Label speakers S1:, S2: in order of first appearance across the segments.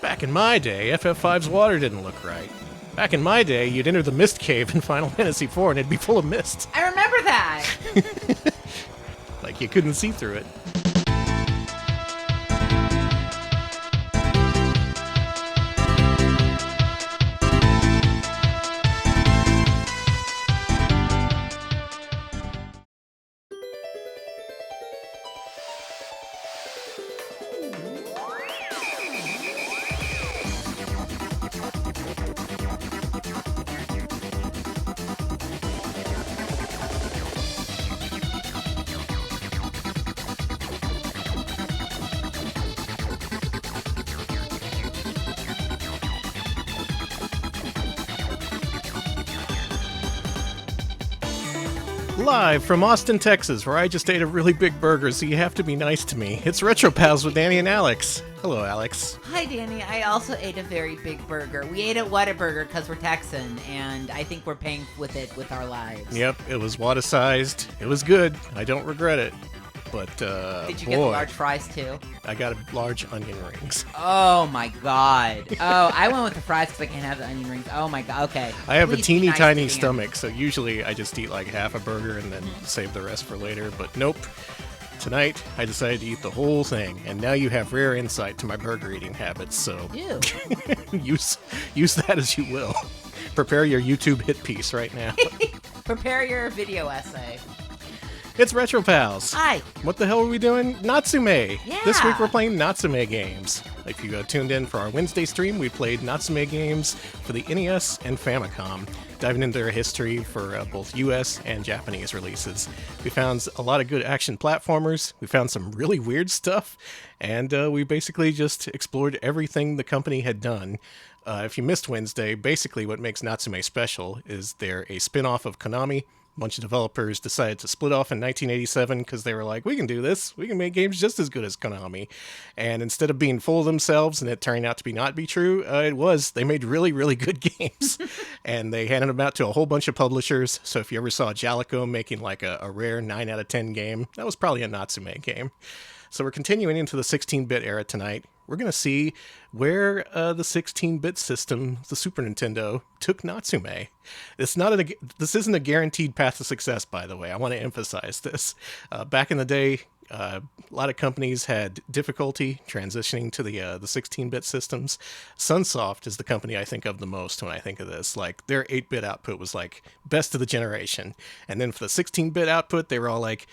S1: Back in my day, FF5's water didn't look right. Back in my day, you'd enter the mist cave in Final Fantasy IV and it'd be full of mist.
S2: I remember that!
S1: Like you couldn't see through it. Live from Austin, Texas, where I just ate a really big burger, so you have to be nice to me. It's Retro Pals with Danny and Alex. Hello, Alex.
S2: Hi, Danny. I also ate a very big burger. We ate at Whataburger because we're Texan, and I think we're paying with it with our lives.
S1: Yep, it was Wada-sized. It was good. I don't regret it. But,
S2: Did you get the large fries, too?
S1: I got large onion rings.
S2: Oh, my God. Oh, I went with the fries because I can't have the onion rings. Oh, my God. Okay.
S1: I have
S2: Please
S1: a teeny
S2: be nice
S1: tiny
S2: to
S1: stomach, so usually I just eat like half a burger and then save the rest for later. But nope. Tonight, I decided to eat the whole thing, and now you have rare insight to my burger eating habits, so
S2: Ew.
S1: use that as you will. Prepare your YouTube hit piece right now.
S2: Prepare your video essay.
S1: It's Retro Pals.
S2: Hi.
S1: What the hell are we doing? Natsume.
S2: Yeah.
S1: This week we're playing Natsume games. If you tuned in for our Wednesday stream, we played Natsume games for the NES and Famicom, diving into their history for both US and Japanese releases. We found a lot of good action platformers, we found some really weird stuff, and we basically just explored everything the company had done. If you missed Wednesday, basically what makes Natsume special is they're a spin-off of Konami. A bunch of developers decided to split off in 1987 because they were like, we can do this. We can make games just as good as Konami. And instead of being full of themselves and it turning out to not be true, it was. They made really, really good games. And they handed them out to a whole bunch of publishers. So if you ever saw Jalico making like a rare 9 out of 10 game, that was probably a Natsume game. So we're continuing into the 16-bit era tonight. We're going to see where the 16-bit system, the Super Nintendo, took Natsume. This isn't a guaranteed path to success, by the way. I want to emphasize this. Back in the day, a lot of companies had difficulty transitioning to the 16-bit systems. Sunsoft is the company I think of the most when I think of this. Like, their 8-bit output was like best of the generation. And then for the 16-bit output, they were all like,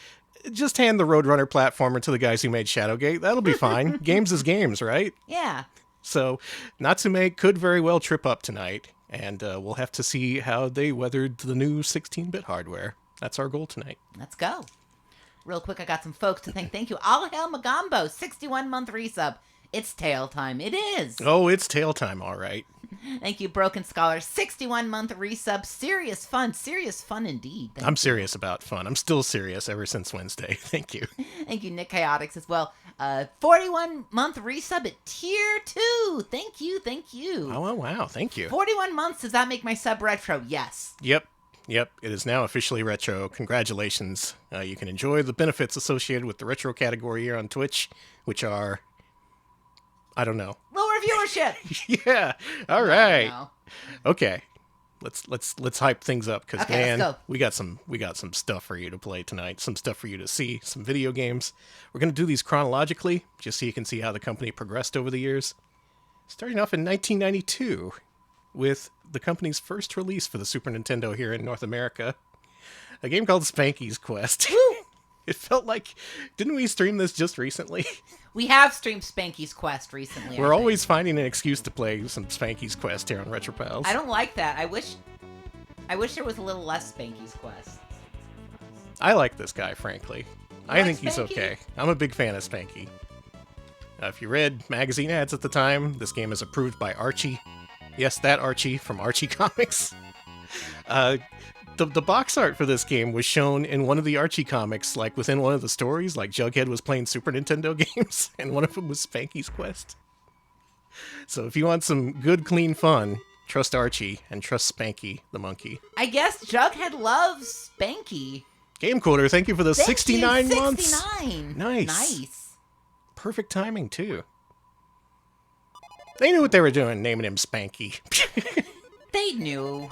S1: just hand the Roadrunner platformer to the guys who made Shadowgate. That'll be fine. Games is games, right?
S2: Yeah.
S1: So Natsume could very well trip up tonight, and we'll have to see how they weathered the new 16-bit hardware. That's our goal tonight.
S2: Let's go. Real quick, I got some folks to thank. Thank you. All Hail Magambo, 61-month resub. It's tail time. It is.
S1: Oh, it's tail time, all right.
S2: Thank you, Broken Scholar. 61-month resub. Serious fun indeed.
S1: I'm serious about fun. I'm still serious ever since Wednesday. Thank you.
S2: Thank you, Nick Chaotix, as well. 41-month resub at tier 2. Thank you.
S1: Oh, wow. Thank you.
S2: 41 months. Does that make my sub retro? Yes.
S1: Yep. It is now officially retro. Congratulations. You can enjoy the benefits associated with the retro category here on Twitch, which are, I don't know.
S2: Lower viewership.
S1: Yeah. All right.
S2: No.
S1: Okay. Let's hype things up because
S2: Okay, let's go.
S1: we got some stuff for you to play tonight. Some stuff for you to see. Some video games. We're gonna do these chronologically, just so you can see how the company progressed over the years. Starting off in 1992 with the company's first release for the Super Nintendo here in North America, a game called Spanky's Quest. It felt like, didn't we stream this just recently?
S2: We have streamed Spanky's Quest recently.
S1: We're always finding an excuse to play some Spanky's Quest here on RetroPals.
S2: I don't like that. I wish there was a little less Spanky's Quest.
S1: I like this guy, frankly. I
S2: like
S1: think he's
S2: Spanky?
S1: okay. I'm a big fan of Spanky. If you read magazine ads at the time, this game is approved by Archie. Yes, that Archie from Archie Comics. The box art for this game was shown in one of the Archie comics, like within one of the stories, like Jughead was playing Super Nintendo games, and one of them was Spanky's Quest. So if you want some good, clean fun, trust Archie and trust Spanky, the monkey.
S2: I guess Jughead loves Spanky.
S1: Game Quarter, thank you for the 69
S2: you,
S1: months.
S2: 69.
S1: Nice.
S2: Nice.
S1: Perfect timing, too. They knew what they were doing, naming him Spanky.
S2: They knew.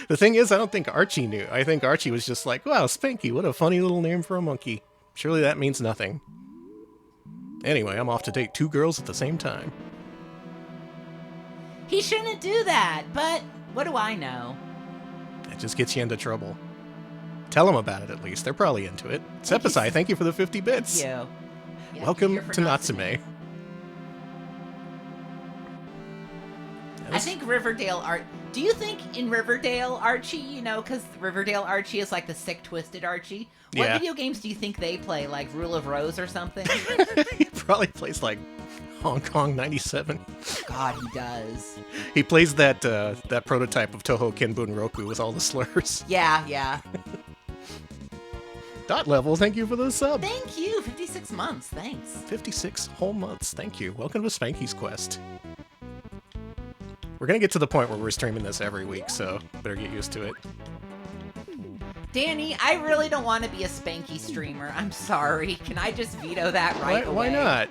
S1: The thing is, I don't think Archie knew. I think Archie was just like, wow, Spanky, what a funny little name for a monkey. Surely that means nothing. Anyway, I'm off to date 2 girls at the same time.
S2: He shouldn't do that, but what do I know?
S1: It just gets you into trouble. Tell them about it, at least. They're probably into it. Sepasai, thank you for the 50 bits.
S2: Thank you. Yeah,
S1: Welcome to Natsume.
S2: I think Riverdale Do you think in Riverdale Archie, you know, because Riverdale Archie is like the sick, twisted Archie? What video games do you think they play? Like Rule of Rose or something?
S1: He probably plays like Hong Kong 97.
S2: God, he does.
S1: He plays that that prototype of Toho Kenbun Roku with all the slurs.
S2: Yeah.
S1: Dot Level, thank you for the sub.
S2: Thank you. 56 months. Thanks.
S1: 56 whole months. Thank you. Welcome to Spanky's Quest. We're going to get to the point where we're streaming this every week, so better get used to it.
S2: Danny, I really don't want to be a Spanky streamer. I'm sorry. Can I just veto that right away?
S1: Why not?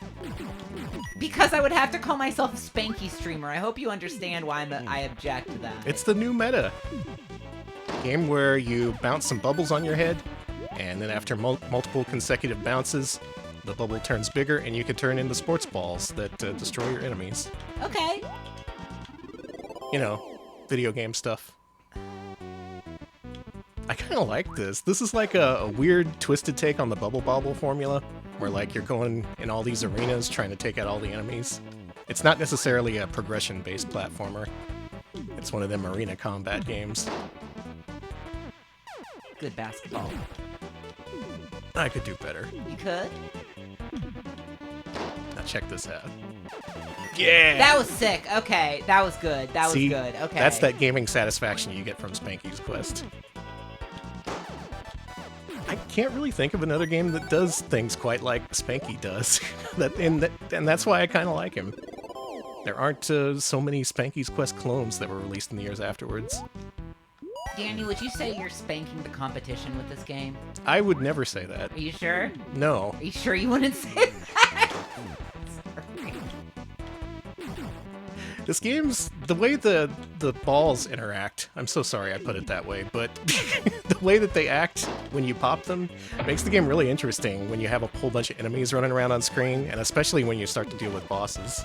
S2: Because I would have to call myself a Spanky streamer. I hope you understand why I object to that.
S1: It's the new meta. Game where you bounce some bubbles on your head, and then after multiple consecutive bounces, the bubble turns bigger, and you can turn into sports balls that destroy your enemies.
S2: Okay.
S1: You know, video game stuff. I kind of like this. This is like a weird, twisted take on the Bubble Bobble formula, where like you're going in all these arenas trying to take out all the enemies. It's not necessarily a progression-based platformer. It's one of them arena combat games.
S2: Good basketball.
S1: I could do better.
S2: You could?
S1: Now check this out. Yeah!
S2: That was sick. Okay, that was good. That was good. Okay.
S1: That's that gaming satisfaction you get from Spanky's Quest. I can't really think of another game that does things quite like Spanky does. And that's why I kind of like him. There aren't so many Spanky's Quest clones that were released in the years afterwards.
S2: Danny, would you say you're spanking the competition with this game?
S1: I would never say that.
S2: Are you sure?
S1: No.
S2: Are you sure you wouldn't say that? Sorry.
S1: This game's... the way the balls interact... I'm so sorry I put it that way, but the way that they act when you pop them makes the game really interesting when you have a whole bunch of enemies running around on screen, and especially when you start to deal with bosses.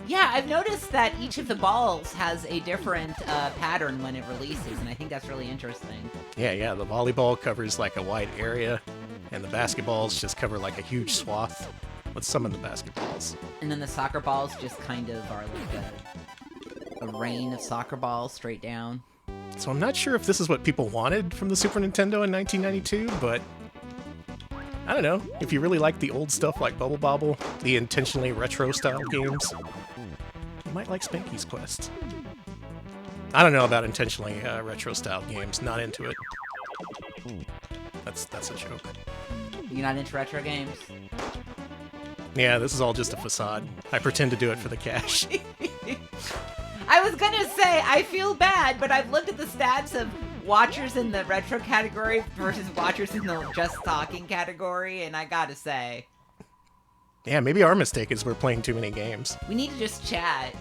S2: Yeah, I've noticed that each of the balls has a different pattern when it releases, and I think that's really interesting.
S1: Yeah, the volleyball covers like a wide area, and the basketballs just cover like a huge swath. Let's summon the basketballs.
S2: And then the soccer balls just kind of are like a rain of soccer balls straight down.
S1: So I'm not sure if this is what people wanted from the Super Nintendo in 1992, but I don't know. If you really like the old stuff like Bubble Bobble, the intentionally retro-style games, you might like Spanky's Quest. I don't know about intentionally retro-style games. Not into it. That's a joke.
S2: You're not into retro games?
S1: Yeah, this is all just a facade. I pretend to do it for the cash.
S2: I was gonna say, I feel bad, but I've looked at the stats of watchers in the retro category versus watchers in the just talking category, and I gotta say...
S1: Yeah, maybe our mistake is we're playing too many games.
S2: We need to just chat.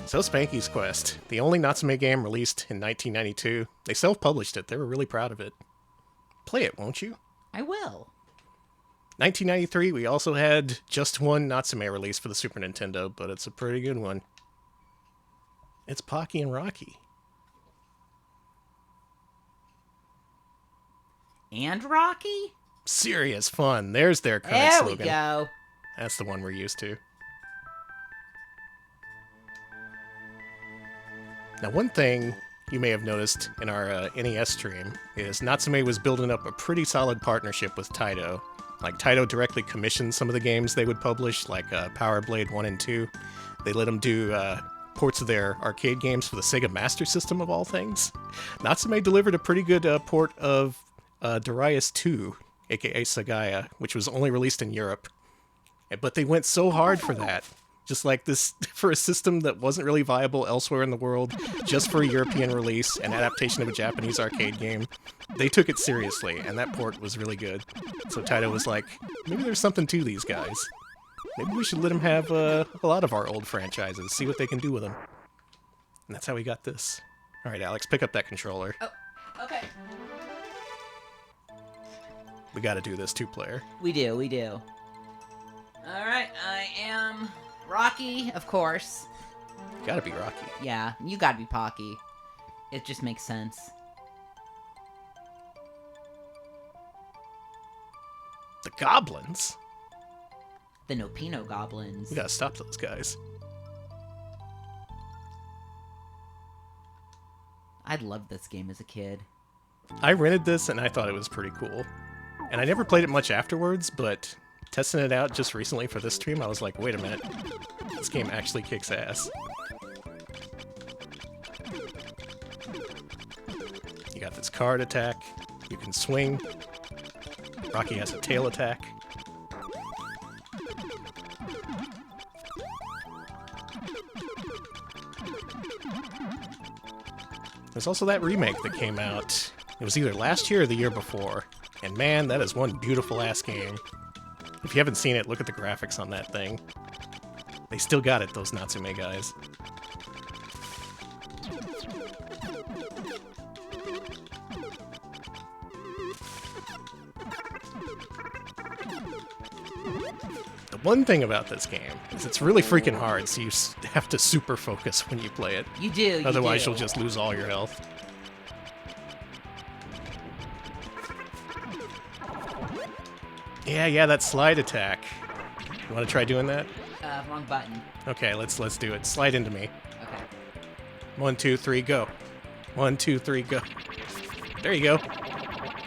S1: So Spanky's Quest, the only Natsume game released in 1992. They self-published it. They were really proud of it. Play it, won't you?
S2: I will.
S1: 1993, we also had just one Natsume release for the Super Nintendo, but it's a pretty good one. It's Pocky and Rocky.
S2: And Rocky?
S1: Serious fun. There's their current
S2: there
S1: slogan.
S2: We go.
S1: That's the one we're used to. Now, one thing you may have noticed in our NES stream is Natsume was building up a pretty solid partnership with Taito. Like, Taito directly commissioned some of the games they would publish, like Power Blade 1 and 2. They let them do ports of their arcade games for the Sega Master System, of all things. Natsume delivered a pretty good port of Darius 2, aka Sagaya, which was only released in Europe. But they went so hard for that. Just like this, for a system that wasn't really viable elsewhere in the world, just for a European release, an adaptation of a Japanese arcade game, they took it seriously, and that port was really good. So Taito was like, maybe there's something to these guys. Maybe we should let them have a lot of our old franchises, see what they can do with them. And that's how we got this. All right, Alex, pick up that controller.
S2: Oh, okay.
S1: We gotta do this two-player.
S2: We do. All right, I am Rocky, of course.
S1: Gotta be Rocky.
S2: Yeah, you gotta be Pocky. It just makes sense.
S1: The goblins?
S2: The Nopino goblins.
S1: We gotta stop those guys.
S2: I loved this game as a kid.
S1: I rented this and I thought it was pretty cool. And I never played it much afterwards, but testing it out just recently for this stream, I was like, wait a minute. This game actually kicks ass. You got this card attack. You can swing. Rocky has a tail attack. There's also that remake that came out. It was either last year or the year before. And man, that is one beautiful-ass game. If you haven't seen it, look at the graphics on that thing. They still got it, those Natsume guys. The one thing about this game is it's really freaking hard, so you have to super focus when you play it.
S2: You do,
S1: Otherwise, you'll just lose all your health. Yeah, that slide attack. You want to try doing that?
S2: Wrong button.
S1: Okay, let's do it. Slide into me.
S2: Okay.
S1: 1, 2, 3, go. 1, 2, 3, go. There you go.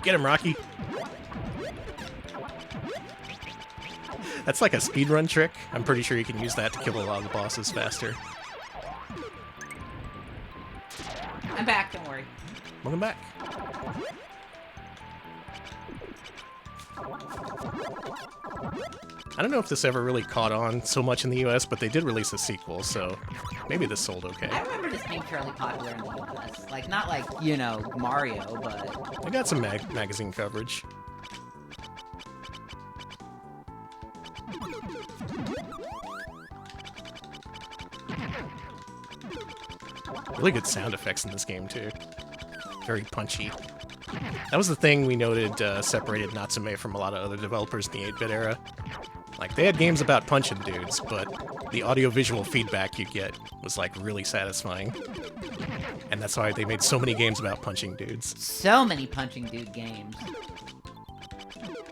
S1: Get him, Rocky. That's like a speedrun trick. I'm pretty sure you can use that to kill a lot of the bosses faster.
S2: I'm back, don't worry.
S1: Welcome back. I don't know if this ever really caught on so much in the US, but they did release a sequel, so maybe this sold okay.
S2: I remember this being fairly popular in the US. Like, not like, you know, Mario, but...
S1: I got some magazine coverage. Really good sound effects in this game, too. Very punchy. That was the thing we noted separated Natsume from a lot of other developers in the 8-bit era. Like, they had games about punching dudes, but the audio-visual feedback you get was, like, really satisfying. And that's why they made so many games about punching dudes.
S2: So many punching dude games.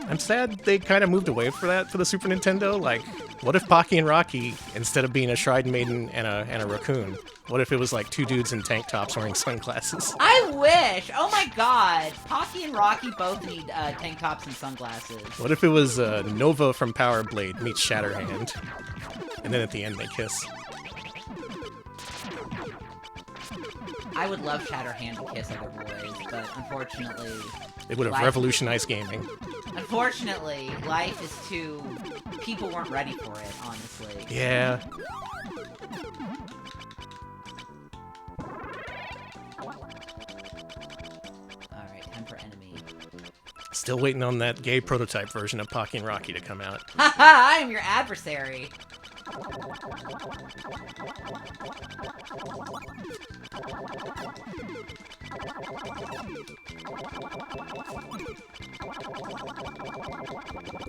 S1: I'm sad they kind of moved away from that for the Super Nintendo. Like, what if Pocky and Rocky, instead of being a Shrine Maiden and a raccoon, what if it was like two dudes in tank tops wearing sunglasses?
S2: I wish! Oh my god! Pocky and Rocky both need tank tops and sunglasses.
S1: What if it was Nova from Power Blade meets Shatterhand, and then at the end they kiss?
S2: I would love Shatterhand to kiss other boys, but unfortunately...
S1: It would have revolutionized gaming.
S2: Unfortunately, life is too... People weren't ready for it, honestly.
S1: Yeah.
S2: Alright, time for enemy.
S1: Still waiting on that gay prototype version of Pocky and Rocky to come out.
S2: Haha, I am your adversary!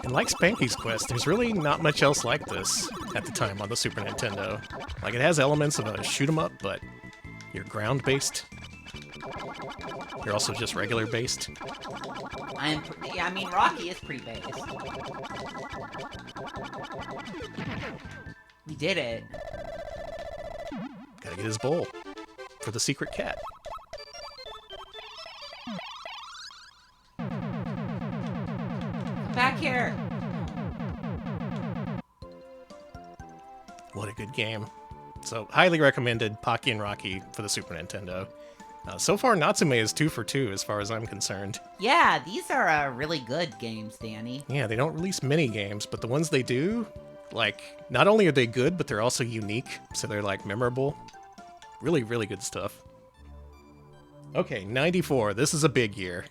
S1: And like Spanky's Quest, there's really not much else like this at the time on the Super Nintendo. Like, it has elements of a shoot-'em-up, but you're ground-based. You're also just regular-based.
S2: Yeah, I mean, Rocky is pretty based. We did it.
S1: Gotta get his bowl for the secret cat.
S2: Come back here!
S1: What a good game. So, highly recommended Pocky and Rocky for the Super Nintendo. So far, Natsume is 2 for 2 as far as I'm concerned.
S2: Yeah, these are really good games, Danny.
S1: Yeah, they don't release many games, but the ones they do, like, not only are they good, but they're also unique, so they're, like, memorable. Really, really good stuff. Okay, 94. This is a big year.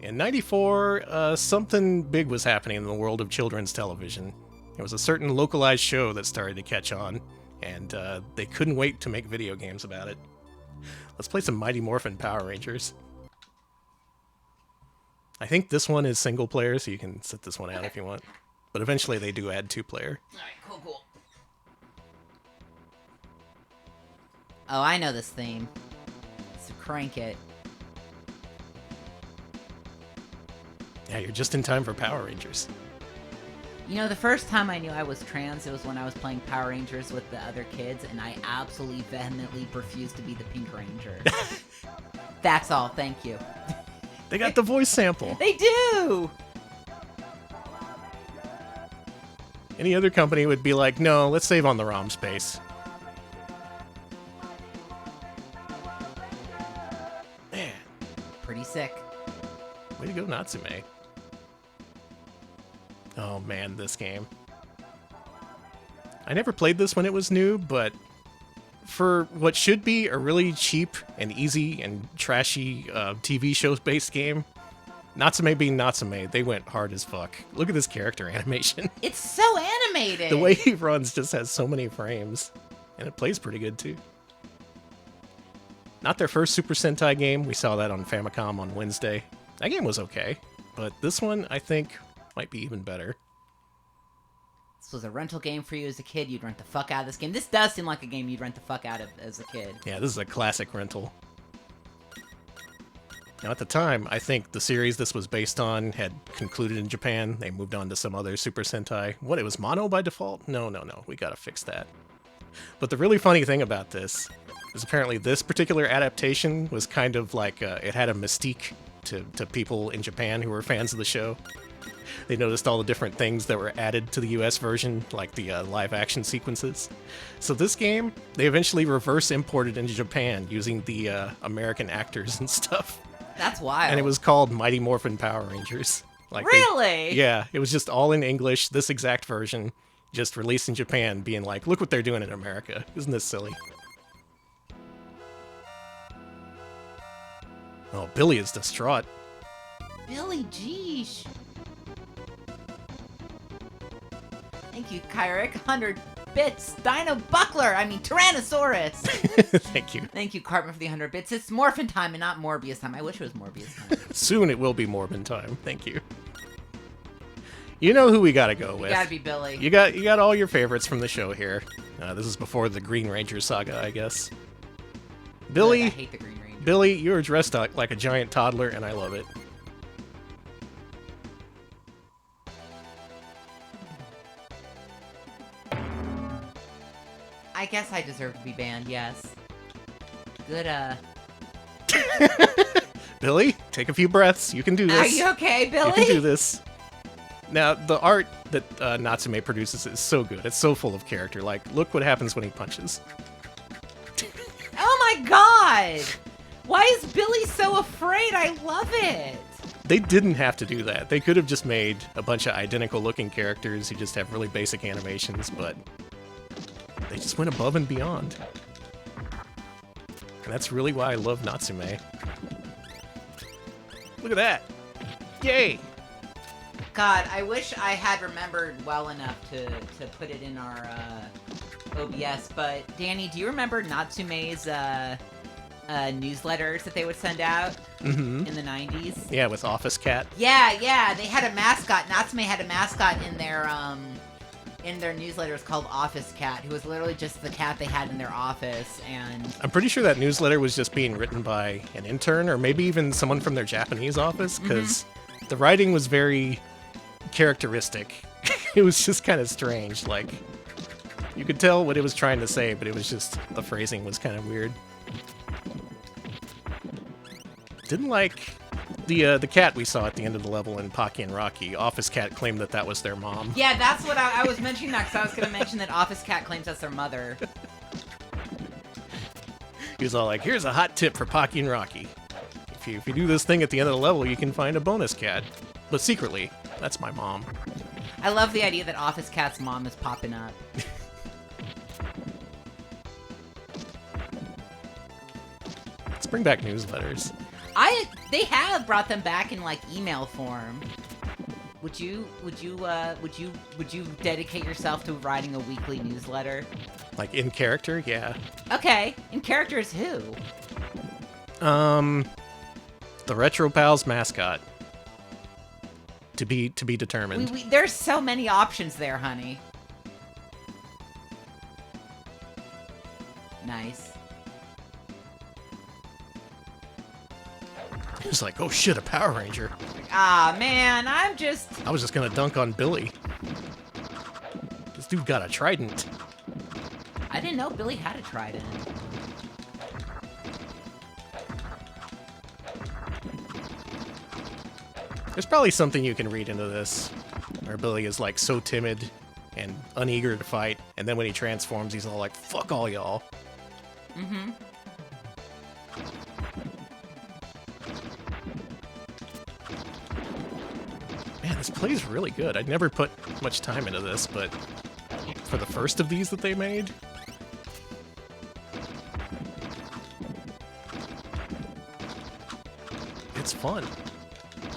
S1: In 94, something big was happening in the world of children's television. There was a certain localized show that started to catch on, and they couldn't wait to make video games about it. Let's play some Mighty Morphin Power Rangers. I think this one is single player, so you can sit this one out if you want. But eventually they do add 2-player.
S2: Alright, cool. Oh, I know this theme. So crank it.
S1: Yeah, you're just in time for Power Rangers.
S2: You know, the first time I knew I was trans, it was when I was playing Power Rangers with the other kids, and I absolutely vehemently refused to be the Pink Ranger. That's all, thank you.
S1: They got the voice sample.
S2: They do!
S1: Any other company would be like, no, let's save on the ROM space. Man.
S2: Pretty sick.
S1: Way to go, Natsume. Oh man, this game. I never played this when it was new, but for what should be a really cheap and easy and trashy TV show-based game, Natsume being Natsume, they went hard as fuck. Look at this character animation.
S2: It's so animated!
S1: The way he runs just has so many frames. And it plays pretty good, too. Not their first Super Sentai game. We saw that on Famicom on Wednesday. That game was okay. But this one, I think, might be even better.
S2: This was a rental game for you as a kid. You'd rent the fuck out of this game. This does seem like a game you'd rent the fuck out of as a kid.
S1: Yeah, this is a classic rental. Now, at the time, I think the series this was based on had concluded in Japan. They moved on to some other Super Sentai. What, it was mono by default? No. We gotta fix that. But the really funny thing about this is apparently this particular adaptation was kind of like, it had a mystique to people in Japan who were fans of the show. They noticed all the different things that were added to the US version, like the live action sequences. So this game, they eventually reverse imported into Japan using the American actors and stuff.
S2: That's wild.
S1: And it was called Mighty Morphin Power Rangers. Like
S2: really?
S1: Yeah, it was just all in English, this exact version, just released in Japan, being like, look what they're doing in America. Isn't this silly? Oh, Billy is distraught.
S2: Billy, geesh. Thank you, Kyrick. 100 bits. Dino Buckler. I mean, Tyrannosaurus.
S1: Thank you.
S2: Thank you, Cartman, for the 100 bits. It's Morphin time and not Morbius time. I wish it was Morbius time.
S1: Soon it will be Morbin time. Thank you. You know who we gotta go with.
S2: You gotta be Billy.
S1: You got all your favorites from the show here. This is before the Green Ranger saga, I guess. Billy.
S2: I hate the Green Ranger.
S1: Billy, you're dressed like a giant toddler, and I love it.
S2: I guess I deserve to be banned, yes. Good,
S1: Billy, take a few breaths. You can do this.
S2: Are you okay, Billy?
S1: You can do this. Now, the art that Natsume produces is so good. It's so full of character. Like, look what happens when he punches.
S2: Oh my god! Why is Billy so afraid? I love it!
S1: They didn't have to do that. They could have just made a bunch of identical-looking characters who just have really basic animations, but they just went above and beyond. And that's really why I love Natsume. Look at that! Yay!
S2: God, I wish I had remembered well enough to put it in our OBS, but Danny, do you remember Natsume's newsletters that they would send out in the 90s?
S1: Yeah, with Office Cat.
S2: Yeah, they had a mascot. Natsume had a mascot in their newsletters called Office Cat, who was literally just the cat they had in their office. And
S1: I'm pretty sure that newsletter was just being written by an intern, or maybe even someone from their Japanese office, because the writing was very characteristic. It was just kind of strange. Like, you could tell what it was trying to say, but it was just, the phrasing was kind of weird. Didn't like the cat we saw at the end of the level in Pocky and Rocky. Office Cat claimed that was their mom.
S2: Yeah, that's what I was mentioning that, because I was going to mention that Office Cat claims that's their mother.
S1: He was all like, here's a hot tip for Pocky and Rocky. If you do this thing at the end of the level, you can find a bonus cat. But secretly, that's my mom.
S2: I love the idea that Office Cat's mom is popping up.
S1: Let's bring back newsletters.
S2: They have brought them back in, like, email form. Would you dedicate yourself to writing a weekly newsletter?
S1: Like in character, yeah.
S2: Okay, in character is who?
S1: The Retro Pals mascot. To be determined.
S2: There's so many options there, honey. Nice.
S1: It's like, oh shit, a Power Ranger.
S2: Ah, man, I was
S1: just gonna dunk on Billy. This dude got a trident.
S2: I didn't know Billy had a trident.
S1: There's probably something you can read into this, where Billy is like so timid and uneager to fight, and then when he transforms, he's all like, fuck all y'all.
S2: Mm-hmm.
S1: Man, this plays really good. I'd never put much time into this, but for the first of these that they made, it's fun.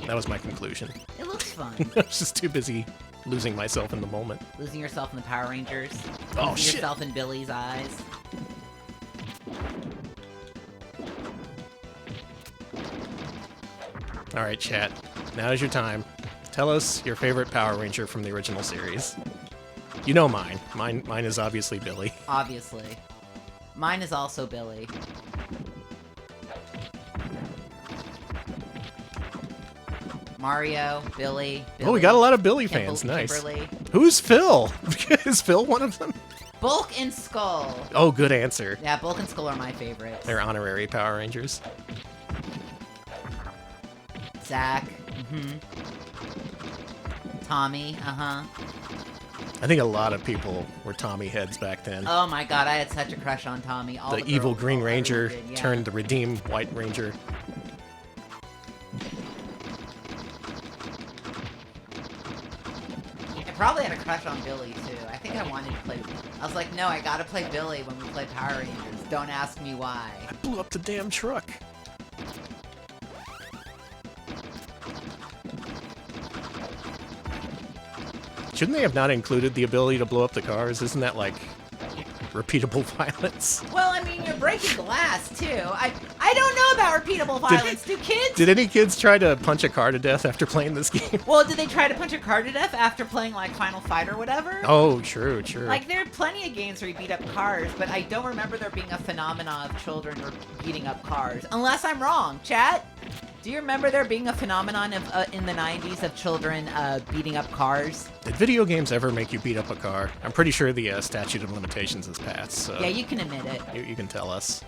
S1: That was my conclusion.
S2: It looks fun.
S1: I was just too busy losing myself in the moment.
S2: Losing yourself in the Power Rangers.
S1: Oh,
S2: losing
S1: shit.
S2: yourself in Billy's eyes.
S1: All right, chat. Now is your time. Tell us your favorite Power Ranger from the original series. You know mine. Mine is obviously Billy.
S2: Obviously. Mine is also Billy. Mario, Billy.
S1: Oh, we got a lot of Billy fans. Nice.
S2: Kimberly.
S1: Who's Phil? Is Phil one of them?
S2: Bulk and Skull.
S1: Oh, good answer.
S2: Yeah, Bulk and Skull are my favorites.
S1: They're honorary Power Rangers.
S2: Zack. Mm-hmm. Tommy. Uh-huh.
S1: I think a lot of people were Tommy heads back then.
S2: Oh my god, I had such a crush on Tommy. All
S1: the evil
S2: girls,
S1: Green Ranger
S2: did, yeah.
S1: turned the redeemed White Ranger.
S2: I probably had a crush on Billy, too. I think I wanted to play... I was like, no, I gotta play Billy when we play Power Rangers. Don't ask me why.
S1: I blew up the damn truck. Shouldn't they have not included the ability to blow up the cars? Isn't that, like, repeatable violence?
S2: Well, I mean, you're breaking glass, too. I don't know about repeatable violence. Do kids...
S1: Did any kids try to punch a car to death after playing this game?
S2: Well, did they try to punch a car to death after playing, like, Final Fight or whatever?
S1: Oh, true.
S2: Like, there are plenty of games where you beat up cars, but I don't remember there being a phenomenon of children beating up cars. Unless I'm wrong. Chat? Do you remember there being a phenomenon of in the 90s of children beating up cars?
S1: Did video games ever make you beat up a car? I'm pretty sure the statute of limitations has passed, so...
S2: Yeah, you can admit it.
S1: You can tell us.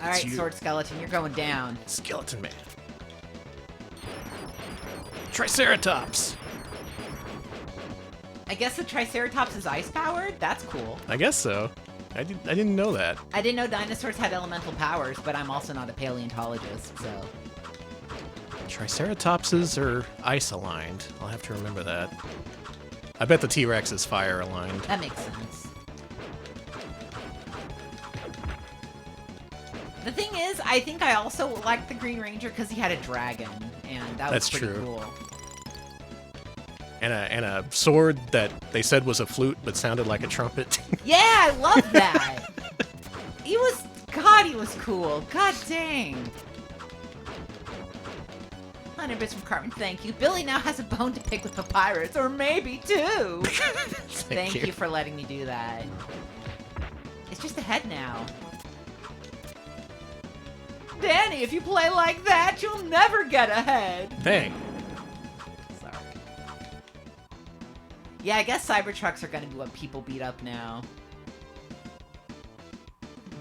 S2: Alright, Sword Skeleton, you're going down.
S1: Skeleton Man. Triceratops!
S2: I guess the Triceratops is ice-powered? That's cool.
S1: I guess so. I didn't know that.
S2: I didn't know dinosaurs had elemental powers, but I'm also not a paleontologist, so...
S1: Triceratopses are ice-aligned. I'll have to remember that. I bet the T-Rex is fire-aligned.
S2: That makes sense. The thing is, I think I also liked the Green Ranger because he had a dragon, and that was pretty cool.
S1: And a sword that they said was a flute but sounded like a trumpet.
S2: Yeah, I love that! He was cool. God dang. 100 bits from Carmen, thank you. Billy now has a bone to pick with Papyrus, or maybe two. Thank you for letting me do that. It's just a head now. Danny, if you play like that, you'll never get ahead.
S1: Dang.
S2: Sorry. Yeah, I guess Cybertrucks are gonna be what people beat up now.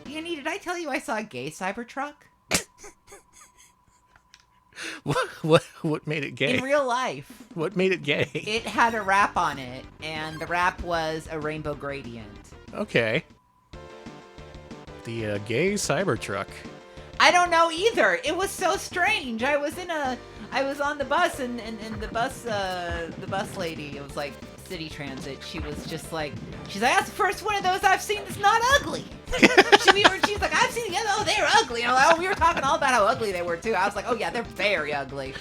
S2: Danny, did I tell you I saw a gay Cybertruck?
S1: What made it gay?
S2: In real life.
S1: What made it gay?
S2: It had a wrap on it, and the wrap was a rainbow gradient. Okay.
S1: The gay Cybertruck.
S2: I don't know either. It was so strange. I was on the bus, and the bus lady, it was like City Transit, she was just like, she's like, that's the first one of those I've seen that's not ugly. She's like, I've seen the other, oh, they're ugly. And I'm like, oh, we were talking all about how ugly they were, too. I was like, oh, yeah, they're very ugly.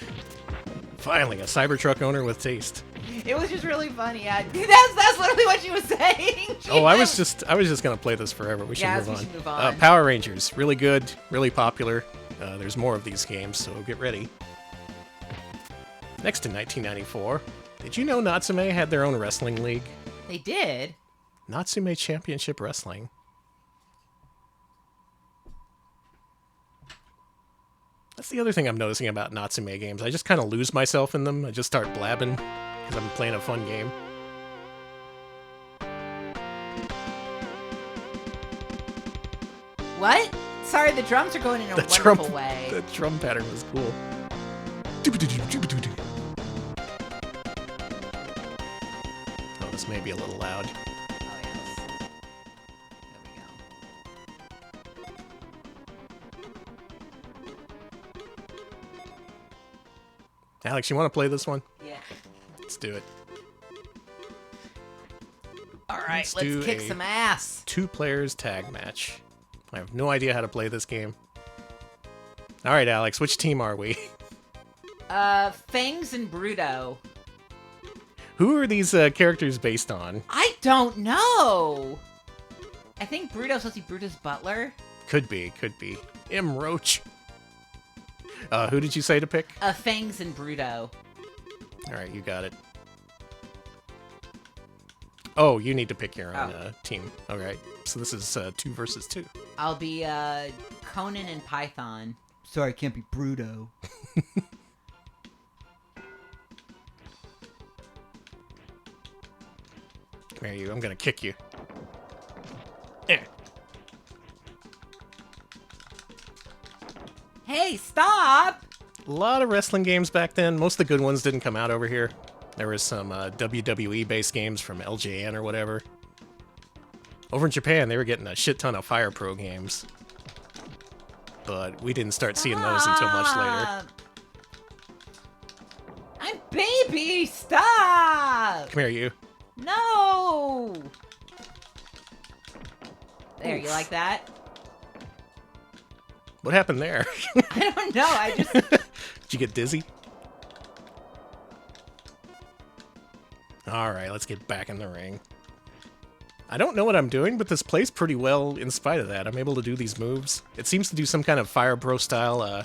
S1: Finally, a Cybertruck owner with taste.
S2: It was just really funny. Yeah. That's literally what she was saying.
S1: I was just gonna play this forever. We should move on. Power Rangers, really good, really popular. There's more of these games, so get ready. Next in 1994, did you know Natsume had their own wrestling league?
S2: They did?
S1: Natsume Championship Wrestling. That's the other thing I'm noticing about Natsume games. I just kind of lose myself in them. I just start blabbing because I'm playing a fun game.
S2: What? Sorry, the drums are going in a wonderful way.
S1: The drum pattern was cool. Oh, this may be a little loud.
S2: Oh, yes. There we go.
S1: Alex, you want to play this one?
S2: Yeah.
S1: Let's do it.
S2: All right, let's kick some ass.
S1: 2 players tag match. I have no idea how to play this game. All right, Alex, which team are we?
S2: Fangs and Bruto.
S1: Who are these characters based on?
S2: I don't know. I think Bruto's supposed to be Bruto's butler.
S1: Could be. M. Roach. Who did you say to pick?
S2: Fangs and Bruto.
S1: All right, you got it. Oh, you need to pick your own team. All right, so this is 2 versus 2.
S2: I'll be Conan and Python. Sorry, I can't be Bruto.
S1: Come here, you. I'm gonna kick you. There.
S2: Hey, stop!
S1: A lot of wrestling games back then. Most of the good ones didn't come out over here. There was some WWE-based games from LJN or whatever. Over in Japan, they were getting a shit ton of Fire Pro games. But we didn't start seeing those until much later.
S2: I'm baby! Stop!
S1: Come here, you.
S2: No! There, you like that?
S1: What happened there?
S2: I don't know, I just...
S1: Did you get dizzy? Alright, let's get back in the ring. I don't know what I'm doing, but this plays pretty well in spite of that. I'm able to do these moves. It seems to do some kind of Fire Pro style,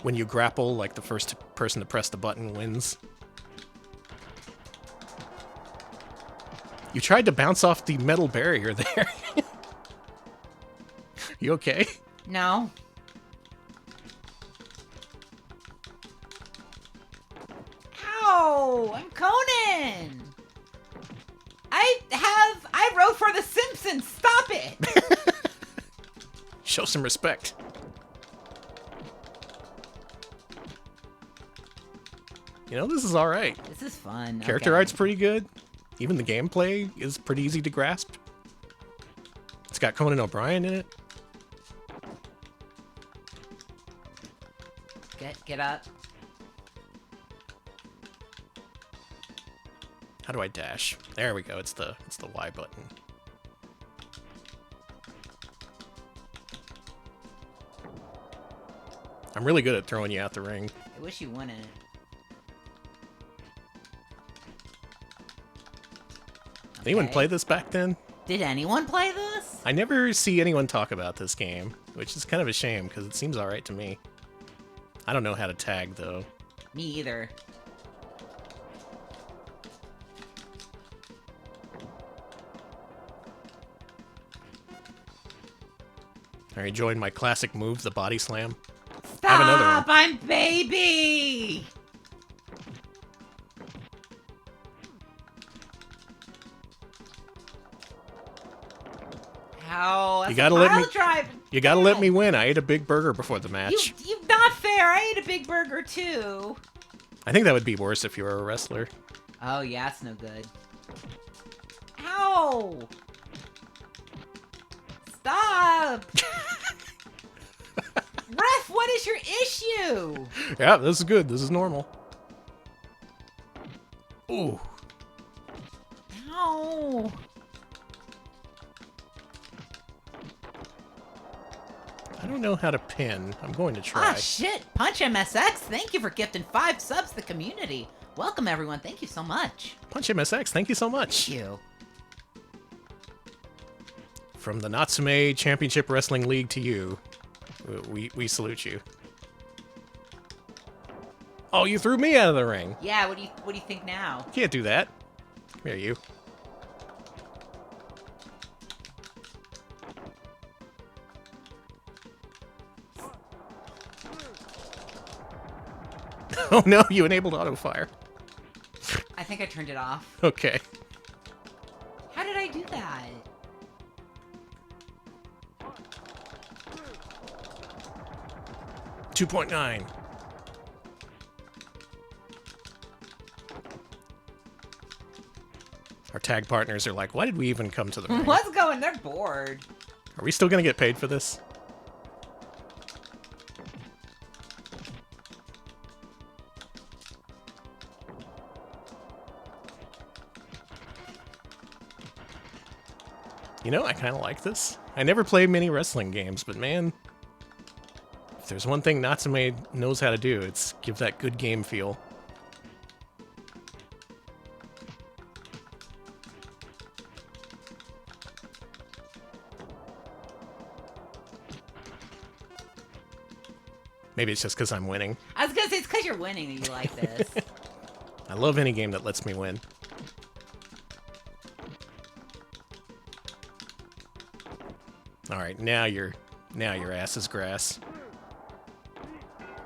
S1: when you grapple, like the first person to press the button wins. You tried to bounce off the metal barrier there. You okay?
S2: No. Ow! I'm Conan! I wrote for The Simpsons! Stop it!
S1: Show some respect. You know, this is alright.
S2: This is fun.
S1: Character art's pretty good. Even the gameplay is pretty easy to grasp. It's got Conan O'Brien in it.
S2: Get up.
S1: How do I dash? There we go. It's the Y button. I'm really good at throwing you out the ring.
S2: I wish you wouldn't.
S1: Anyone play this back then?
S2: Did anyone play this?
S1: I never see anyone talk about this game, which is kind of a shame because it seems alright to me. I don't know how to tag though.
S2: Me either.
S1: Are you enjoying my classic move, the body slam?
S2: Stop!
S1: I have another one.
S2: I'm baby! Ow,
S1: you gotta let me.
S2: Drive.
S1: You gotta let me win. I ate a big burger before the match.
S2: You not fair. I ate a big burger too.
S1: I think that would be worse if you were a wrestler.
S2: Oh yeah, that's no good. Ow! Stop! Ref, what is your issue?
S1: Yeah, this is good. This is normal. Ooh.
S2: No!
S1: I don't know how to pin. I'm going to try.
S2: Ah, shit! Punch MSX, thank you for gifting 5 subs to the community. Welcome, everyone. Thank you so much.
S1: Punch MSX, thank you so much.
S2: Thank you.
S1: From the Natsume Championship Wrestling League to you, we salute you. Oh, you threw me out of the ring.
S2: Yeah, what do you think now?
S1: Can't do that. Come here, you. Oh no, you enabled auto fire.
S2: I think I turned it off.
S1: Okay.
S2: How did I do that?
S1: .9. Our tag partners are like, why did we even come to the ring?
S2: What's going? They're bored.
S1: Are we still gonna get paid for this? You know, I kind of like this. I never played many wrestling games, but man, if there's one thing Natsume knows how to do, it's give that good game feel. Maybe it's just because I'm winning.
S2: I was gonna say it's because you're winning that you like this.
S1: I love any game that lets me win. All right, now your ass is grass.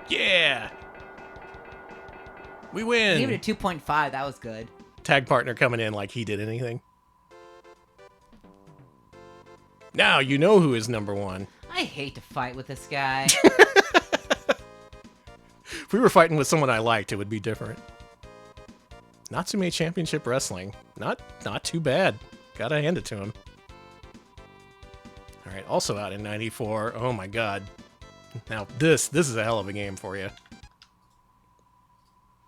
S1: Yeah, we win.
S2: Give it a 2.5. That was good.
S1: Tag partner coming in like he did anything. Now you know who is number one.
S2: I hate to fight with this guy.
S1: If we were fighting with someone I liked, it would be different. Natsume Championship Wrestling. Not too bad. Gotta hand it to him. Alright, also out in 94. Oh my god. Now, this is a hell of a game for you.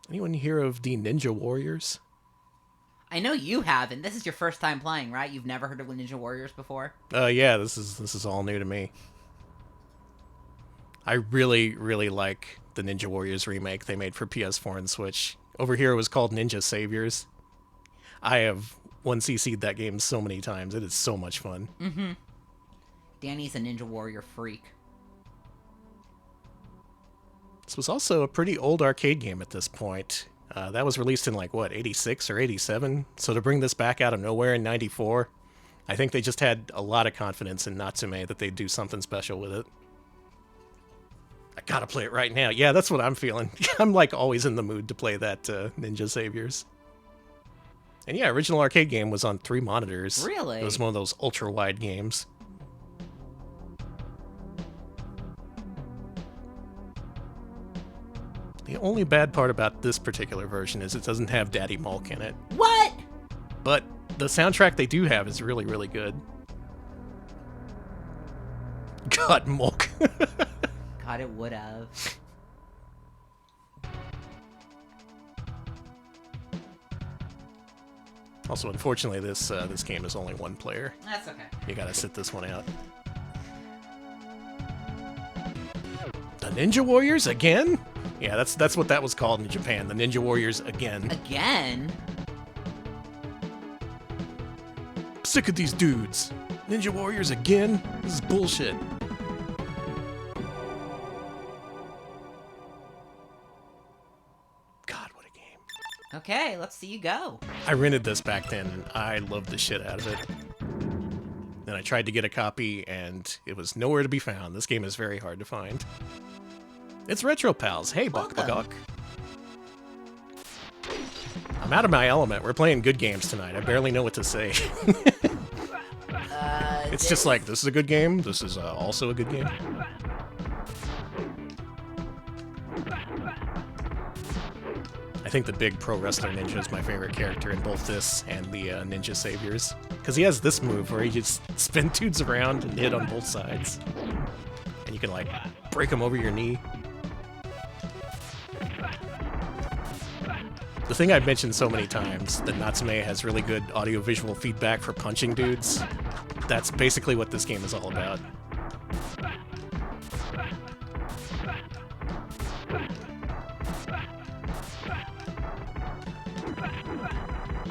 S1: Anyone hear of the Ninja Warriors?
S2: I know you haven't. This is your first time playing, right? You've never heard of Ninja Warriors before?
S1: Yeah, this is all new to me. I really, really like the Ninja Warriors remake they made for PS4 and Switch. Over here it was called Ninja Saviors. I have 1cc'd that game so many times. It is so much fun.
S2: Mm-hmm. Danny's a Ninja Warrior freak.
S1: This was also a pretty old arcade game at this point. That was released in, like, what, 86 or 87? So to bring this back out of nowhere in 94, I think they just had a lot of confidence in Natsume that they'd do something special with it. I gotta play it right now. Yeah, that's what I'm feeling. I'm, like, always in the mood to play that Ninja Saviors. And yeah, original arcade game was on 3 monitors.
S2: Really?
S1: It was one of those ultra-wide games. The only bad part about this particular version is it doesn't have Daddy Mulk in it.
S2: What?
S1: But the soundtrack they do have is really, really good. God, Mulk.
S2: God, it would have.
S1: Also, unfortunately, this game is only 1 player.
S2: That's okay.
S1: You gotta sit this one out. The Ninja Warriors again? Yeah, that's what that was called in Japan. The Ninja Warriors again.
S2: Again?
S1: Sick of these dudes. Ninja Warriors again? This is bullshit. God, what a game.
S2: Okay, let's see you go.
S1: I rented this back then, and I loved the shit out of it. Then I tried to get a copy, and it was nowhere to be found. This game is very hard to find. It's Retro Pals. Hey, Bok. I'm out of my element. We're playing good games tonight. I barely know what to say. It's just like, this is a good game. This is also a good game. I think the big pro wrestler ninja is my favorite character in both this and the Ninja Saviors. Because he has this move where he just spin dudes around and hit on both sides. And you can, like, break them over your knee. The thing I've mentioned so many times, that Natsume has really good audio-visual feedback for punching dudes, that's basically what this game is all about.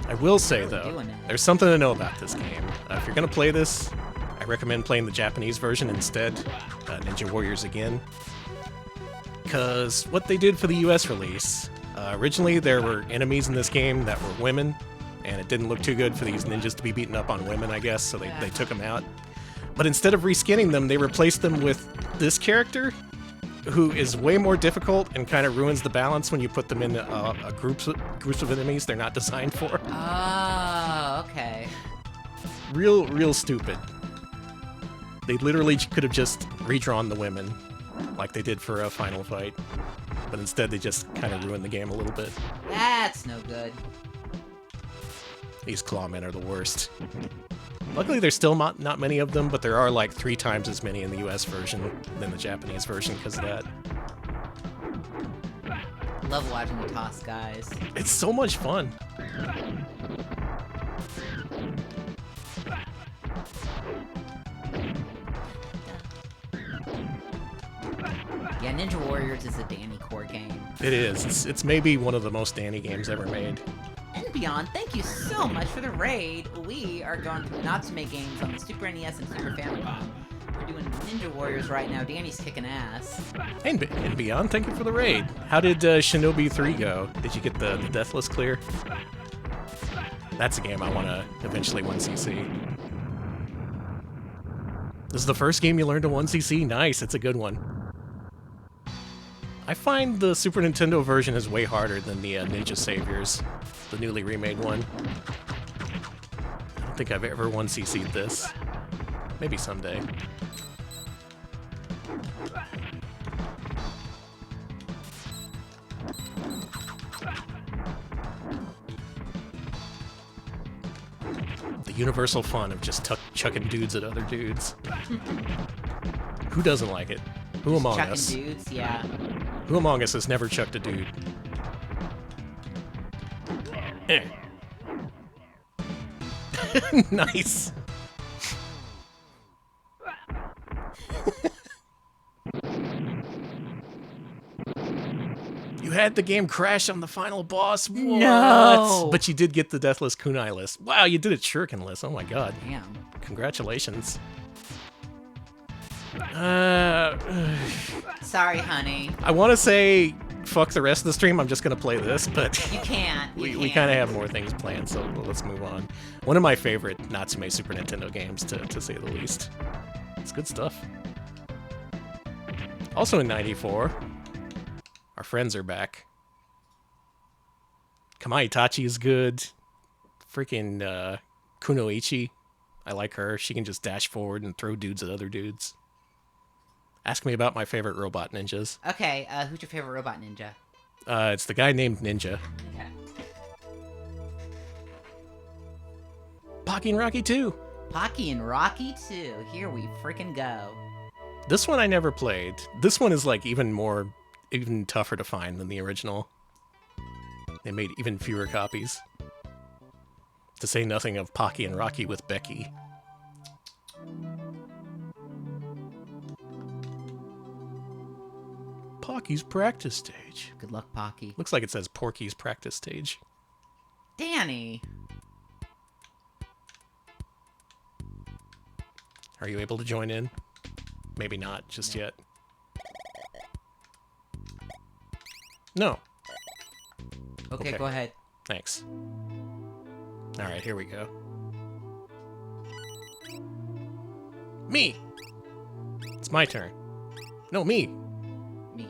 S1: I will say, though, there's something to know about this game. If you're going to play this, I recommend playing the Japanese version instead, Ninja Warriors again. Because what they did for the US release, originally there were enemies in this game that were women, and it didn't look too good for these ninjas to be beating up on women, I guess, so they took them out. But instead of reskinning them, they replaced them with this character, who is way more difficult and kind of ruins the balance when you put them in groups of enemies they're not designed for.
S2: Oh, okay.
S1: Real stupid. They literally could have just redrawn the women, like they did for a final fight. But instead they just kind of ruined the game a little bit.
S2: That's no good.
S1: These clawmen are the worst. Luckily there's still not many of them, but there are like 3 times as many in the US version than the Japanese version because of that.
S2: Love watching you toss guys.
S1: It's so much fun.
S2: Yeah, Ninja Warriors is a Danny core game.
S1: It is. It's maybe one of the most Danny games ever made.
S2: And beyond, thank you so much for the raid. We are going through Natsume games on the Super NES and Super Famicom. We're doing Ninja Warriors right now. Danny's kicking ass.
S1: And beyond, thank you for the raid. How did Shinobi 3 go? Did you get the Deathless clear? That's a game I want to eventually 1cc. This is the first game you learned to 1cc? Nice, it's a good one. I find the Super Nintendo version is way harder than the Ninja Saviors, the newly remade one. I don't think I've ever 1cc'd this. Maybe someday. The universal fun of just chucking dudes at other dudes. Who doesn't like it? Who
S2: Just
S1: among
S2: chucking
S1: us?
S2: dudes, yeah.
S1: Who among us has never chucked a dude? Eh. Nice. You had the game crash on the final boss? What?
S2: No!
S1: But you did get the Deathless Kunai list. Wow, you did it shuriken list. Oh my god.
S2: Damn.
S1: Congratulations.
S2: Sorry, honey.
S1: I want to say fuck the rest of the stream. I'm just going to play this, but
S2: You can't.
S1: we kind of have more things planned, so let's move on. One of my favorite Natsume Super Nintendo games, to say the least. It's good stuff. Also in 94, our friends are back. Kamai Itachi is good. Freaking Kunoichi. I like her. She can just dash forward and throw dudes at other dudes. Ask me about my favorite robot ninjas.
S2: Okay, who's your favorite robot ninja?
S1: It's the guy named Ninja.
S2: Okay.
S1: Pocky and Rocky 2.
S2: Pocky and Rocky 2. Here we freaking go.
S1: This one I never played. This one is like even tougher to find than the original. They made even fewer copies. To say nothing of Pocky and Rocky with Becky. Pocky's practice stage.
S2: Good luck, Pocky.
S1: Looks like it says Porky's practice stage.
S2: Danny!
S1: Are you able to join in? Maybe not, just yet. No.
S2: Okay, go ahead.
S1: Thanks. Alright, here we go. Me! It's my turn. No, me!
S2: Me.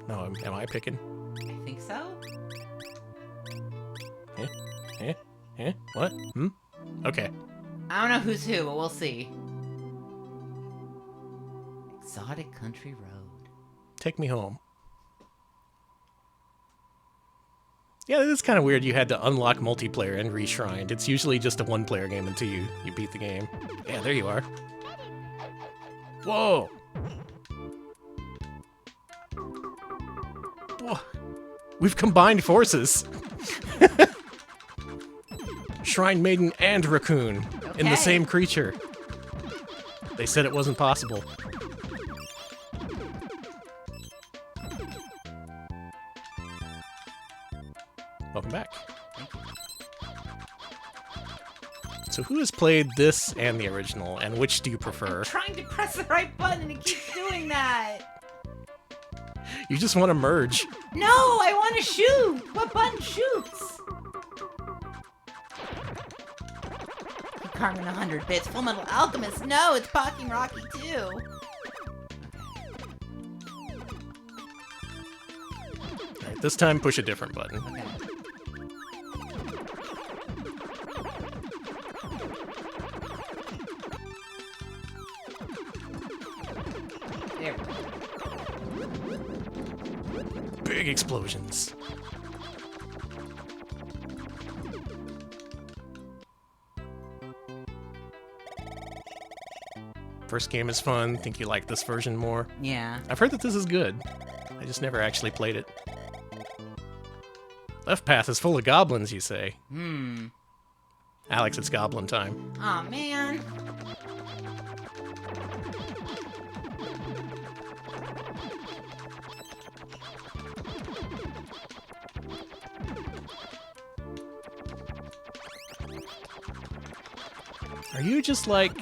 S1: No, am I picking?
S2: I think so?
S1: What? Okay.
S2: I don't know who's who, but we'll see. Exotic Country Road.
S1: Take me home. Yeah, it is kind of weird you had to unlock multiplayer and reshrined. It's usually just a one-player game until you beat the game. Yeah, there you are. Whoa! Whoa! We've combined forces. Shrine Maiden and Raccoon in the same creature. They said it wasn't possible. Welcome back. So who has played this and the original, and which do you prefer?
S2: I'm trying to press the right button and it keeps doing that.
S1: You just want to merge.
S2: No, I want to shoot. What button shoots? Carmen 100 bits. Full Metal Alchemist. No, it's Pocky and Rocky too.
S1: Right, this time, push a different button.
S2: Okay. There we go.
S1: Big explosions. First game is fun. Think you like this version more?
S2: Yeah.
S1: I've heard that this is good. I just never actually played it. Left path is full of goblins, you say? Alex, it's goblin time.
S2: Aw, man.
S1: Are you just like...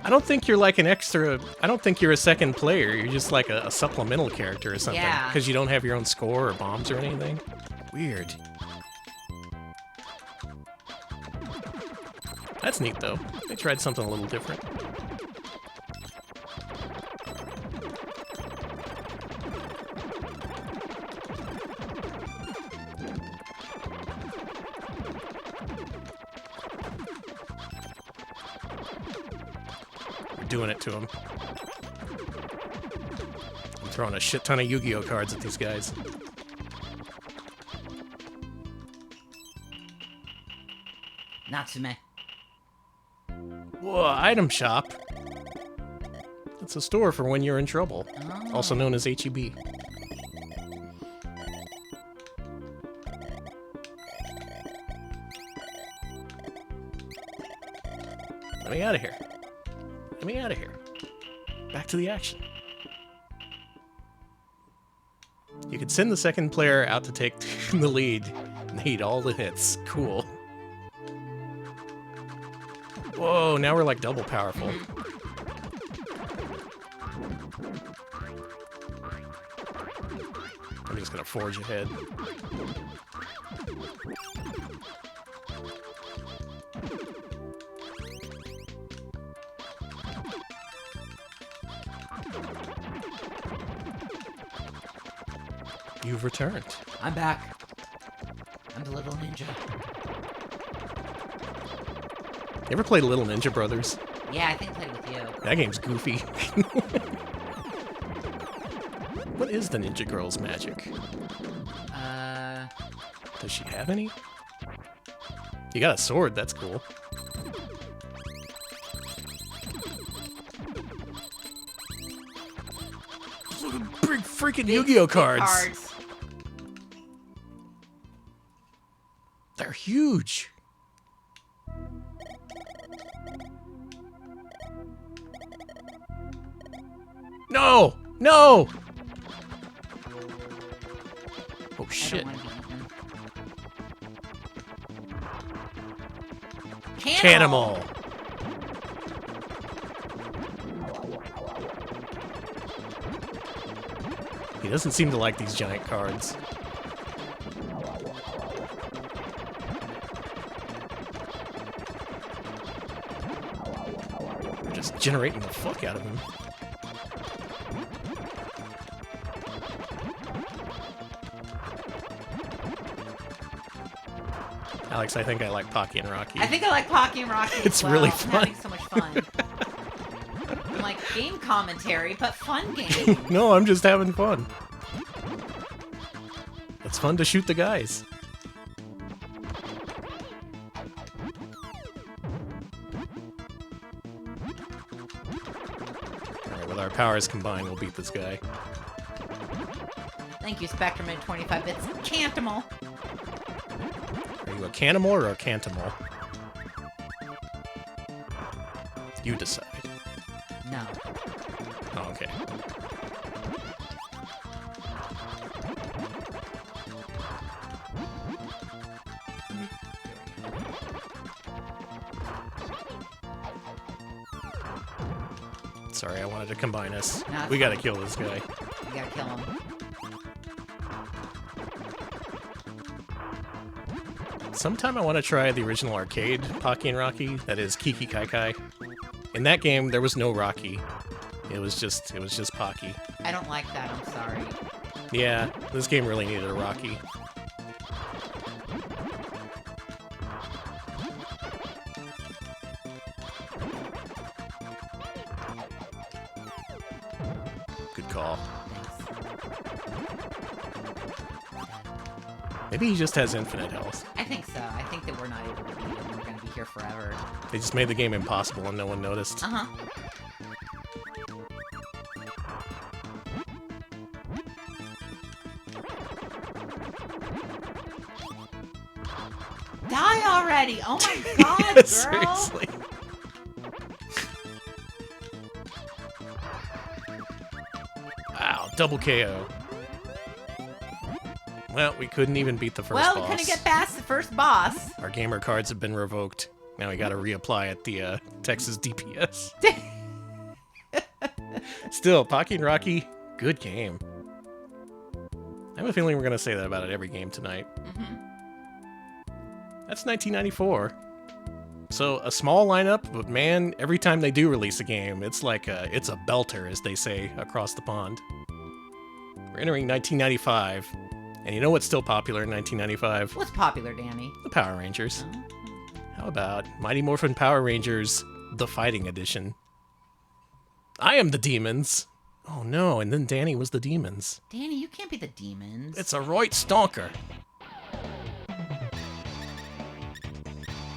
S1: I don't think you're like an extra... I don't think you're a second player. You're just like a supplemental character or something.
S2: Yeah.
S1: Because you don't have your own score or bombs or anything. Weird. That's neat, though. They tried something a little different. We're doing it to him. I'm throwing a shit ton of Yu-Gi-Oh cards at these guys.
S2: Natsume.
S1: Whoa, item shop. It's a store for when you're in trouble, also known as HEB. Let me out of here. Let me out of here. Back to the action. You could send the second player out to take the lead and eat all the hits. Cool. Whoa, now we're like double powerful. I'm just gonna forge ahead. You've returned.
S2: I'm back. I'm the little ninja.
S1: You ever played Little Ninja Brothers?
S2: Yeah, I think I played with you.
S1: That game's goofy. What is the Ninja Girl's magic? Does she have any? You got a sword, that's cool. Look at big freaking Yu-Gi-Oh cards! They're huge! No! No! Oh shit. Cannibal! He doesn't seem to like these giant cards. We're just generating the fuck out of him. Alex, I think I like Pocky and Rocky.
S2: I think I like Pocky and Rocky as
S1: It's
S2: well.
S1: really
S2: I'm
S1: fun.
S2: having so much fun. I'm like, game commentary, but fun game.
S1: No, I'm just having fun. It's fun to shoot the guys. Alright, with our powers combined, we'll beat this guy.
S2: Thank you, Spectrum at 25 bits. Cantimal.
S1: Are you a Canimal or a Cantimal? You decide.
S2: No.
S1: Oh, okay. Sorry, I wanted to combine us.
S2: No,
S1: we gotta kill this guy.
S2: We gotta kill him.
S1: Sometime I want to try the original arcade Pocky and Rocky, that is Kiki Kai Kai. In that game, there was no Rocky. It was just Pocky.
S2: I don't like that, I'm sorry.
S1: Yeah, this game really needed a Rocky. Good call. Maybe he just has infinite health.
S2: I think so. I think that we're not able to beat him. We're gonna be here forever.
S1: They just made the game impossible and no one noticed.
S2: Uh-huh. Die already! Oh my god, girl!
S1: Seriously. Wow, double KO. Well, we couldn't even beat the first boss.
S2: Well, we couldn't get past the first boss.
S1: Our gamer cards have been revoked. Now we gotta reapply at the Texas DPS. Still, Pocky and Rocky, good game. I have a feeling we're gonna say that about it every game tonight.
S2: Mm-hmm.
S1: That's 1994. So a small lineup, but man, every time they do release a game, it's like it's a belter, as they say across the pond. We're entering 1995, and you know what's still popular in 1995?
S2: What's popular, Danny?
S1: The Power Rangers.
S2: Oh.
S1: How about Mighty Morphin Power Rangers, the Fighting Edition? I am the demons. Oh no, and then Danny was the demons.
S2: Danny, you can't be the demons.
S1: It's a right stonker.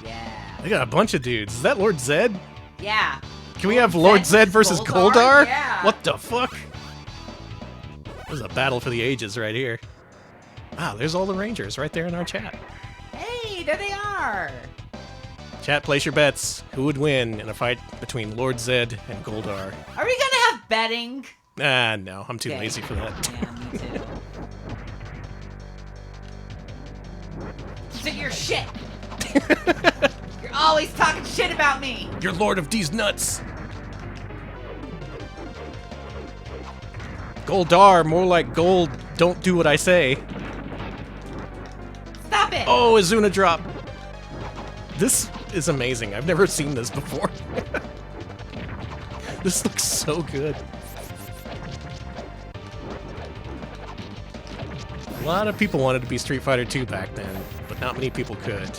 S2: Yeah.
S1: They got a bunch of dudes. Is that Lord Zed?
S2: Yeah.
S1: Can we have Lord Zed versus Goldar?
S2: Yeah.
S1: What the fuck? This is a battle for the ages right here. Wow, there's all the Rangers right there in our chat.
S2: Hey, there they are.
S1: Chat, place your bets. Who would win in a fight between Lord Zed and Goldar?
S2: Are we gonna have betting?
S1: Ah, no, I'm too
S2: Okay.
S1: lazy for that.
S2: Yeah, me too. So you're shit. You're always talking shit about me.
S1: You're Lord of these nuts. Goldar, more like gold. Don't do what I say.
S2: Stop it.
S1: Oh, Azuna drop. This is amazing. I've never seen this before. This looks so good. A lot of people wanted to be Street Fighter 2 back then, but not many people could.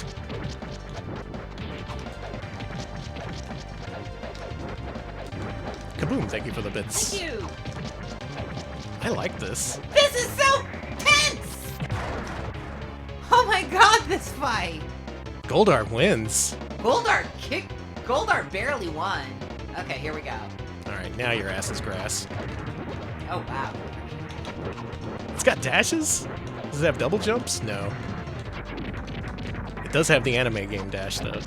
S1: Kaboom, thank you for the bits.
S2: Thank you.
S1: I like this.
S2: This is so tense. Oh my god, this fight.
S1: Goldar wins.
S2: Goldar barely won. Okay, here we go.
S1: Alright, now your ass is grass.
S2: Oh wow.
S1: It's got dashes? Does it have double jumps? No. It does have the anime game dash, though.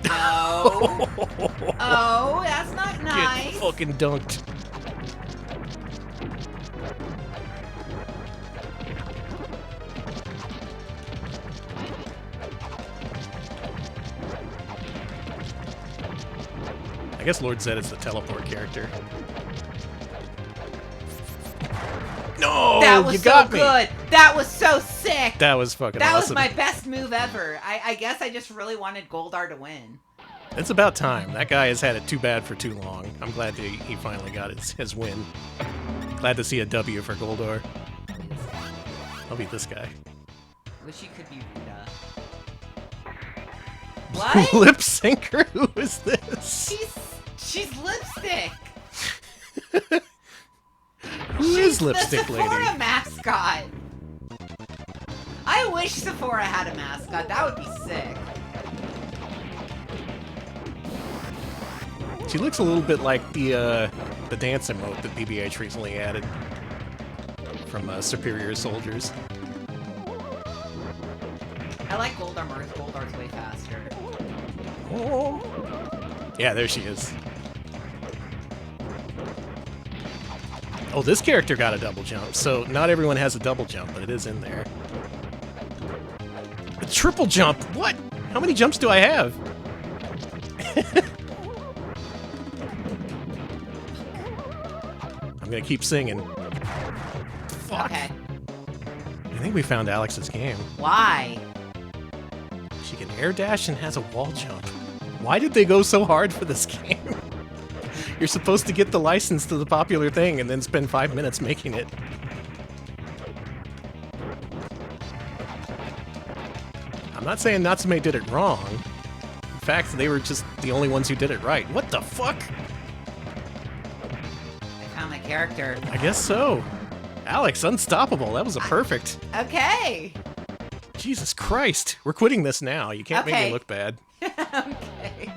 S2: No. Oh, that's not nice.
S1: Get fucking dunked. I guess Lord Zed is the teleport character. No,
S2: That was
S1: you
S2: so
S1: got me.
S2: good. That was so sick.
S1: That was fucking
S2: That
S1: awesome.
S2: was my best move ever. I guess I just really wanted Goldar to win.
S1: It's about time. That guy has had it too bad for too long. I'm glad that he finally got his win. Glad to see a W for Goldar. I'll beat this guy.
S2: Wish you could be Rita. What?
S1: Lip syncer? Who is this?
S2: She's lipstick.
S1: Who is lipstick
S2: the
S1: lady?
S2: Sephora mascot. I wish Sephora had a mascot. That would be sick.
S1: She looks a little bit like the the dance emote that BBH recently added from Superior Soldiers.
S2: I like Goldarmers. Goldar's way faster.
S1: Oh. Yeah, there she is. Oh, this character got a double jump, so not everyone has a double jump, but it is in there. A triple jump? What? How many jumps do I have? I'm gonna keep singing. Fuck.
S2: Okay.
S1: I think we found Alex's game.
S2: Why?
S1: She can air dash and has a wall jump. Why did they go so hard for this game? You're supposed to get the license to the popular thing and then spend 5 minutes making it. I'm not saying Natsume did it wrong. In fact, they were just the only ones who did it right. What the fuck?
S2: I found my character.
S1: I guess so. Alex, unstoppable. That was a perfect.
S2: Okay.
S1: Jesus Christ. We're quitting this now. You can't make me look bad.
S2: Okay.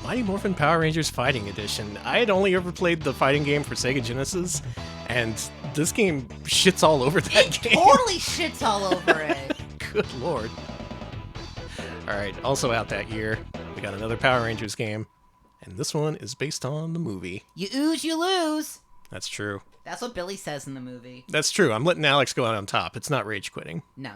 S1: Mighty Morphin Power Rangers Fighting Edition. I had only ever played the fighting game for Sega Genesis, and this game shits all over that game.
S2: It totally shits all over it.
S1: Good lord. Alright, also out that year, we got another Power Rangers game, and this one is based on the movie.
S2: You ooze, you lose.
S1: That's true.
S2: That's what Billy says in the movie.
S1: That's true. I'm letting Alex go out on top. It's not rage quitting.
S2: No.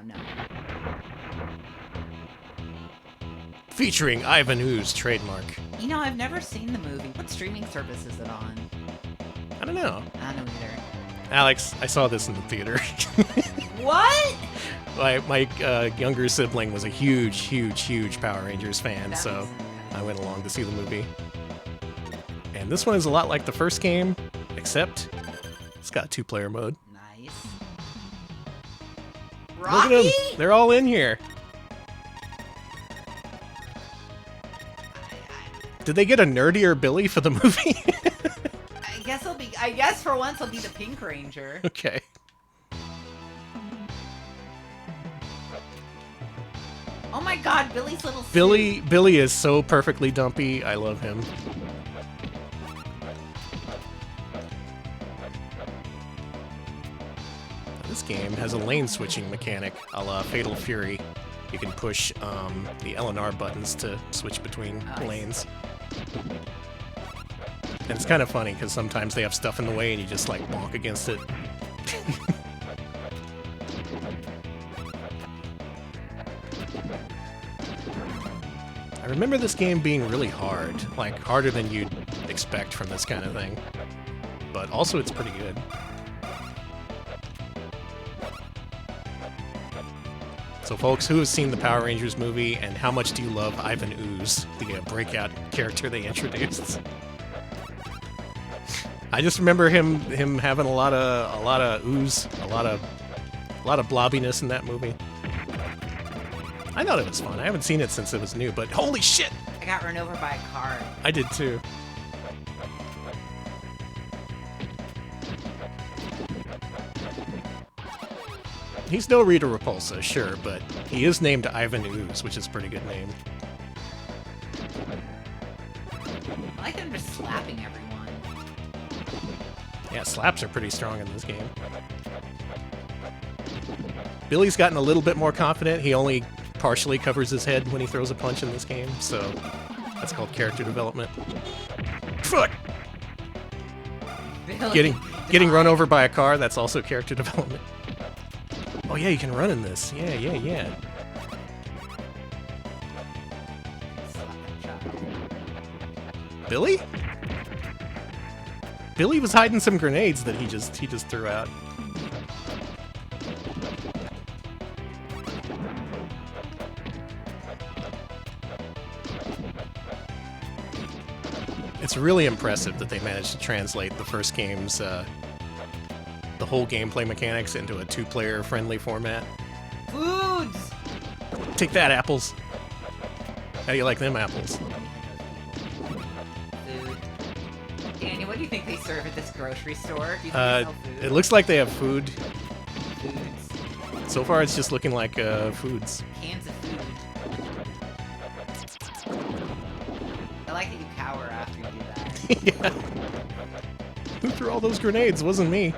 S1: Featuring Ivan Ooze trademark.
S2: You know, I've never seen the movie. What streaming service is it on?
S1: I don't know.
S2: I don't know either.
S1: Alex, I saw this in the theater.
S2: What?
S1: My younger sibling was a huge Power Rangers fan, so I went along to see the movie. And this one is a lot like the first game, except it's got 2-player mode.
S2: Nice.
S1: Rocky?
S2: Rocky?
S1: Look at them. They're all in here. Did they get a nerdier Billy for the movie?
S2: I guess for once I'll be the Pink Ranger.
S1: Okay.
S2: Oh my god, Billy's little suit.
S1: Billy is so perfectly dumpy. I love him. This game has a lane switching mechanic a la Fatal Fury. You can push the L and R buttons to switch between lanes. And it's kind of funny because sometimes they have stuff in the way and you just like bonk against it. I remember this game being really hard, like harder than you'd expect from this kind of thing. But also it's pretty good. So folks, who has seen the Power Rangers movie, and how much do you love Ivan Ooze, the breakout character they introduced? I just remember him having a lot of ooze, a lot of blobbiness in that movie. I thought it was fun. I haven't seen it since it was new, but holy shit!
S2: I got run over by a car.
S1: I did too. He's no Rita Repulsa, sure, but he is named Ivan Ooze, which is a pretty good name.
S2: I like them just slapping everyone.
S1: Yeah, slaps are pretty strong in this game. Billy's gotten a little bit more confident. He only partially covers his head when he throws a punch in this game, so that's called character development. Fuck! Getting run over by a car, that's also character development. Oh yeah, you can run in this. Yeah. Billy? Billy was hiding some grenades that he just threw out. It's really impressive that they managed to translate the first game's the whole gameplay mechanics into a 2-player friendly format.
S2: Foods!
S1: Take that, apples. How do you like them apples?
S2: Food. Danny, what do you think they serve at this grocery store? Do you think they sell food?
S1: It looks like they have food.
S2: Foods.
S1: So far, it's just looking like foods.
S2: Cans of food. I like that you cower after you do that.
S1: Yeah. Who threw all those grenades? It wasn't me.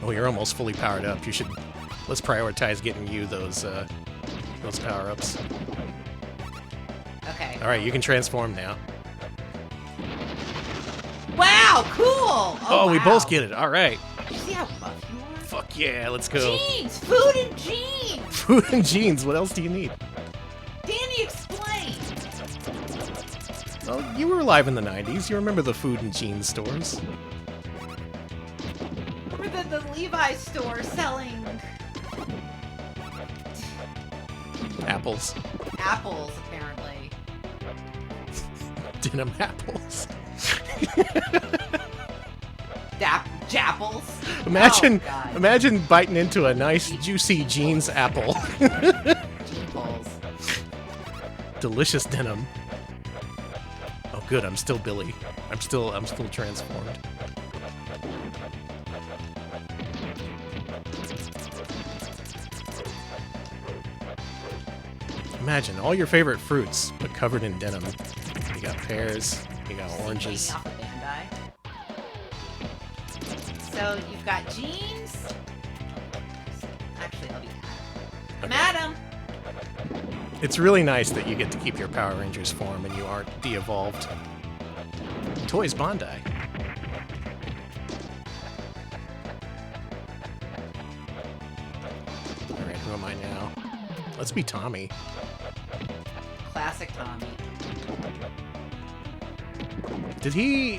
S1: Oh, you're almost fully powered up. You should... Let's prioritize getting you those power-ups.
S2: Okay.
S1: Alright, you can transform now.
S2: Wow, cool!
S1: Oh,
S2: wow.
S1: we both get it. Alright.
S2: You see how buff you are?
S1: Fuck yeah, let's go.
S2: Jeans! Food and jeans!
S1: Food and jeans. What else do you need?
S2: Danny, explain!
S1: Well, you were alive in the 90s. You remember the food and jeans stores.
S2: Or the Levi's store selling...
S1: Apples.
S2: Apples, apparently.
S1: Denim apples.
S2: Japples?
S1: Imagine biting into a nice, juicy jeans apple.
S2: Jeeples.
S1: Delicious denim. Oh, good. I'm still Billy. I'm still transformed. Imagine all your favorite fruits, but covered in denim. You got pears. You got oranges.
S2: Off of Bandai. So you've got jeans. Actually, I'll be Madam.
S1: It's really nice that you get to keep your Power Rangers form and you aren't de-evolved. Toys Bondi. Alright, who am I now? Let's be Tommy.
S2: Classic Tommy.
S1: Did he...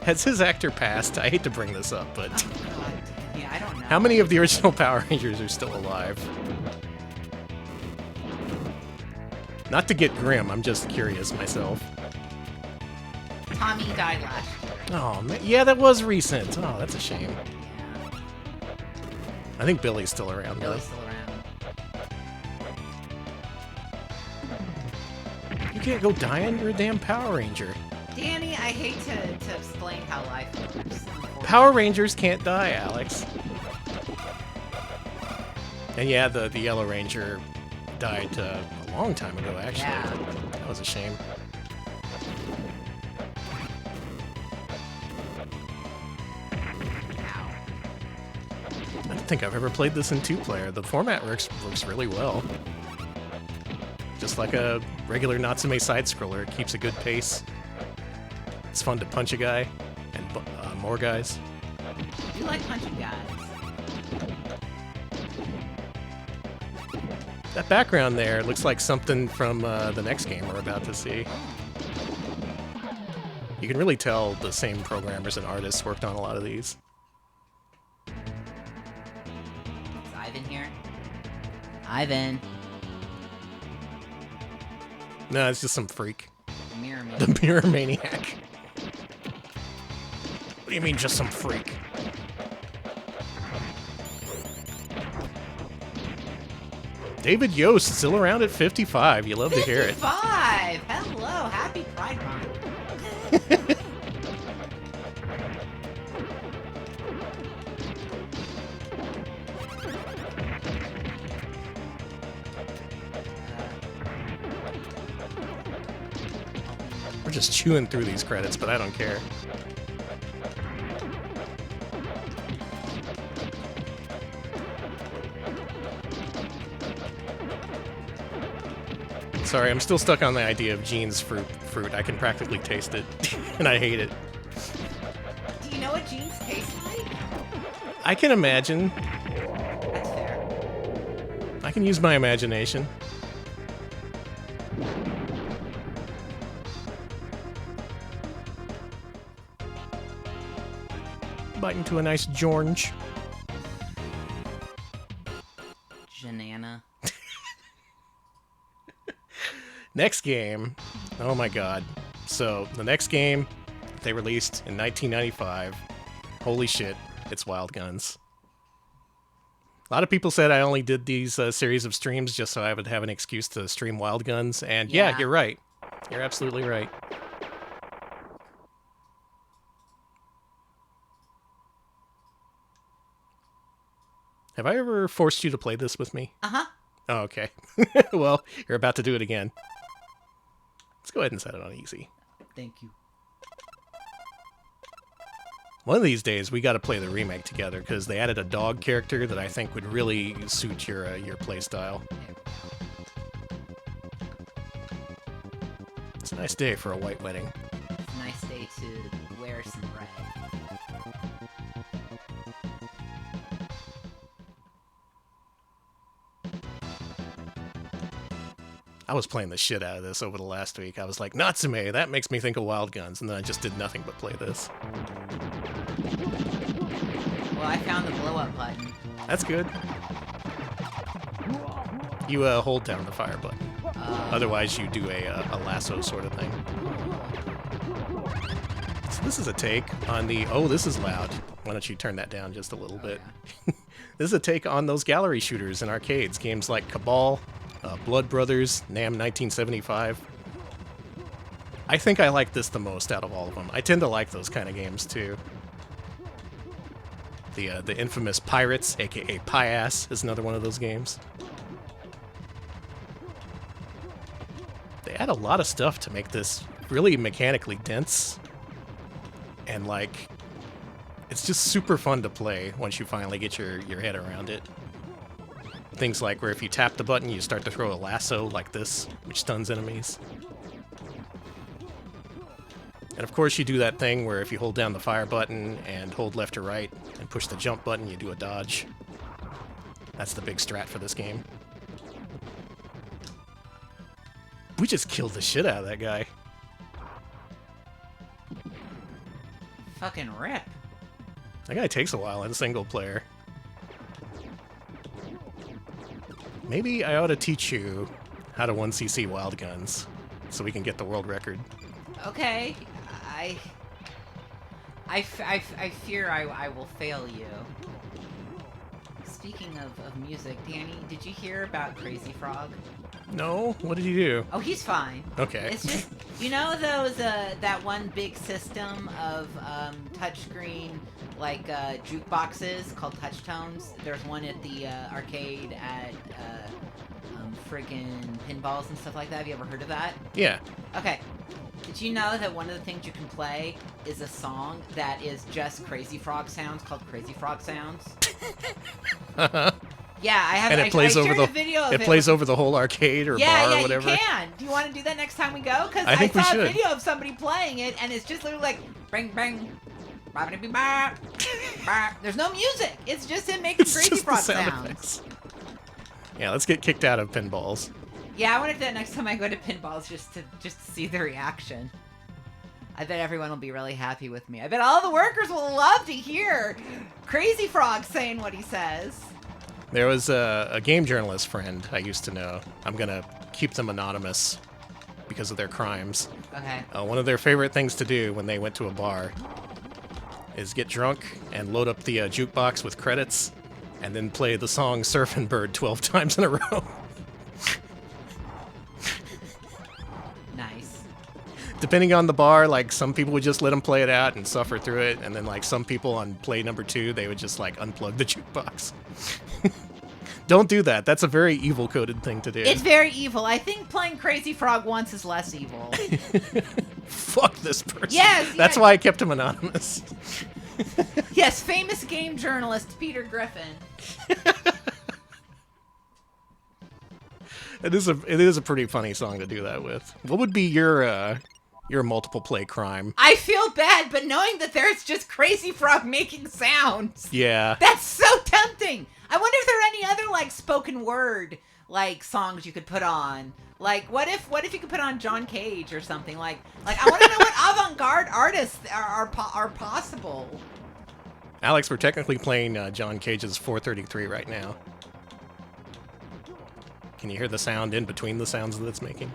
S1: Has his actor passed? I hate to bring this up, but...
S2: God. Yeah, I don't know.
S1: How many of the original Power Rangers are still alive? Not to get grim, I'm just curious myself.
S2: Tommy died last year.
S1: Oh, man. Yeah, that was recent. Oh, that's a shame.
S2: Yeah.
S1: I think Billy's still around, though.
S2: Billy's still around.
S1: You can't go dying. You're a damn Power Ranger.
S2: Danny, I hate to explain how life works.
S1: Power Rangers can't die, Alex. And yeah, the Yellow Ranger died a long time ago, actually.
S2: Yeah.
S1: That was a shame.
S2: Ow.
S1: I don't think I've ever played this in two-player. The format works really well. Just like a regular Natsume side-scroller, it keeps a good pace. It's fun to punch a guy, and more guys.
S2: You like punching guys.
S1: That background there looks like something from the next game we're about to see. You can really tell the same programmers and artists worked on a lot of these.
S2: Is Ivan here? Ivan.
S1: No, it's just some freak.
S2: The Mirror Man.
S1: The Mirror Maniac. What do you mean, just some freak? David Yost, still around at 55. You love to hear it.
S2: 55! Hello, happy Pride Month.
S1: We're just chewing through these credits, but I don't care. Sorry, I'm still stuck on the idea of Gene's fruit. I can practically taste it, and I hate it.
S2: Do you know what jeans taste like?
S1: I can imagine.
S2: That's fair.
S1: I can use my imagination. Bite into a nice George.
S2: Janana.
S1: Next game. Oh my god. So, the next game they released in 1995. Holy shit, it's Wild Guns. A lot of people said I only did these series of streams just so I would have an excuse to stream Wild Guns, and yeah, you're right. You're absolutely right. Have I ever forced you to play this with me?
S2: Uh-huh.
S1: Oh, okay. Well, you're about to do it again. go ahead and set it on easy.
S2: Thank you.
S1: One of these days, we got to play the remake together, because they added a dog character that I think would really suit your play style. It's a nice day for a white wedding.
S2: It's a nice day to wear some red.
S1: I was playing the shit out of this over the last week. I was like, Natsume, that makes me think of Wild Guns, and then I just did nothing but play this.
S2: Well, I found the blow-up button.
S1: That's good. You hold down the fire button. Otherwise, you do a lasso sort of thing. So this is a take on the... Oh, this is loud. Why don't you turn that down just a little bit? Yeah. This is a take on those gallery shooters in arcades. Games like Cabal, Blood Brothers, Nam 1975. I think I like this the most out of all of them. I tend to like those kind of games, too. The infamous Pirates, aka Pi-Ass, is another one of those games. They add a lot of stuff to make this really mechanically dense. And, like, it's just super fun to play once you finally get your head around it. Things like where if you tap the button, you start to throw a lasso like this, which stuns enemies. And of course you do that thing where if you hold down the fire button and hold left or right and push the jump button, you do a dodge. That's the big strat for this game. We just killed the shit out of that guy.
S2: Fucking rip.
S1: That guy takes a while in single player. Maybe I ought to teach you how to 1cc Wild Guns so we can get the world record.
S2: Okay. I fear I will fail you. Speaking of music, Danny, did you hear about Crazy Frog?
S1: No? What did he do?
S2: Oh, he's fine.
S1: Okay.
S2: It's just, you know those, that one big system of, touchscreen, like, jukeboxes called Touchtones? There's one at the, arcade at, friggin' pinballs and stuff like that. Have you ever heard of that?
S1: Yeah.
S2: Okay. Did you know that one of the things you can play is a song that is just Crazy Frog sounds called Crazy Frog Sounds? Yeah, I have.
S1: And it plays over the
S2: video of it.
S1: It plays over the whole arcade or bar or whatever.
S2: Yeah, you can. Do you want to do that next time we go? Because
S1: I
S2: saw a video of somebody playing it, and it's just literally like bang bang. There's no music. It's just him making Crazy Frog sounds. Effects.
S1: Yeah, let's get kicked out of pinballs.
S2: Yeah, I want to do that next time I go to pinballs just to see the reaction. I bet everyone will be really happy with me. I bet all the workers will love to hear Crazy Frog saying what he says.
S1: There was a game journalist friend I used to know. I'm going to keep them anonymous because of their crimes.
S2: Okay.
S1: One of their favorite things to do when they went to a bar is get drunk and load up the jukebox with credits and then play the song Surfin' Bird 12 times in a row.
S2: Nice.
S1: Depending on the bar, like, some people would just let them play it out and suffer through it, and then, like, some people on play number 2, they would just, like, unplug the jukebox. Don't do that. That's a very evil-coded thing to do.
S2: It's very evil. I think playing Crazy Frog once is less evil.
S1: Fuck this person.
S2: Yes!
S1: That's why I kept him anonymous.
S2: Yes, famous game journalist Peter Griffin.
S1: It is a pretty funny song to do that with. What would be your multiple play crime?
S2: I feel bad, but knowing that there's just Crazy Frog making sounds.
S1: Yeah.
S2: That's so tempting. I wonder if there are any other like spoken word like songs you could put on. Like what if you could put on John Cage or something like I want to know what avant-garde artists are possible.
S1: Alex, we're technically playing John Cage's 433 right now. Can you hear the sound in between the sounds that it's making?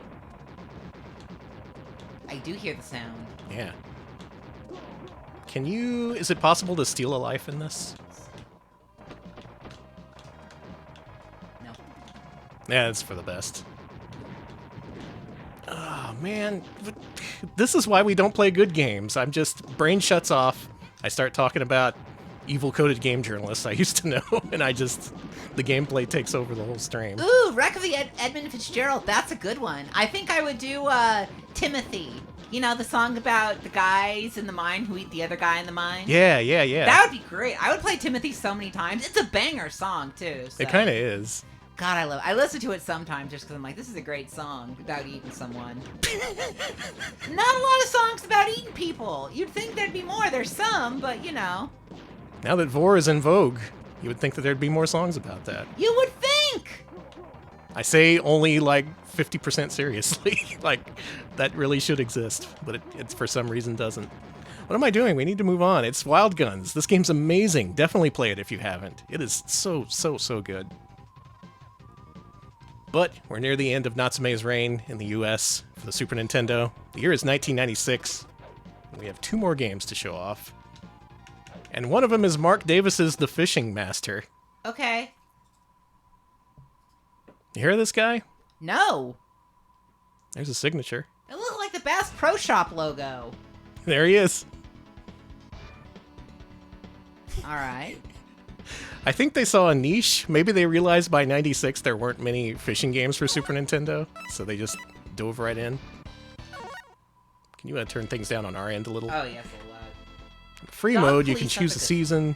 S2: I do hear the sound.
S1: Yeah. Is it possible to steal a life in this?
S2: No.
S1: Yeah, it's for the best. Oh, man. This is why we don't play good games. Brain shuts off. I start talking about evil-coded game journalists I used to know, and the gameplay takes over the whole stream.
S2: Ooh, Wreck of the Edmund Fitzgerald. That's a good one. I think I would do Timothy. You know, the song about the guys in the mine who eat the other guy in the mine?
S1: Yeah.
S2: That would be great. I would play Timothy so many times. It's a banger song, too. So.
S1: It kind of is.
S2: God, I listen to it sometimes just because I'm like, this is a great song about eating someone. Not a lot of songs about eating people. You'd think there'd be more. There's some, but you know.
S1: Now that Vor is in vogue, you would think that there'd be more songs about that.
S2: You would think!
S1: I say only like 50% seriously. Like, that really should exist, but it for some reason doesn't. What am I doing? We need to move on. It's Wild Guns. This game's amazing. Definitely play it if you haven't. It is so good. But we're near the end of Natsume's reign in the US for the Super Nintendo. The year is 1996. We have 2 more games to show off. And one of them is Mark Davis's The Fishing Master.
S2: Okay.
S1: You hear this guy?
S2: No.
S1: There's a signature.
S2: It looks like the Bass Pro Shop logo.
S1: There he is.
S2: All right.
S1: I think they saw a niche. Maybe they realized by 96 there weren't many fishing games for Super Nintendo, so they just dove right in. Can you turn things down on our end a little?
S2: Oh, yes, a lot.
S1: In free mode, you can choose the season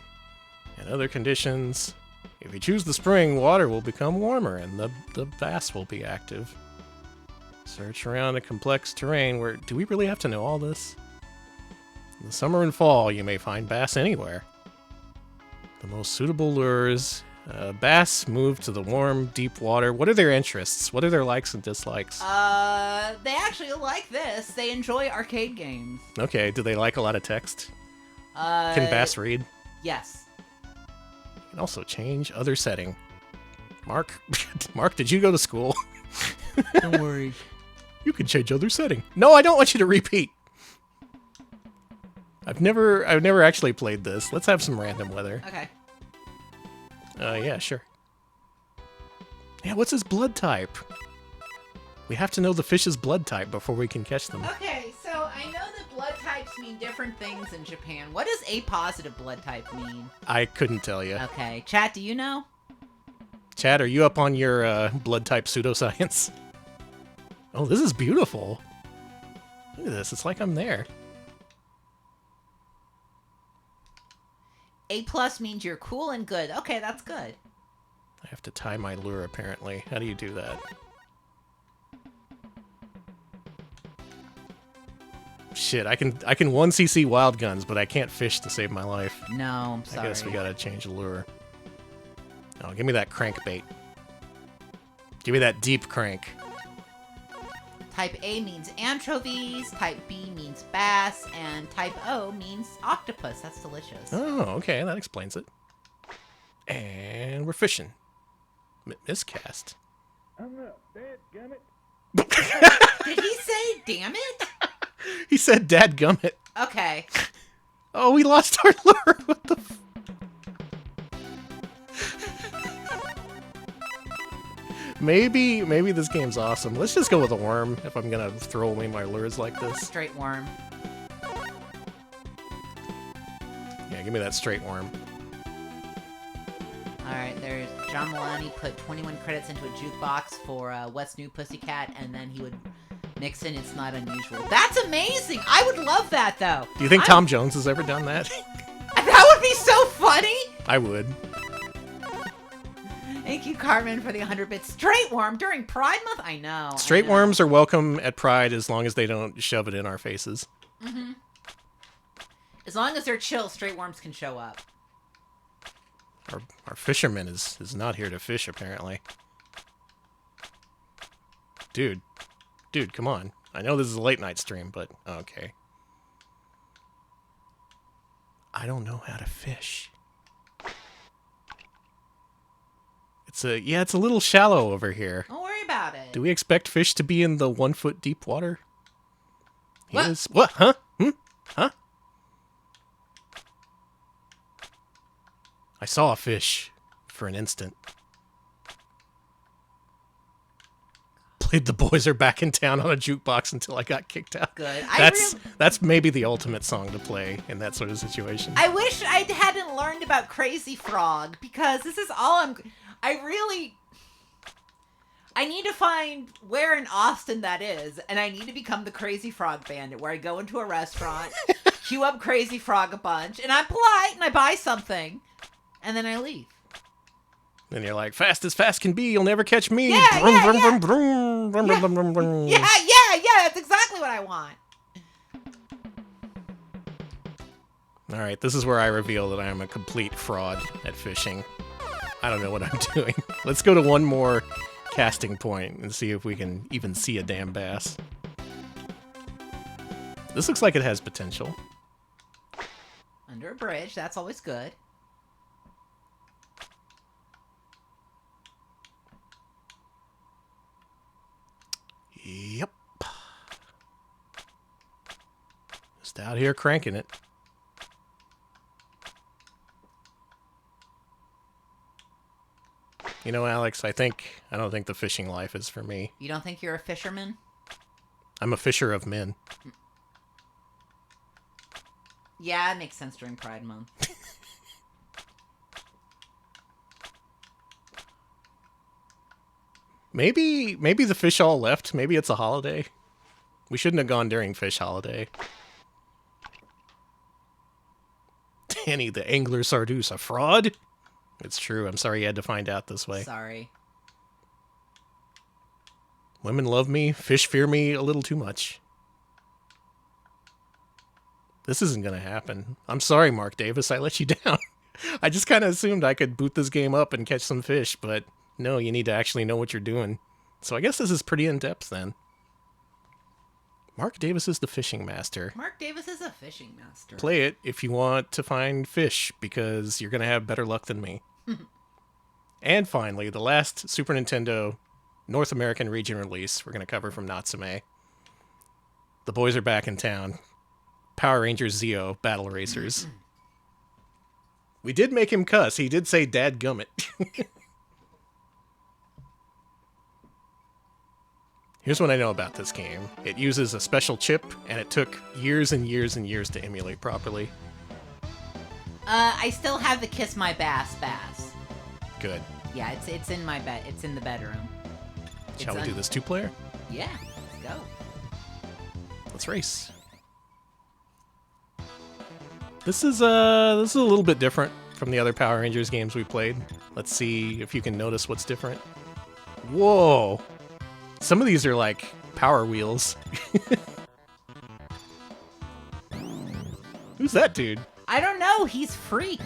S1: and other conditions. If you choose the spring, water will become warmer and the bass will be active. Search around a complex terrain where... Do we really have to know all this? In the summer and fall, you may find bass anywhere. The most suitable lures. Bass move to the warm, deep water. What are their interests? What are their likes and dislikes?
S2: They actually like this. They enjoy arcade games.
S1: Okay, do they like a lot of text? Can bass read?
S2: Yes.
S1: You can also change other setting. Mark, did you go to school?
S2: Don't worry.
S1: You can change other setting. No, I don't want you to repeat. I've never actually played this. Let's have some random weather.
S2: Okay.
S1: Yeah, sure. Yeah, what's his blood type? We have to know the fish's blood type before we can catch them.
S2: Okay, so I know that blood types mean different things in Japan. What does A positive blood type mean?
S1: I couldn't tell you.
S2: Okay, chat, do you know?
S1: Chad, are you up on your blood type pseudoscience? Oh, this is beautiful. Look at this. It's like I'm there.
S2: A plus means you're cool and good. Okay, that's good.
S1: I have to tie my lure, apparently. How do you do that? Shit, I can 1cc Wild Guns, but I can't fish to save my life.
S2: No, I'm sorry.
S1: I guess we gotta change the lure. Oh, give me that crankbait. Give me that deep crank.
S2: Type A means anchovies, type B means bass, and type O means octopus. That's delicious.
S1: Oh, okay, that explains it. And we're fishing. Miscast.
S3: I'm up, dadgummit.
S2: Did he say damn it?
S1: He said dadgummit.
S2: Okay.
S1: Oh, we lost our lure. What the f... Maybe this game's awesome. Let's just go with a worm if I'm gonna throw away my lures like this.
S2: Straight worm.
S1: Yeah, give me that straight worm.
S2: Alright, there's John Mulaney put 21 credits into a jukebox for What's New Pussycat, and then he would mix in It's Not Unusual. That's amazing! I would love that, though!
S1: Do you think Tom Jones has ever done that?
S2: That would be so funny!
S1: I would.
S2: Thank you, Carmen, for the 100 bits. Straight worm during Pride Month? I know.
S1: Straight worms are welcome at Pride as long as they don't shove it in our faces.
S2: Mm-hmm. As long as they're chill, straight worms can show up.
S1: Our fisherman is not here to fish, apparently. Dude, come on. I know this is a late night stream, but okay. I don't know how to fish. It's a little shallow over here.
S2: Don't worry about it.
S1: Do we expect fish to be in the 1 foot deep water?
S2: What?
S1: Yes. What? Huh? Huh? I saw a fish for an instant. Played The Boys Are Back in Town on a jukebox until I got kicked out.
S2: Good.
S1: That's maybe the ultimate song to play in that sort of situation.
S2: I wish I hadn't haven't learned about Crazy Frog because this is all I need to find where in Austin that is, and I need to become the Crazy Frog Bandit, where I go into a restaurant, queue up Crazy Frog a bunch, and I'm polite, and I buy something, and then I leave.
S1: Then you're like, fast as fast can be, you'll never catch me.
S2: Yeah, that's exactly what I want.
S1: All right, this is where I reveal that I am a complete fraud at fishing. I don't know what I'm doing. Let's go to one more casting point and see if we can even see a damn bass. This looks like it has potential.
S2: Under a bridge, that's always good.
S1: Yep. Just out here cranking it. You know, Alex, I don't think the fishing life is for me.
S2: You don't think you're a fisherman?
S1: I'm a fisher of men.
S2: Yeah, it makes sense during Pride Month.
S1: Maybe the fish all left. Maybe it's a holiday. We shouldn't have gone during fish holiday. Danny, the angler Sarduce, a fraud? It's true. I'm sorry you had to find out this way.
S2: Sorry.
S1: Women love me. Fish fear me a little too much. This isn't going to happen. I'm sorry, Mark Davis. I let you down. I just kind of assumed I could boot this game up and catch some fish, but no, you need to actually know what you're doing. So I guess this is pretty in-depth then. Mark Davis is the fishing master.
S2: Mark Davis is a fishing master.
S1: Play it if you want to find fish, because you're going to have better luck than me. And finally, the last Super Nintendo North American region release we're going to cover from Natsume. The boys are back in town. Power Rangers Zeo Battle Racers. We did make him cuss. He did say dadgummit. Here's what I know about this game. It uses a special chip, and it took years and years and years to emulate properly.
S2: I still have the Kiss My Bass.
S1: Good.
S2: Yeah, it's in my bed. It's in the bedroom.
S1: Shall we do this 2-player?
S2: Yeah, let's go.
S1: Let's race. This is a little bit different from the other Power Rangers games we played. Let's see if you can notice what's different. Whoa! Some of these are like Power Wheels. Who's that dude?
S2: I don't know. He's Freak.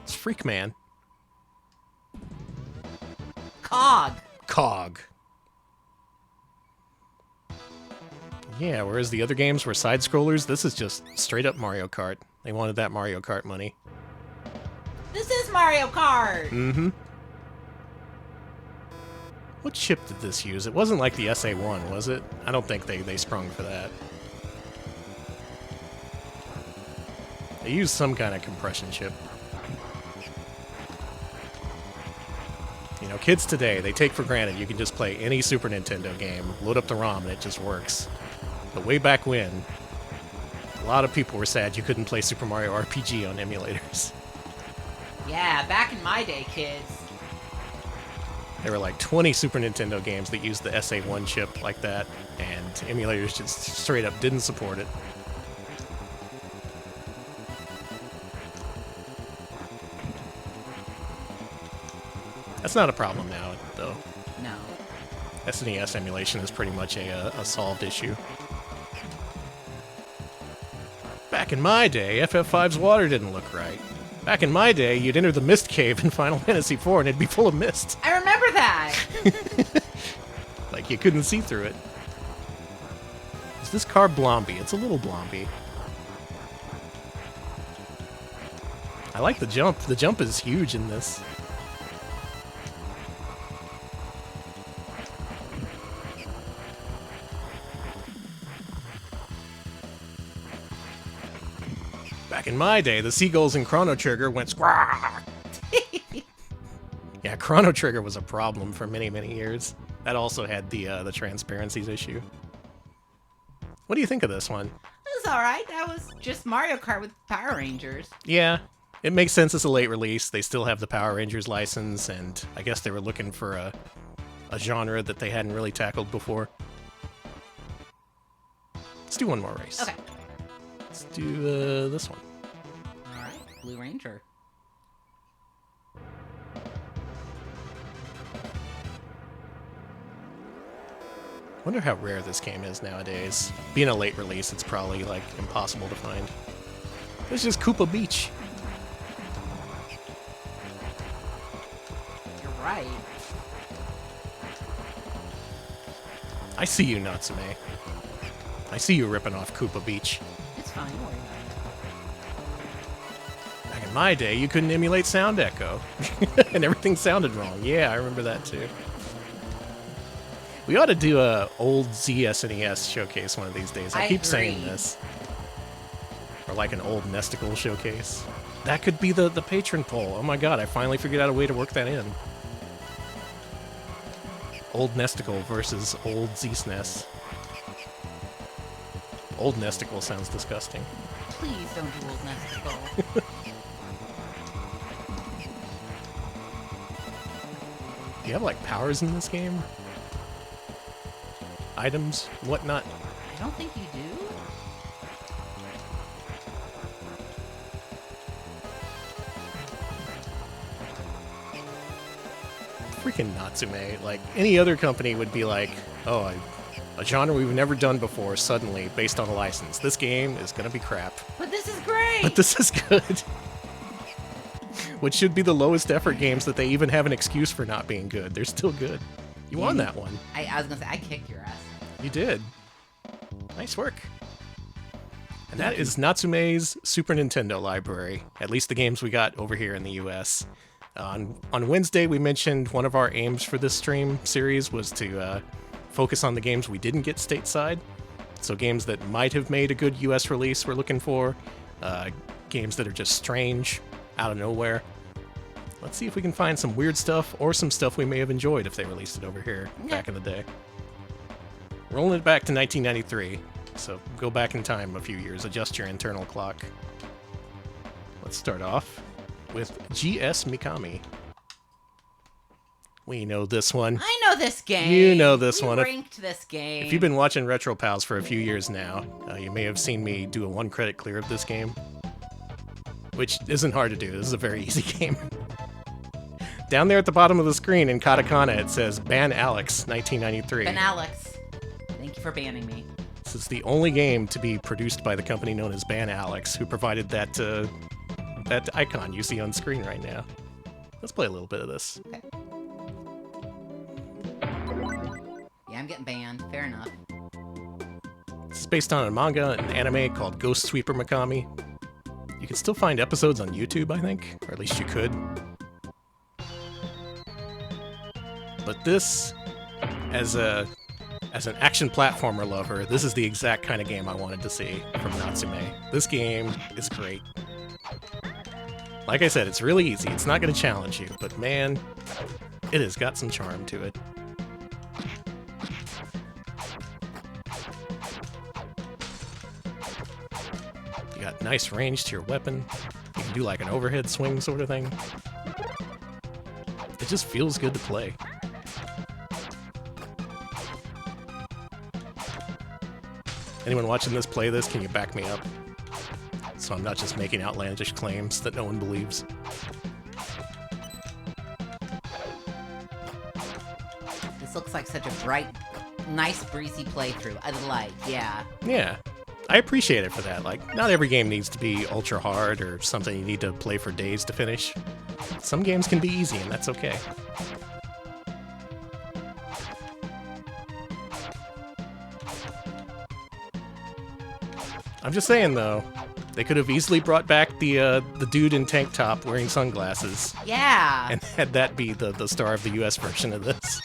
S1: It's Freak Man. Cog. Yeah, whereas the other games were side-scrollers, this is just straight-up Mario Kart. They wanted that Mario Kart money.
S2: This is Mario Kart!
S1: Mm-hmm. What chip did this use? It wasn't like the SA1, was it? I don't think they sprung for that. They used some kind of compression chip. You know, kids today, they take for granted you can just play any Super Nintendo game, load up the ROM, and it just works. But way back when, a lot of people were sad you couldn't play Super Mario RPG on emulators.
S2: Yeah, back in my day, kids.
S1: There were like 20 Super Nintendo games that used the SA1 chip like that, and emulators just straight up didn't support it. That's not a problem now, though.
S2: No.
S1: SNES emulation is pretty much a solved issue. Back in my day, FF5's water didn't look right. Back in my day, you'd enter the mist cave in Final Fantasy IV and it'd be full of mist.
S2: I remember that!
S1: Like you couldn't see through it. Is this car blombie? It's a little blombie. I like the jump. The jump is huge in this. Back in my day, the seagulls in Chrono Trigger went squawk. Yeah, Chrono Trigger was a problem for many, many years. That also had the transparencies issue. What do you think of this one?
S2: It was alright. That was just Mario Kart with Power Rangers.
S1: Yeah, It makes sense as a late release. They still have the Power Rangers license, and I guess they were looking for a genre that they hadn't really tackled before. Let's do one more race.
S2: Okay.
S1: Let's do this one.
S2: All right, Blue Ranger.
S1: Wonder how rare this game is nowadays. Being a late release, it's probably like impossible to find. This is Koopa Beach.
S2: You're right.
S1: I see you, Natsume. I see you ripping off Koopa Beach.
S2: It's fine. Don't worry about
S1: Back in my day, you couldn't emulate sound echo. And everything sounded wrong. Yeah, I remember that too. We ought to do a old SNES showcase one of these days. I keep saying this. Or like an old Nesticle showcase. That could be the patron poll. Oh my god, I finally figured out a way to work that in. Old Nesticle versus old SNES. Old Nesticle sounds disgusting.
S2: it. Please don't do Old Nesticle.
S1: Do you have like powers in this game? Items, whatnot?
S2: I don't think you do.
S1: Freaking Natsume. Like, any other company would be like, oh, a genre we've never done before, suddenly, based on a license. This game is gonna be crap.
S2: But this is great!
S1: But this is good. Which should be the lowest effort games that they even have an excuse for not being good. They're still good. You won that one.
S2: I was gonna say, I kicked your ass.
S1: You did. Nice work. And that is Natsume's Super Nintendo library. At least the games we got over here in the US. On Wednesday, we mentioned one of our aims for this stream series was to focus on the games we didn't get stateside. So games that might have made a good US release we're looking for. Games that are just strange, out of nowhere. Let's see if we can find some weird stuff or some stuff we may have enjoyed if they released it over here back in the day. Rolling it back to 1993, so go back in time a few years, adjust your internal clock. Let's start off with GS Mikami. We know this one.
S2: I know this game.
S1: You know this one.
S2: We ranked this game.
S1: If you've been watching Retro Pals for a few years now, you may have seen me do a one-credit clear of this game, which isn't hard to do. This is a very easy game. Down there at the bottom of the screen in katakana, it says Ban Alex 1993.
S2: Ben Alex. Thank you for banning me.
S1: This is the only game to be produced by the company known as Ban Alex, who provided that that icon you see on screen right now. Let's play a little bit of this.
S2: Okay. Yeah, I'm getting banned. Fair enough.
S1: This is based on a manga and anime called Ghost Sweeper Mikami. You can still find episodes on YouTube, I think, or at least you could. But this, as an action platformer lover, this is the exact kind of game I wanted to see from Natsume. This game is great. Like I said, it's really easy. It's not going to challenge you, but man, it has got some charm to it. You got nice range to your weapon. You can do like an overhead swing sort of thing. It just feels good to play. Anyone watching this play this, can you back me up? So I'm not just making outlandish claims that no one believes.
S2: This looks like such a bright, nice, breezy playthrough. I like, yeah.
S1: Yeah, I appreciate it for that. Like, not every game needs to be ultra hard or something you need to play for days to finish. Some games can be easy, and that's okay. I'm just saying, though, they could have easily brought back the dude in tank top wearing sunglasses.
S2: Yeah.
S1: And had that be the star of the US version of this.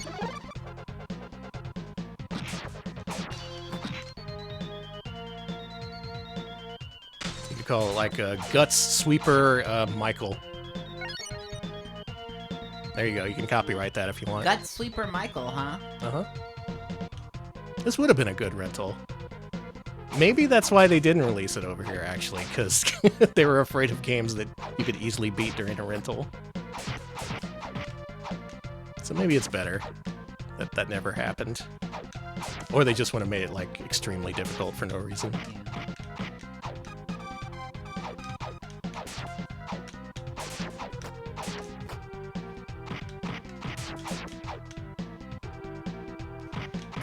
S1: You could call it like a Guts Sweeper Michael. There you go, you can copyright that if you want.
S2: Gut Sweeper Michael, huh?
S1: Uh-huh. This would have been a good rental. Maybe that's why they didn't release it over here, actually, because they were afraid of games that you could easily beat during a rental. So maybe it's better that that never happened. Or they just would have made it, like, extremely difficult for no reason.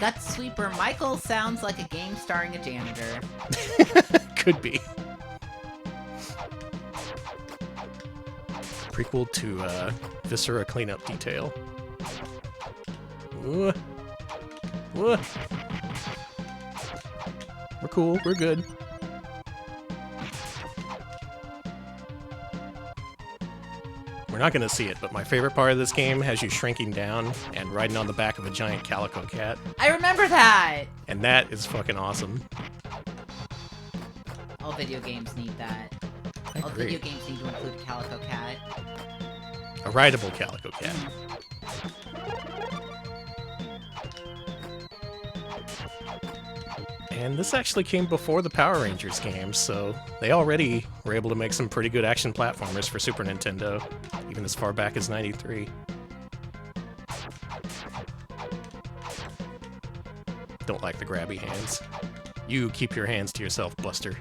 S2: Gut Sweeper Michael sounds like a game starring a janitor.
S1: Could be. Prequel to Viscera Cleanup Detail. Ooh. Ooh. We're cool. We're good. We're not going to see it, but my favorite part of this game has you shrinking down and riding on the back of a giant calico cat.
S2: I remember that!
S1: And that is fucking awesome.
S2: All video games need that.
S1: I
S2: All
S1: agree.
S2: video games need to include a calico cat.
S1: A rideable calico cat. And this actually came before the Power Rangers games, so they already were able to make some pretty good action platformers for Super Nintendo, even as far back as '93. Don't like the grabby hands. You keep your hands to yourself, Buster.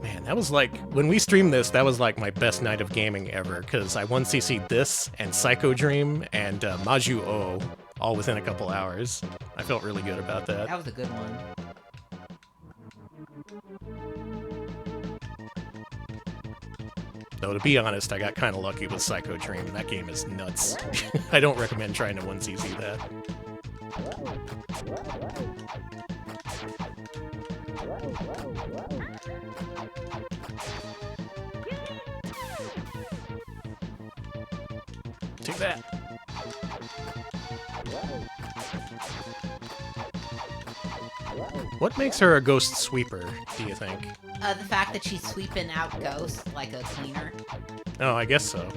S1: Man, that was like, when we streamed this, that was like my best night of gaming ever, because I 1cc'd this, and Psycho Dream, and Maju O, all within a couple hours. I felt really good about that.
S2: That was a good one.
S1: Though, to be honest, I got kind of lucky with Psycho Dream, and that game is nuts. I don't recommend trying to 1cc that. Take that. What makes her a ghost sweeper, do you think?
S2: The fact that she's sweeping out ghosts like a cleaner.
S1: Oh, I guess so.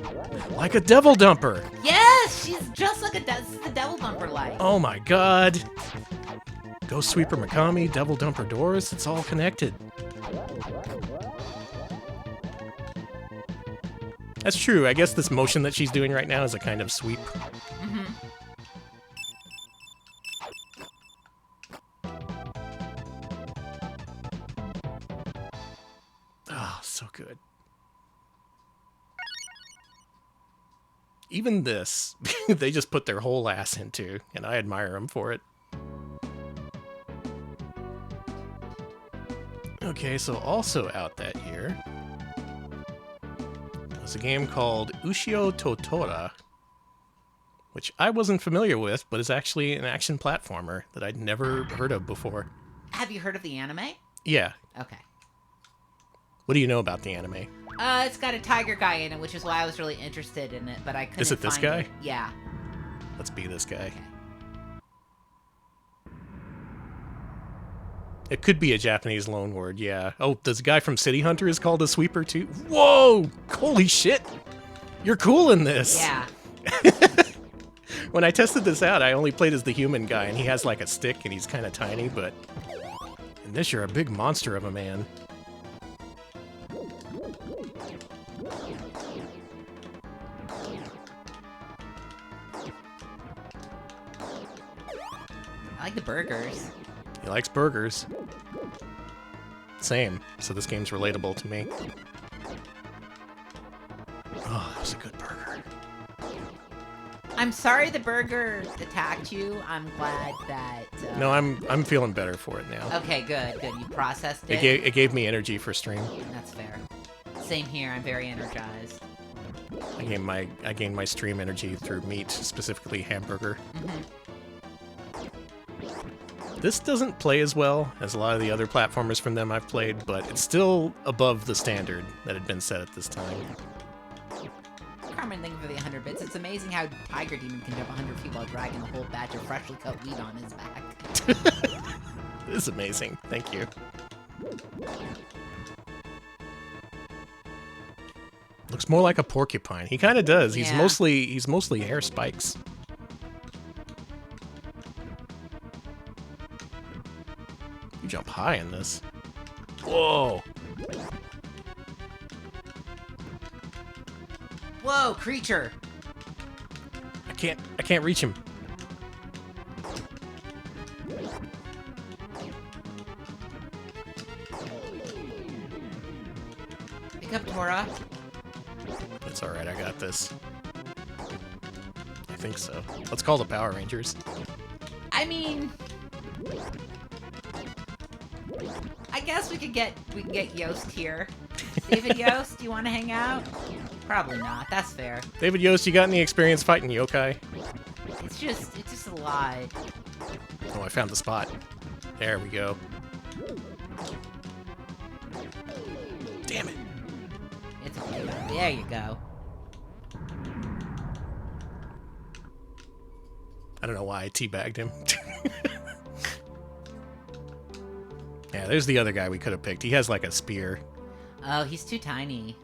S1: Like a devil dumper!
S2: Yes! She's just like the devil dumper like.
S1: Oh my god! Ghost Sweeper Mikami, Devil Dumper Doors, it's all connected. That's true, I guess this motion that she's doing right now is a kind of sweep.
S2: Mm-hmm.
S1: Oh, so good. Even this, they just put their whole ass into, and I admire them for it. Okay, so also out that year was a game called Ushio Totora, which I wasn't familiar with, but is actually an action platformer that I'd never heard of before.
S2: Have you heard of the anime?
S1: Yeah.
S2: Okay.
S1: What do you know about the anime?
S2: It's got a tiger guy in it, which is why I was really interested in it, but I couldn't
S1: Is it this
S2: find
S1: guy?
S2: it. Yeah.
S1: Let's be this guy.
S2: Okay.
S1: It could be a Japanese loanword, yeah. Oh, this guy from City Hunter is called a sweeper too? Whoa! Holy shit! You're cool in this!
S2: Yeah.
S1: When I tested this out, I only played as the human guy, and he has like a stick, and he's kind of tiny, but in this you're a big monster of a man.
S2: I like the burgers.
S1: He likes burgers. Same, so this game's relatable to me. Oh, that was a good burger.
S2: I'm sorry the burger attacked you. I'm glad that...
S1: No, I'm feeling better for it now.
S2: Okay, good, good. You processed it?
S1: It gave me energy for stream.
S2: That's fair. Same here. I'm very energized.
S1: I gained my stream energy through meat, specifically hamburger.
S2: Mm-hmm.
S1: This doesn't play as well as a lot of the other platformers from them I've played, but it's still above the standard that had been set at this time.
S2: Carmen, thank you for the 100 bits. It's amazing how Tiger Demon can jump 100 feet while dragging a whole batch of freshly cut wheat on his back.
S1: This is amazing. Thank you. Looks more like a porcupine. He kind of does. He's
S2: Yeah.
S1: mostly hair spikes. high in this. Whoa!
S2: Whoa, creature!
S1: I can't reach him.
S2: Pick up Tora.
S1: It's alright, I got this. I think so. Let's call the Power Rangers.
S2: I mean, I guess we could get Yost here. David Yost, do you want to hang out? Probably not. That's fair.
S1: David Yost, you got any experience fighting yokai?
S2: It's just a lie.
S1: Oh, I found the spot. There we go. Damn it.
S2: It's okay. There you go.
S1: I don't know why I teabagged him. Yeah, there's the other guy we could have picked. He has like a spear.
S2: Oh, he's too tiny.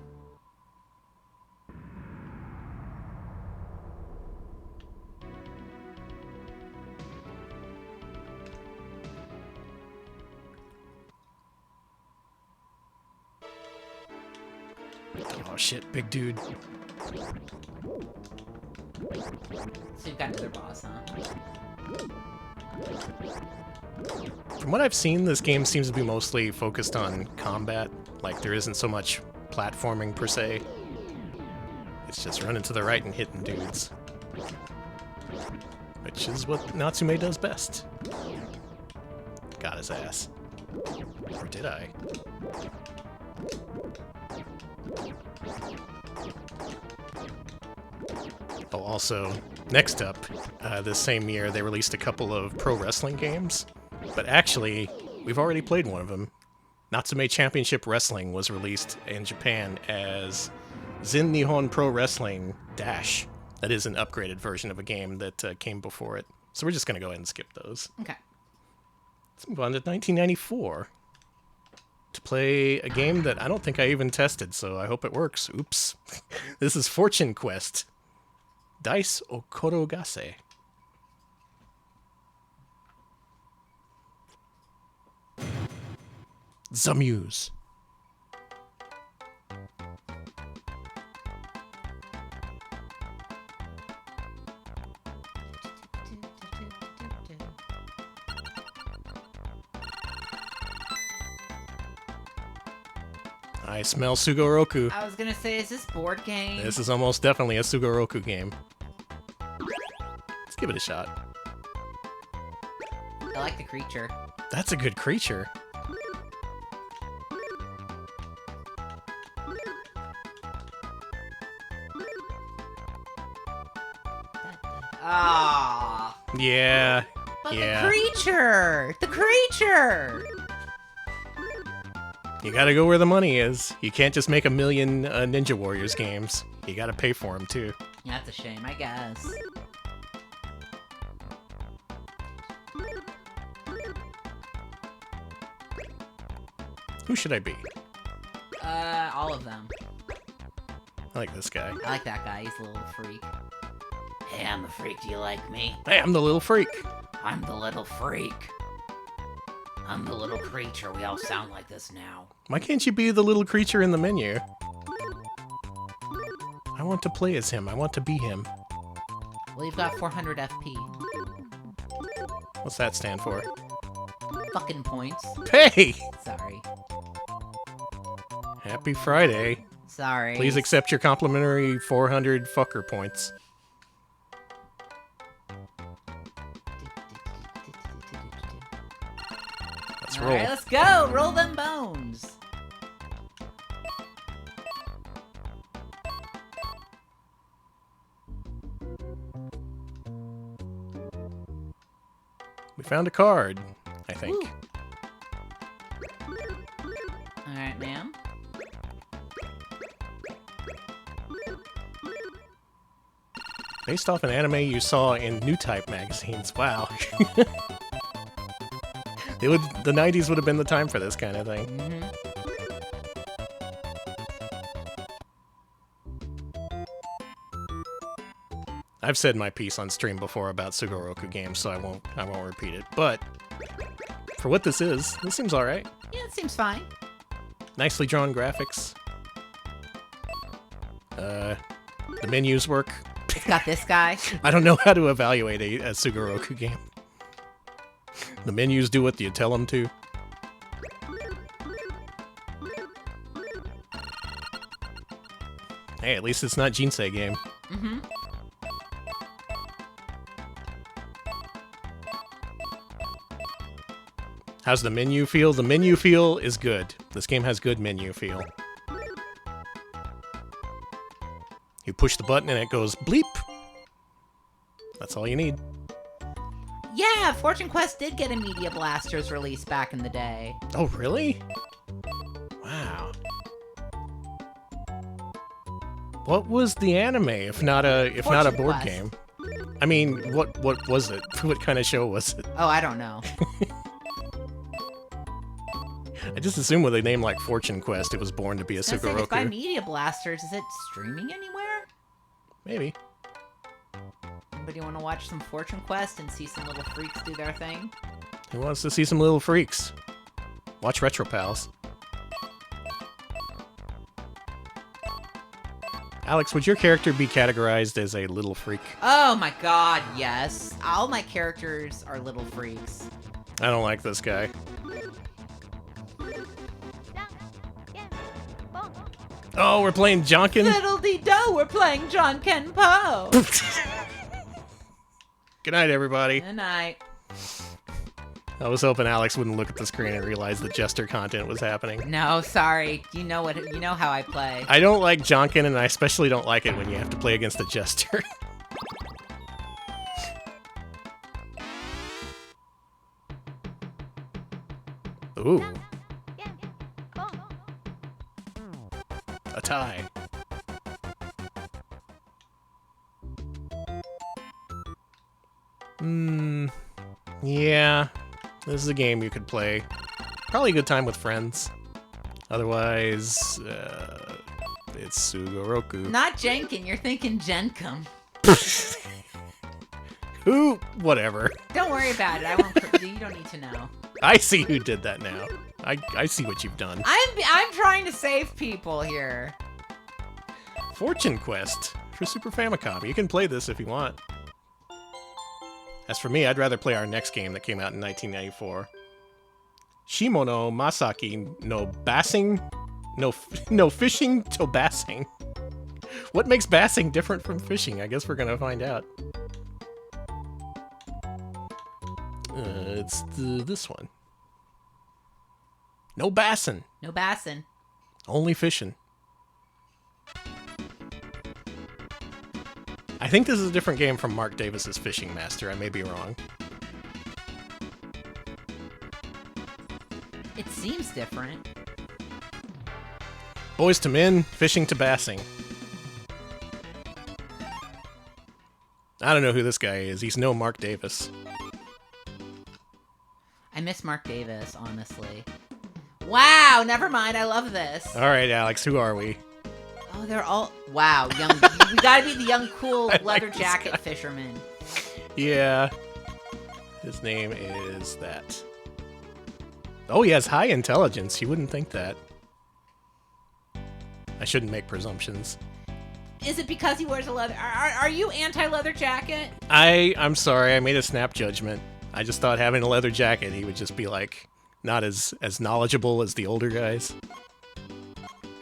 S1: Oh shit, big dude.
S2: So you've got another boss, huh?
S1: From what I've seen, this game seems to be mostly focused on combat. Like, there isn't so much platforming per se. It's just running to the right and hitting dudes. Which is what Natsume does best. Got his ass. Or did I? Oh, also, next up, this same year, they released a couple of pro wrestling games. But actually, we've already played one of them. Natsume Championship Wrestling was released in Japan as Zen-nihon Pro Wrestling Dash. That is an upgraded version of a game that came before it. So we're just going to go ahead and skip those.
S2: Okay.
S1: Let's move on to 1994. To play a game that I don't think I even tested, so I hope it works. Oops. This is Fortune Quest. Dice Okorogase. Zamuse. I smell Sugoroku.
S2: I was gonna say, is this board game?
S1: This is almost definitely a Sugoroku game. Let's give it a shot.
S2: I like the creature.
S1: That's a good creature.
S2: Ah.
S1: Yeah.
S2: But
S1: Yeah.
S2: the creature! The creature!
S1: You gotta go where the money is. You can't just make a million Ninja Warriors games. You gotta pay for them, too.
S2: Yeah, that's a shame, I guess.
S1: Who should I be?
S2: All of them.
S1: I like this guy.
S2: I like that guy, he's a little freak. Hey, I'm the freak, do you like me?
S1: Hey, I'm the little freak.
S2: I'm the little freak. I'm the little creature, we all sound like this now.
S1: Why can't you be the little creature in the menu? I want to play as him. I want to be him.
S2: Well, you've got 400 FP.
S1: What's that stand for?
S2: Fucking points.
S1: Hey!
S2: Sorry.
S1: Happy Friday.
S2: Sorry.
S1: Please accept your complimentary 400 fucker points. Let's roll.
S2: Alright, let's go! Roll them bones!
S1: We found a card, I think.
S2: Alright, ma'am.
S1: Based off an anime you saw in New Type magazines. Wow. The 90s would have been the time for this kind of thing.
S2: Mm-hmm.
S1: I've said my piece on stream before about Sugoroku games, so I won't repeat it. But For what this is, this seems alright.
S2: Yeah, it seems fine.
S1: Nicely drawn graphics. The menus work.
S2: It's got this guy.
S1: I don't know how to evaluate a Sugoroku game. The menus do what you tell them to. Hey, at least it's not Jinsei game.
S2: Mm-hmm.
S1: How's the menu feel? The menu feel is good. This game has good menu feel. You push the button and it goes bleep. That's all you need.
S2: Yeah, Fortune Quest did get a Media Blasters release back in the day.
S1: Oh, really? Wow. What was the anime if not a board
S2: Quest.
S1: game? I mean, what was it? What kind of show was it?
S2: Oh, I don't know.
S1: I just assumed with a name like Fortune Quest, it was born to be a
S2: If it's by
S1: Sugoroku.
S2: Media Blasters, is it streaming anywhere?
S1: Maybe.
S2: Anybody want to watch some Fortune Quest and see some little freaks do their thing?
S1: Who wants to see some little freaks? Watch Retro Pals. Alex, would your character be categorized as a little freak?
S2: Oh my god, yes. All my characters are little freaks.
S1: I don't like this guy. Oh, we're playing Jonkin?
S2: Fiddle-dee-do, we're playing John Ken Po.
S1: Good night, everybody.
S2: Good night.
S1: I was hoping Alex wouldn't look at the screen and realize the Jester content was happening.
S2: No, sorry. You know how I play.
S1: I don't like Jonkin, and I especially don't like it when you have to play against a Jester. Ooh. A tie. Yeah. This is a game you could play. Probably a good time with friends. Otherwise, it's Sugoroku.
S2: Not Jenkin, you're thinking Jenkum.
S1: Who? Whatever.
S2: Don't worry about it. I won't. You don't need to know.
S1: I see who did that now. I see what you've done.
S2: I'm trying to save people here.
S1: Fortune Quest for Super Famicom. You can play this if you want. As for me, I'd rather play our next game that came out in 1994. Shimono Masaki no Bassing? No fishing to bassing. What makes bassing different from fishing? I guess we're gonna find out. It's this one. No bassin'.
S2: No bassin'.
S1: Only fishing. I think this is a different game from Mark Davis's Fishing Master. I may be wrong.
S2: It seems different.
S1: Boys to men, fishing to bassing. I don't know who this guy is. He's no Mark Davis.
S2: I miss Mark Davis, honestly. Wow, never mind. I love this.
S1: All right, Alex, who are we?
S2: Oh, they're all... Wow, young... We gotta be the young, cool leather jacket fisherman.
S1: Yeah. His name is that. Oh, he has high intelligence. You wouldn't think that. I shouldn't make presumptions.
S2: Is it because he wears a leather... Are you anti-leather jacket?
S1: I'm sorry. I made a snap judgment. I just thought having a leather jacket, he would just be, like, not as knowledgeable as the older guys.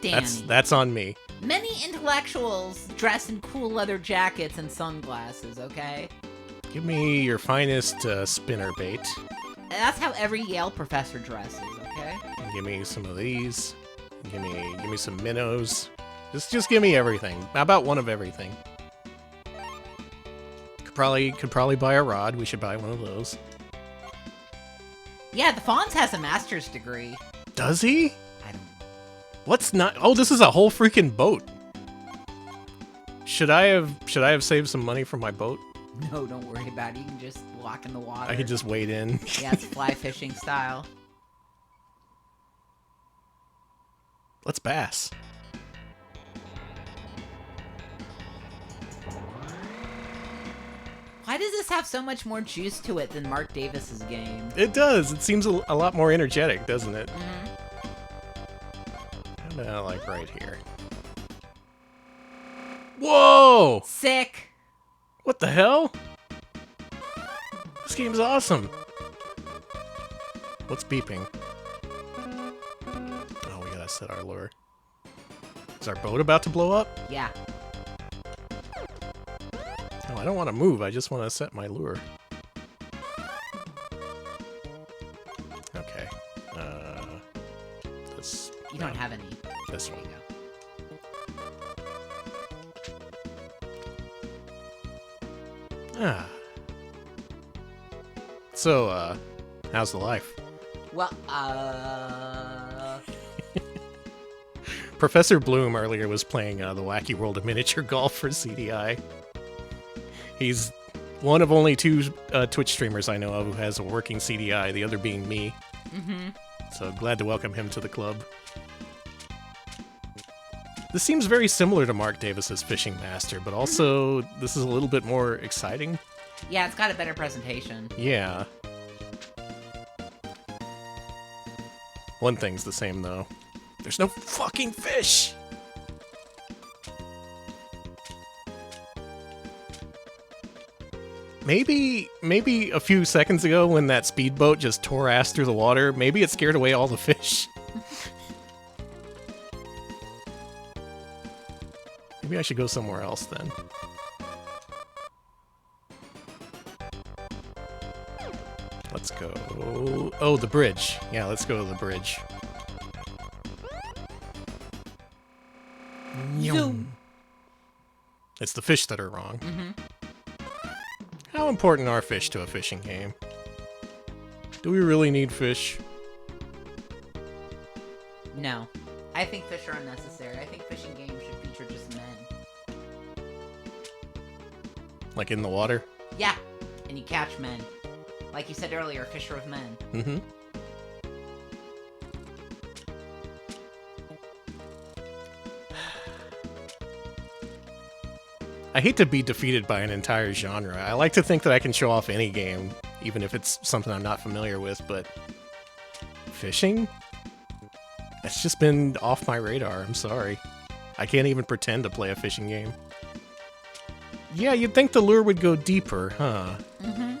S2: Danny.
S1: That's on me.
S2: Many intellectuals dress in cool leather jackets and sunglasses, okay?
S1: Give me your finest spinner bait.
S2: That's how every Yale professor dresses, okay?
S1: Give me some of these. Give me some minnows. Just give me everything. How about one of everything? Could probably buy a rod. We should buy one of those.
S2: Yeah, the Fonz has a master's degree.
S1: Does he?
S2: I don't know.
S1: What's not? Oh, this is a whole freaking boat. Should I have saved some money for my boat?
S2: No, don't worry about it. You can just walk in the water.
S1: I could just wade in.
S2: Yeah, it's fly fishing style.
S1: Let's bass.
S2: Why does this have so much more juice to it than Mark Davis's game?
S1: It does. It seems a lot more energetic, doesn't it? Like right here. Whoa!
S2: Sick!
S1: What the hell? This game's awesome. What's beeping? Oh, we gotta set our lure. Is our boat about to blow up?
S2: Yeah.
S1: No, I don't want to move. I just want to set my lure. Okay. This.
S2: You don't have any.
S1: This
S2: There
S1: one.
S2: you go.
S1: Ah. So, how's the life?
S2: Well,
S1: Professor Bloom earlier was playing the Wacky World of Miniature Golf for CDI. He's one of only 2 Twitch streamers I know of who has a working CDI, the other being me. So glad to welcome him to the club. This seems very similar to Mark Davis's Fishing Master, but also this is a little bit more exciting.
S2: yeah, it's got a better presentation.
S1: Yeah. One thing's the same, though. There's no fucking fish! Maybe a few seconds ago when that speedboat just tore ass through the water, maybe it scared away all the fish. Maybe I should go somewhere else then. Let's go... Oh, the bridge. Yeah, let's go to the bridge.
S2: Zoom.
S1: It's the fish that are wrong. How important are fish to a fishing game? Do we really need fish?
S2: No. I think fish are unnecessary. I think fishing games should feature just men.
S1: Like in the water?
S2: Yeah, and you catch men. Like you said earlier, fisher of men.
S1: Mm-hmm. I hate to be defeated by an entire genre. I like to think that I can show off any game, even if it's something I'm not familiar with, but... Fishing? It's just been off my radar, I'm sorry. I can't even pretend to play a fishing game. Yeah, you'd think the lure would go deeper, huh?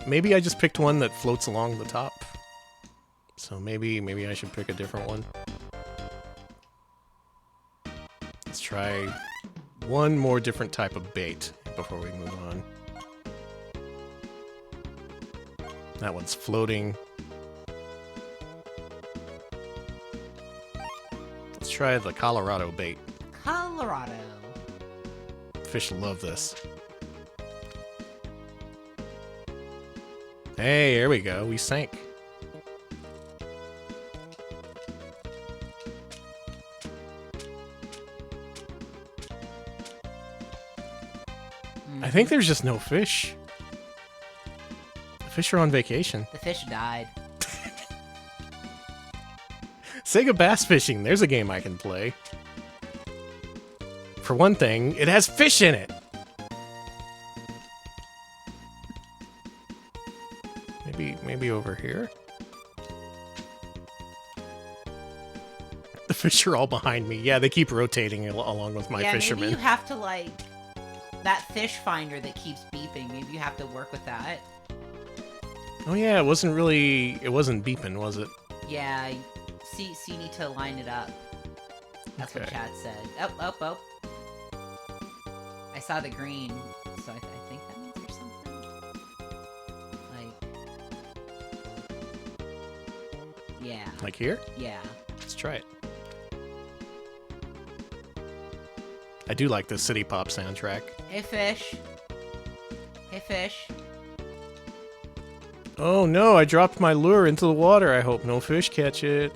S1: Maybe I just picked one that floats along the top. So maybe I should pick a different one. Let's try one more different type of bait before we move on. That one's floating. Let's try the Colorado bait.
S2: Colorado.
S1: Fish love this. Hey, here we go. We sank. I think there's just no fish. The fish are on vacation.
S2: The fish died.
S1: Sega Bass Fishing, there's a game I can play. For one thing, it has fish in it! Maybe over here? The fish are all behind me. Yeah, they keep rotating along with my fishermen.
S2: Maybe you have to, like, that fish finder that keeps beeping, maybe you have to work with that.
S1: Oh yeah, it wasn't beeping, was it?
S2: Yeah, see, you need to line it up. That's what chat said. Oh. I saw the green, so I think that means there's something. Like... Yeah.
S1: Like here?
S2: Yeah.
S1: Let's try it. I do like the City Pop soundtrack.
S2: Hey, fish. Hey, fish.
S1: Oh no, I dropped my lure into the water. I hope no fish catch it.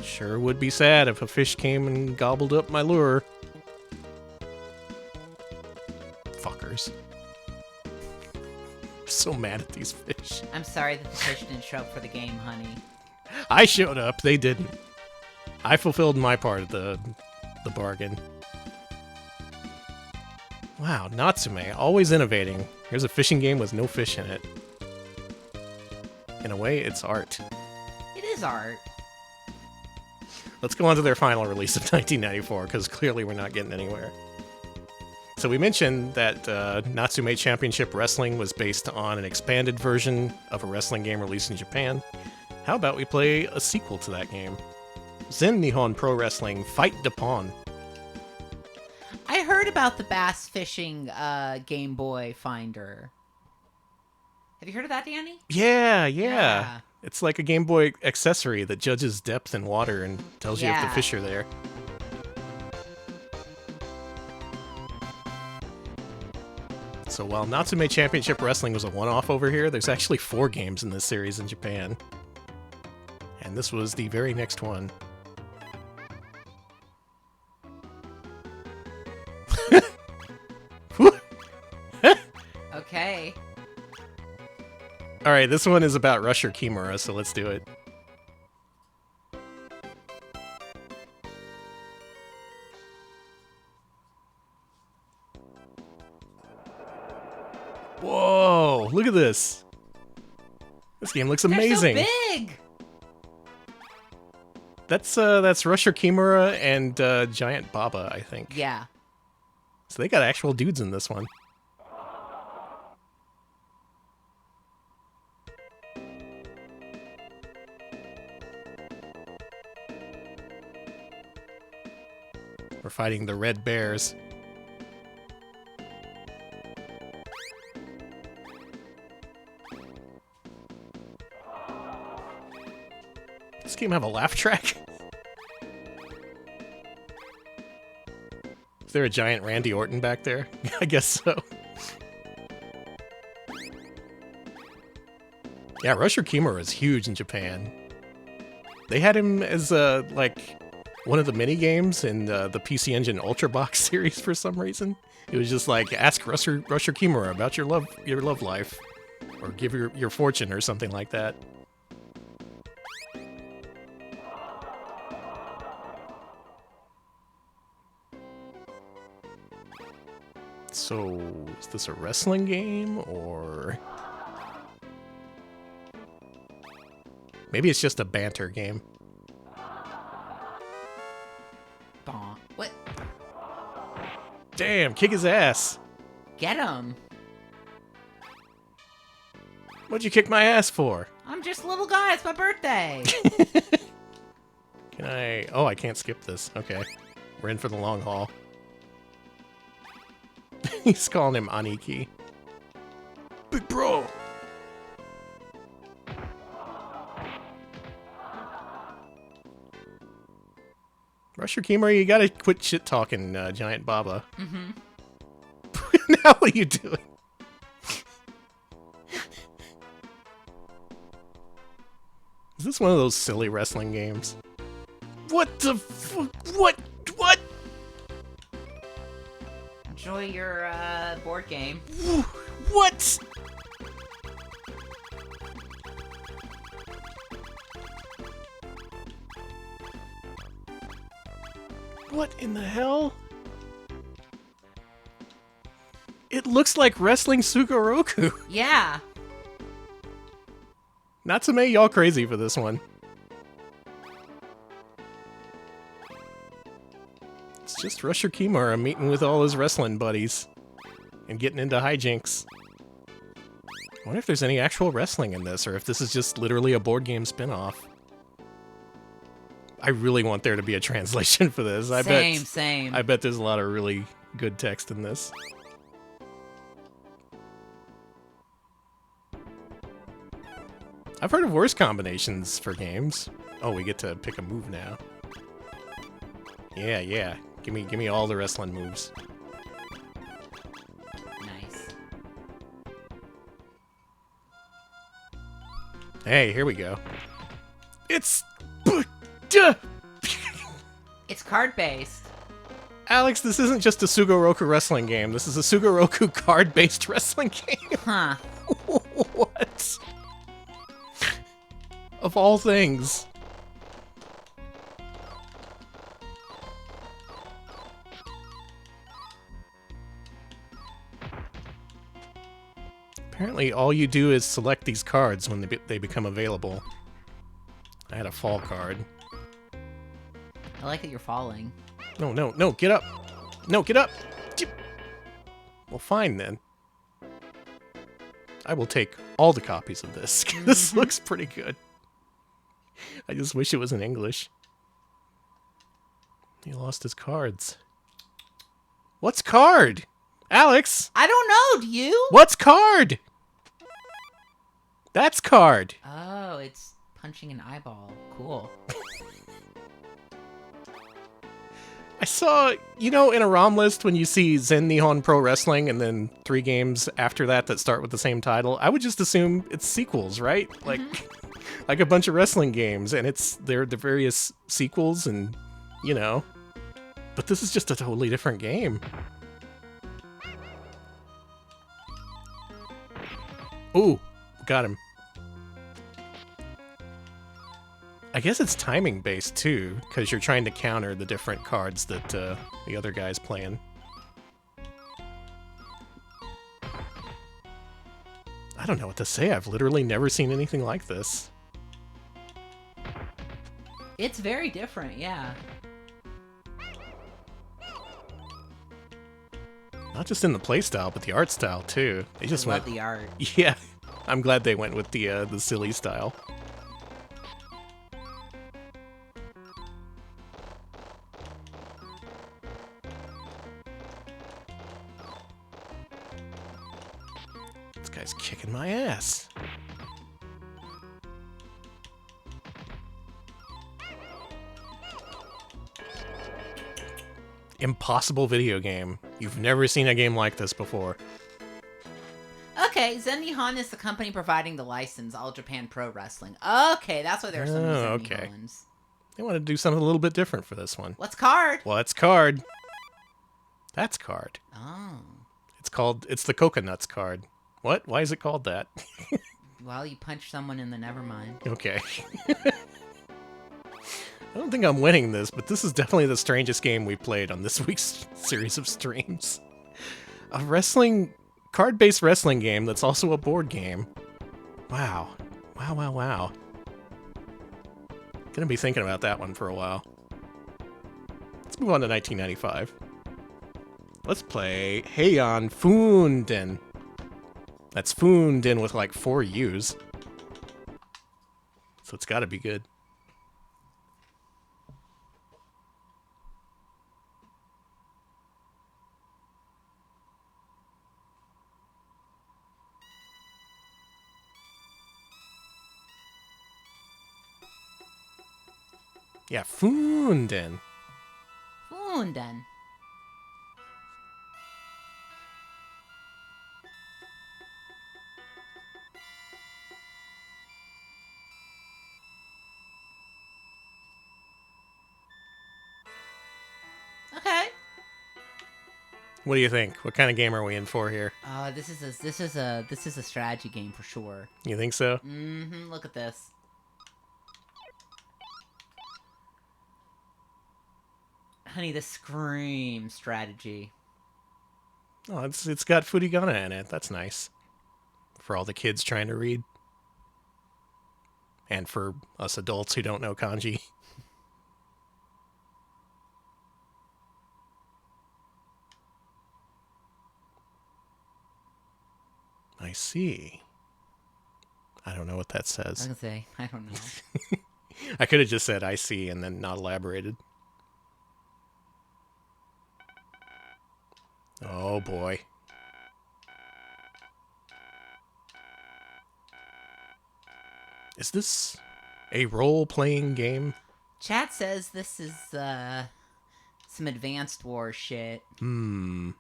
S1: Sure would be sad if a fish came and gobbled up my lure. Fuckers. So mad at these fish.
S2: I'm sorry that the fish didn't show up for the game, honey.
S1: I showed up, they didn't. I fulfilled my part of the bargain. Wow, Natsume, always innovating. Here's a fishing game with no fish in it. In a way, it's art.
S2: It is art.
S1: Let's go on to their final release of 1994, because clearly we're not getting anywhere. So we mentioned that Natsume Championship Wrestling was based on an expanded version of a wrestling game released in Japan. How about we play a sequel to that game? Zen-nihon Pro Wrestling Fight Depon.
S2: I heard about the bass fishing Game Boy Finder. Have you heard of that, Danny?
S1: Yeah. It's like a Game Boy accessory that judges depth in water and tells you if the fish are there. So while Natsume Championship Wrestling was a one-off over here, there's actually 4 games in this series in Japan. And this was the very next one.
S2: Okay.
S1: Alright, this one is about Rusher Kimura, so let's do it. Whoa, look at this. This game looks amazing.
S2: They're so big.
S1: That's Rusher Kimura and Giant Baba, I think.
S2: Yeah.
S1: So they got actual dudes in this one. We're fighting the Red Bears. Does this game have a laugh track? Is there a giant Randy Orton back there? I guess so. Yeah, Rusher Kimura is huge in Japan. They had him as like one of the mini games in the PC Engine Ultra Box series for some reason. It was just like, ask Rusher Kimura about your love life, or give your fortune or something like that. So, is this a wrestling game, or maybe it's just a banter game?
S2: What?
S1: Damn, kick his ass.
S2: Get him.
S1: What'd you kick my ass for?
S2: I'm just a little guy. It's my birthday.
S1: Can I... Oh, I can't skip this. Okay. We're in for the long haul. He's calling him Aniki. Big bro! Rusher Kimura, you gotta quit shit-talking Giant Baba.
S2: Mm-hmm.
S1: Now what are you doing? Is this one of those silly wrestling games? What the What?
S2: Enjoy your board game.
S1: What? What in the hell? It looks like wrestling Sugoroku.
S2: Yeah.
S1: Natsume, y'all crazy for this one. It's just Rusher Kimura meeting with all his wrestling buddies and getting into hijinks. I wonder if there's any actual wrestling in this, or if this is just literally a board game spin-off. I really want there to be a translation for this.
S2: Same.
S1: I bet there's a lot of really good text in this. I've heard of worse combinations for games. Oh, we get to pick a move now. Yeah. Give me all the wrestling moves.
S2: Nice.
S1: Hey, here we go. It's
S2: card-based.
S1: Alex, this isn't just a Sugoroku wrestling game. This is a Sugoroku card-based wrestling game.
S2: Huh.
S1: What? Of all things. Apparently all you do is select these cards when they become available. I had a fall card.
S2: I like that you're falling.
S1: No, no, no, get up! No, get up! Well, fine then. I will take all the copies of this. This looks pretty good. I just wish it was in English. He lost his cards. What's card? Alex!
S2: I don't know, do you?
S1: What's card? That's card.
S2: Oh, it's punching an eyeball. Cool.
S1: I saw, you know, in a ROM list when you see Zen-Nihon Pro Wrestling and then 3 games after that start with the same title, I would just assume it's sequels, right? Like, like a bunch of wrestling games, and they're the various sequels and, you know. But this is just a totally different game. Ooh, got him. I guess it's timing based too, because you're trying to counter the different cards that the other guy's playing. I don't know what to say. I've literally never seen anything like this.
S2: It's very different, yeah.
S1: Not just in the playstyle, but the art style too. They just
S2: I
S1: went.
S2: love the art.
S1: Yeah, I'm glad they went with the silly style. This guy's kicking my ass. Impossible video game. You've never seen a game like this before.
S2: Okay, zen-nihon is the company providing the license, All Japan Pro Wrestling. Okay, that's why there are so many
S1: okay.
S2: zen-nihons.
S1: They want to do something a little bit different for this one.
S2: What's card?
S1: What's card? That's card.
S2: Oh.
S1: It's the Coconuts card. What? Why is it called that?
S2: Well, you punch someone in the nevermind.
S1: Okay. I don't think I'm winning this, but this is definitely the strangest game we played on this week's series of streams. A card-based wrestling game that's also a board game. Wow. Wow, wow, wow. Gonna be thinking about that one for a while. Let's move on to 1995. Let's play Heian Funden. That's Funden with like 4 U's. So it's gotta be good. Yeah, Funden.
S2: Funden. Okay.
S1: What do you think? What kind of game are we in for here?
S2: This is a strategy game for sure.
S1: You think so?
S2: Mm-hmm. Look at this. Honey, this screams strategy.
S1: Oh, it's got furigana in it. That's nice. For all the kids trying to read. And for us adults who don't know kanji. I see. I don't know what that
S2: I was
S1: says.
S2: gonna say, I don't know.
S1: I could have just said I see and then not elaborated. Oh boy. Is this a role-playing game?
S2: Chat says this is some Advanced War shit.
S1: No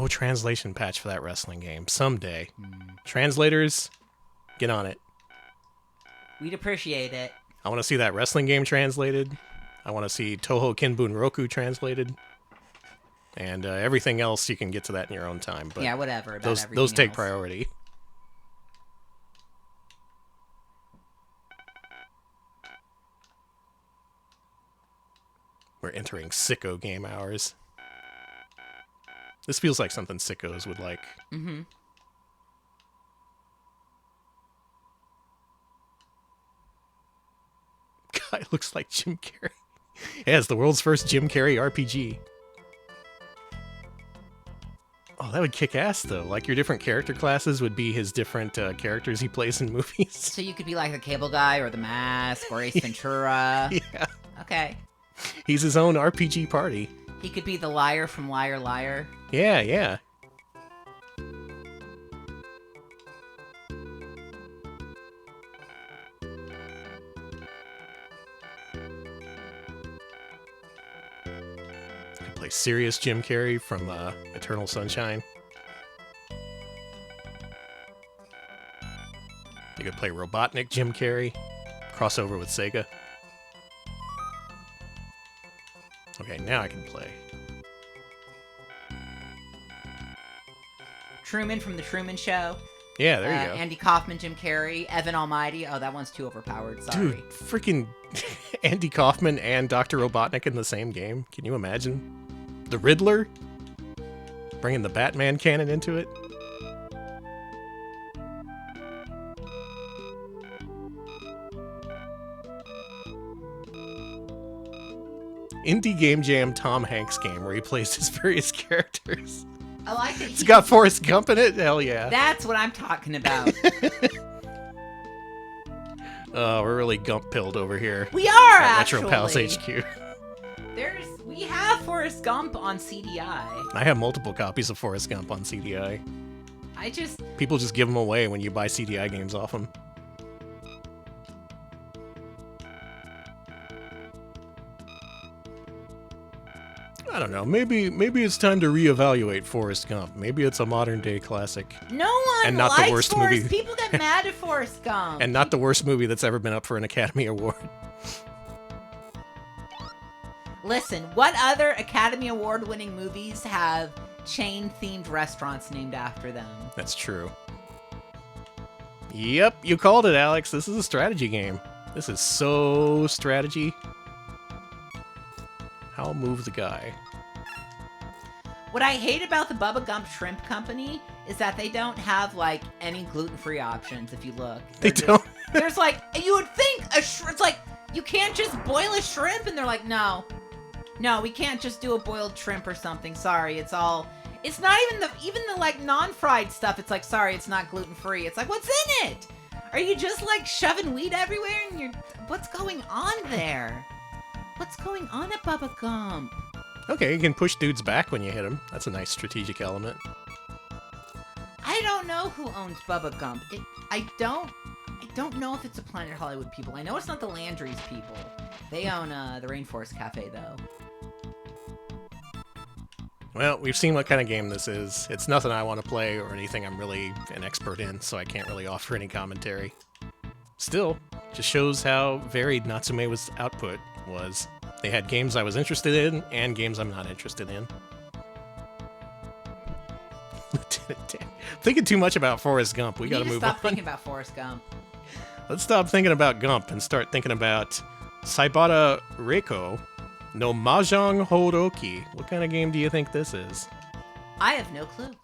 S1: translation patch for that wrestling game. Someday. Translators, get on it.
S2: We'd appreciate it.
S1: I want to see that wrestling game translated. I want to see Toho Kinbun Roku translated. And everything else, you can get to that in your own time. But
S2: yeah, whatever.
S1: Those take
S2: else.
S1: priority. We're entering sicko game hours. This feels like something sickos would like.
S2: Mm-hmm.
S1: Guy looks like Jim Carrey. Yeah, it's the world's first Jim Carrey RPG. Oh, that would kick ass, though. Like, your different character classes would be his different characters he plays in movies.
S2: So you could be like the Cable Guy or the Mask or Ace Ventura.
S1: Yeah.
S2: Okay.
S1: He's his own RPG party.
S2: He could be the liar from Liar Liar.
S1: Yeah, yeah. Play serious Jim Carrey from Eternal Sunshine. You could play Robotnik Jim Carrey. Crossover with Sega. Okay, now I can play.
S2: Truman from The Truman Show.
S1: Yeah, there you go.
S2: Andy Kaufman, Jim Carrey, Evan Almighty. Oh, that one's too overpowered. Sorry.
S1: Dude, freaking Andy Kaufman and Dr. Robotnik in the same game. Can you imagine? The Riddler? Bringing the Batman canon into it? Indie Game Jam Tom Hanks game where he plays his various characters.
S2: I like it.
S1: It's got Forrest Gump in it? Hell yeah.
S2: That's what I'm talking about.
S1: We're really Gump-pilled over here.
S2: We are,
S1: at
S2: actually.
S1: Retro Pals HQ.
S2: We have Forrest Gump on CDI.
S1: I have multiple copies of Forrest Gump on CDI. People just give them away when you buy CDI games off them. I don't know. Maybe it's time to reevaluate Forrest Gump. Maybe it's a modern day classic.
S2: No one
S1: and not
S2: likes
S1: the worst
S2: Forrest.
S1: movie.
S2: People get mad at Forrest Gump.
S1: And not the worst movie that's ever been up for an Academy Award.
S2: Listen, what other Academy Award-winning movies have chain-themed restaurants named after them?
S1: That's true. Yep, you called it, Alex. This is a strategy game. This is so strategy. How move the guy?
S2: What I hate about the Bubba Gump Shrimp Company is that they don't have, like, any gluten-free options, if you look.
S1: Don't?
S2: There's, like, you would think it's like, you can't just boil a shrimp, and they're like, no, we can't just do a boiled shrimp or something. Sorry, it's not even the like, non-fried stuff. It's like, sorry, it's not gluten-free. It's like, what's in it? Are you just, like, shoving weed everywhere, and what's going on there? What's going on at Bubba Gump?
S1: Okay, you can push dudes back when you hit them. That's a nice strategic element.
S2: I don't know who owns Bubba Gump. I don't know if it's the Planet Hollywood people. I know it's not the Landry's people. They own the Rainforest Cafe, though.
S1: Well, we've seen what kind of game this is. It's nothing I want to play or anything I'm really an expert in, so I can't really offer any commentary. Still, just shows how varied Natsume's output was. They had games I was interested in and games I'm not interested in. Lieutenant Dan. Thinking too much about Forrest Gump. We gotta move on.
S2: Stop thinking about Forrest Gump.
S1: Let's stop thinking about Gump and start thinking about Saibata Reiko no Mahjong Horoki. What kind of game do you think this is?
S2: I have no clue.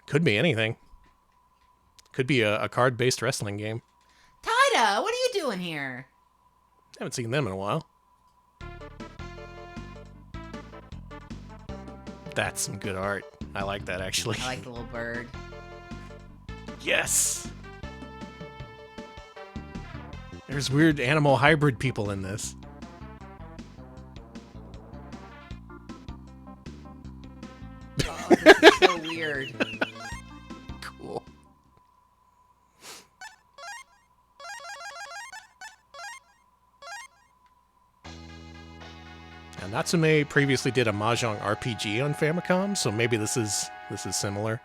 S1: Could be anything. Could be a card-based wrestling game.
S2: Taida, what are you doing here?
S1: Haven't seen them in a while. That's some good art. I like that, actually.
S2: I like the little bird.
S1: Yes! There's weird animal hybrid people in this.
S2: Oh, this is so weird.
S1: Cool. Now, Natsume previously did a Mahjong RPG on Famicom, so maybe this is similar.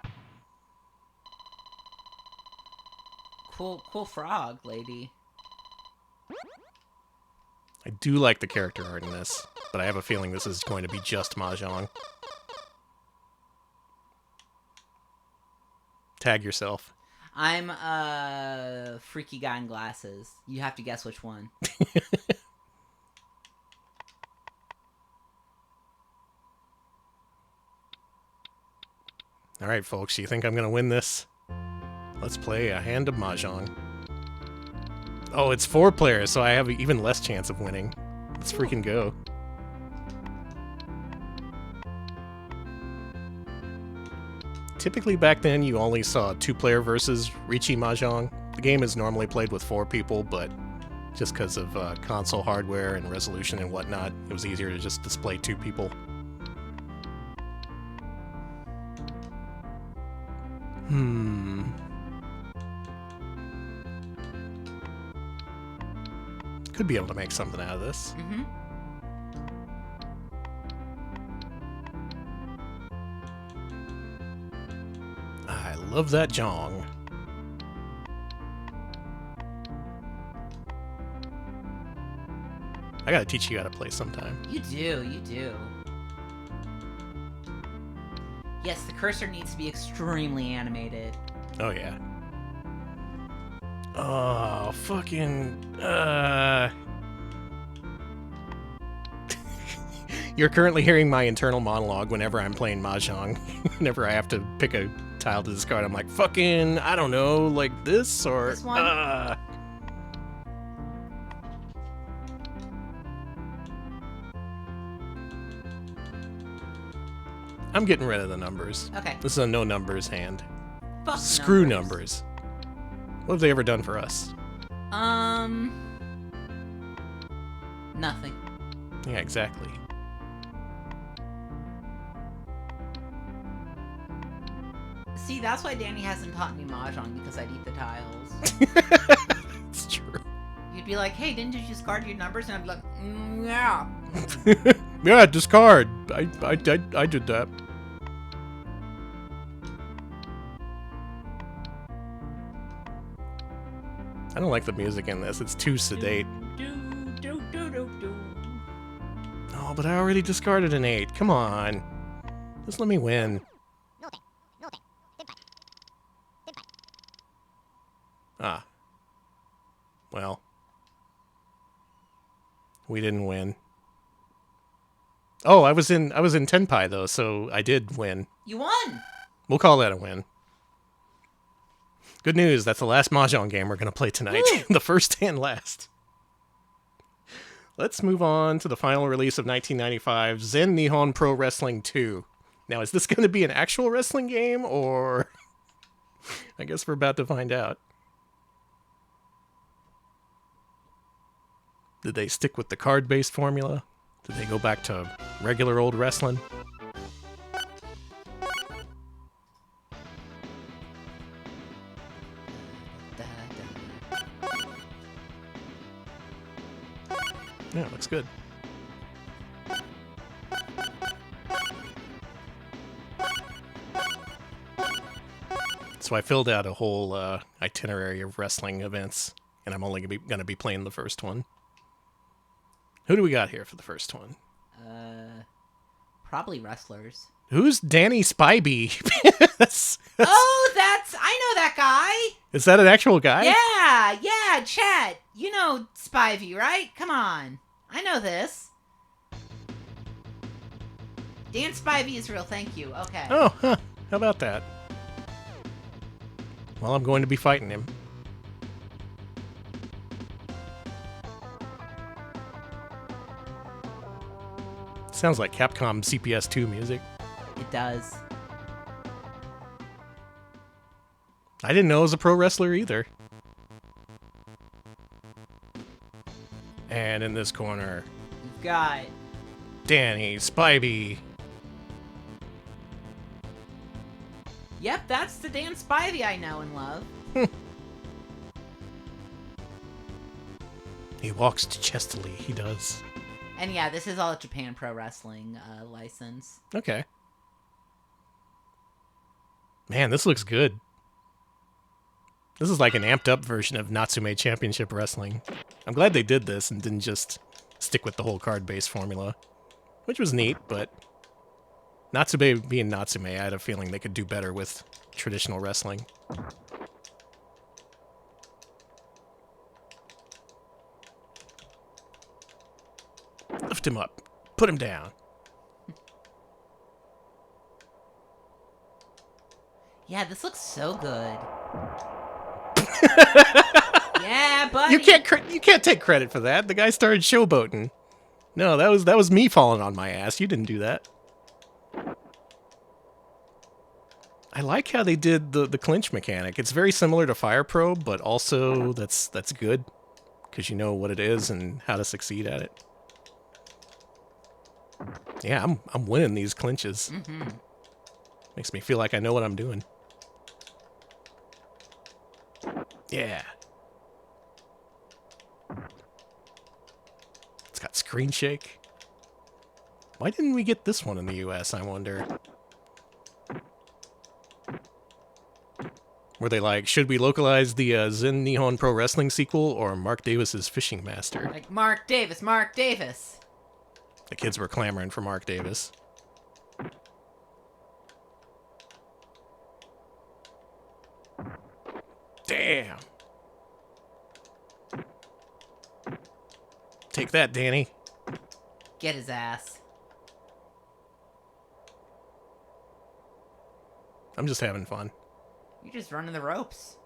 S2: Cool frog, lady.
S1: I do like the character art in this, but I have a feeling this is going to be just Mahjong. Tag yourself.
S2: I'm a freaky guy in glasses. You have to guess which one.
S1: Alright, folks, you think I'm gonna win this? Let's play a hand of Mahjong. Oh, it's 4 players, so I have even less chance of winning. Let's freaking go. Typically back then, you only saw 2-player versus Riichi Mahjong. The game is normally played with 4 people, but just because of console hardware and resolution and whatnot, it was easier to just display 2 people. Could be able to make something out of this.
S2: Mm-hmm.
S1: I love that jong. I gotta teach you how to play sometime.
S2: You do. Yes, the cursor needs to be extremely animated.
S1: Oh, yeah. Oh, fucking... You're currently hearing my internal monologue whenever I'm playing Mahjong. Whenever I have to pick a tile to discard, I'm like, fucking, I don't know, like this or...
S2: This one?
S1: I'm getting rid of the numbers.
S2: Okay.
S1: This is a no numbers hand.
S2: Fuck
S1: Screw numbers. What have they ever done for us?
S2: Nothing.
S1: Yeah, exactly.
S2: See, that's why Danny hasn't taught me Mahjong, because I'd eat the tiles.
S1: It's true.
S2: You'd be like, hey, didn't you discard your numbers? And I'd be like, yeah.
S1: Yeah, discard. I did that. I don't like the music in this. It's too sedate. Oh, but I already discarded an 8. Come on. Just let me win. Ah. Well. We didn't win. Oh, I was in Tenpai though, so I did win.
S2: You won!
S1: We'll call that a win. Good news, that's the last Mahjong game we're going to play tonight. The first and last. Let's move on to the final release of 1995, Zen-Nihon Pro Wrestling 2. Now, is this going to be an actual wrestling game, or... I guess we're about to find out. Did they stick with the card-based formula? Did they go back to regular old wrestling? Yeah, looks good. So I filled out a whole itinerary of wrestling events, and I'm only going to be playing the first one. Who do we got here for the first one?
S2: Probably wrestlers.
S1: Who's Danny Spivey?
S2: Oh, I know that guy!
S1: Is that an actual guy?
S2: Yeah, Chet. You know Spivey, right? Come on. I know this. Dan Spivey is real, thank you. Okay.
S1: Oh, huh. How about that? Well, I'm going to be fighting him. Sounds like Capcom CPS 2 music.
S2: It does.
S1: I didn't know he was a pro wrestler either. And in this corner,
S2: You've got
S1: Danny Spivey.
S2: Yep, that's the Dan Spivey I know and love.
S1: He walks chestily, he does.
S2: And yeah, this is all Japan Pro Wrestling license.
S1: Okay. Man, this looks good. This is like an amped up version of Natsume Championship Wrestling. I'm glad they did this and didn't just stick with the whole card-based formula. Which was neat, but Natsume being Natsume, I had a feeling they could do better with traditional wrestling. Lift him up. Put him down.
S2: Yeah, this looks so good. Yeah, buddy.
S1: You can't take credit for that. The guy started showboating. No, that was me falling on my ass. You didn't do that. I like how they did the clinch mechanic. It's very similar to Fire Probe, but also that's good because you know what it is and how to succeed at it. Yeah, I'm winning these clinches.
S2: Mm-hmm.
S1: Makes me feel like I know what I'm doing. Yeah. It's got screen shake. Why didn't we get this one in the US, I wonder? Were they like, should we localize the Zen-nihon Pro Wrestling sequel or Mark Davis's Fishing Master?
S2: Like, Mark Davis, Mark Davis.
S1: The kids were clamoring for Mark Davis. Damn. Take that, Danny.
S2: Get his ass.
S1: I'm just having fun.
S2: You're just running the ropes.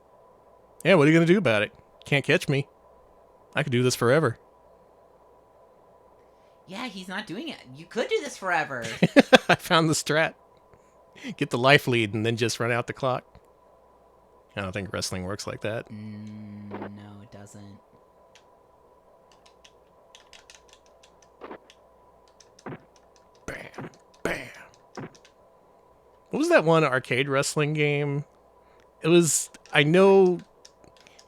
S1: Yeah, what are you going to do about it? Can't catch me. I could do this forever.
S2: Yeah, he's not doing it. You could do this forever.
S1: I found the strat. Get the life lead and then just run out the clock. I don't think wrestling works like that.
S2: No, it doesn't.
S1: Bam. Bam. What was that one arcade wrestling game? It was, I know,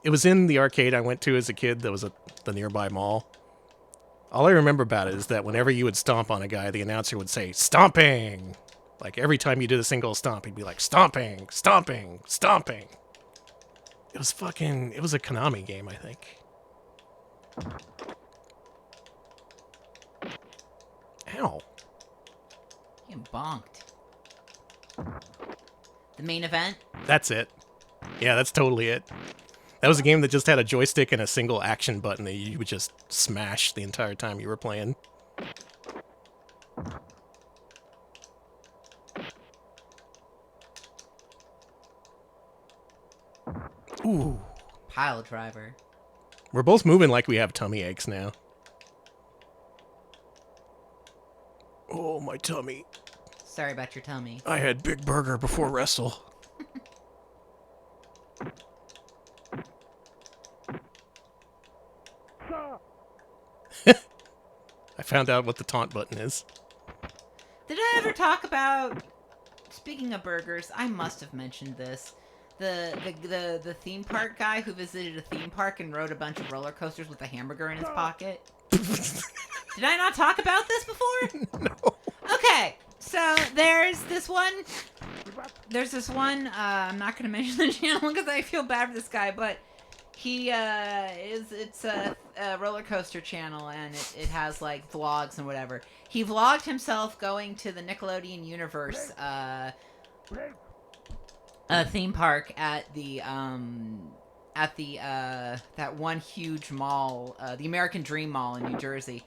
S1: it was in the arcade I went to as a kid that was at the nearby mall. All I remember about it is that whenever you would stomp on a guy, the announcer would say, stomping! Like, every time you did a single stomp, he'd be like, stomping, stomping, stomping. It was it was a Konami game, I think. Ow.
S2: You bonked. The main event?
S1: That's it. Yeah, that's totally it. That was a game that just had a joystick and a single action button that you would just smash the entire time you were playing. Ooh.
S2: Pile driver.
S1: We're both moving like we have tummy aches now. Oh, my tummy.
S2: Sorry about your tummy.
S1: I had Big Burger before wrestle. I found out what the taunt button is.
S2: Did I ever talk about... Speaking of burgers, I must have mentioned this. The theme park guy who visited a theme park and rode a bunch of roller coasters with a hamburger in his pocket. Did I not talk about this before?
S1: No.
S2: Okay, so there's this one, I'm not going to mention the channel because I feel bad for this guy, but it's a roller coaster channel, and it has, like, vlogs and whatever. He vlogged himself going to the Nickelodeon Universe, theme park at that one huge mall, the American Dream Mall in New Jersey.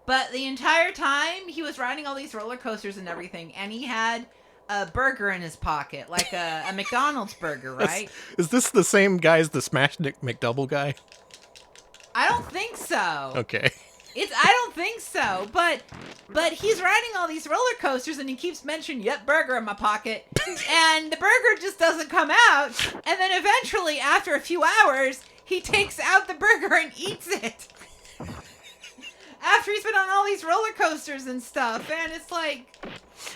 S2: But the entire time, he was riding all these roller coasters and everything, and he had a burger in his pocket, like a McDonald's burger, right?
S1: Is this the same guy as the Smash McDouble guy?
S2: I don't think so.
S1: Okay.
S2: I don't think so, but he's riding all these roller coasters and he keeps mentioning, yep, burger in my pocket, and the burger just doesn't come out, and then eventually, after a few hours, he takes out the burger and eats it. After he's been on all these roller coasters and stuff, and it's like...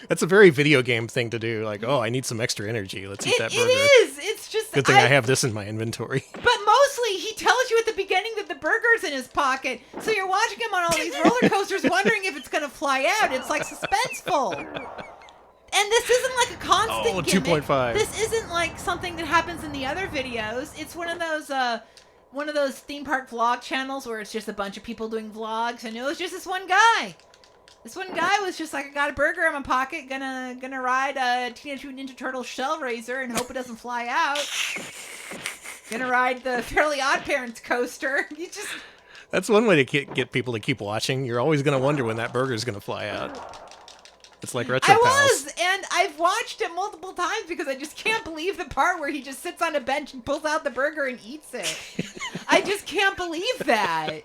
S1: That's a very video game thing to do, like, oh, I need some extra energy, let's eat that burger.
S2: It is, it's just...
S1: Good thing I have this in my inventory.
S2: But mostly, he tells you at the beginning that the burger's in his pocket, so you're watching him on all these roller coasters wondering if it's gonna fly out. It's, like, suspenseful. And this isn't, like, a constant gimmick.
S1: 2.5.
S2: This isn't, like, something that happens in the other videos. It's one of those theme park vlog channels where it's just a bunch of people doing vlogs, and it was just this one guy. This one guy was just like, I got a burger in my pocket, gonna ride a Teenage Mutant Ninja Turtles shell raiser and hope it doesn't fly out. Gonna ride the Fairly Odd Parents coaster.
S1: That's one way to get people to keep watching. You're always gonna wonder when that burger's gonna fly out. It's like Retro
S2: I
S1: Pals.
S2: was, and I've watched it multiple times because I just can't believe the part where he just sits on a bench and pulls out the burger and eats it. I just can't believe that.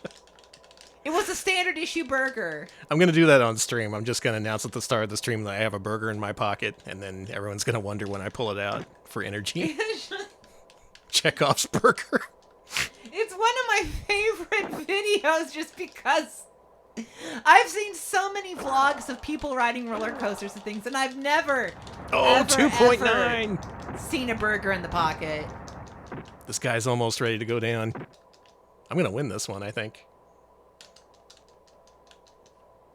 S2: It was a standard issue burger.
S1: I'm going to do that on stream. I'm just going to announce at the start of the stream that I have a burger in my pocket, and then everyone's going to wonder when I pull it out for energy. Chekhov's burger.
S2: It's one of my favorite videos just because I've seen so many vlogs of people riding roller coasters and things, and I've never, ever
S1: 2.9
S2: seen a burger in the pocket.
S1: This guy's almost ready to go down. I'm going to win this one, I think.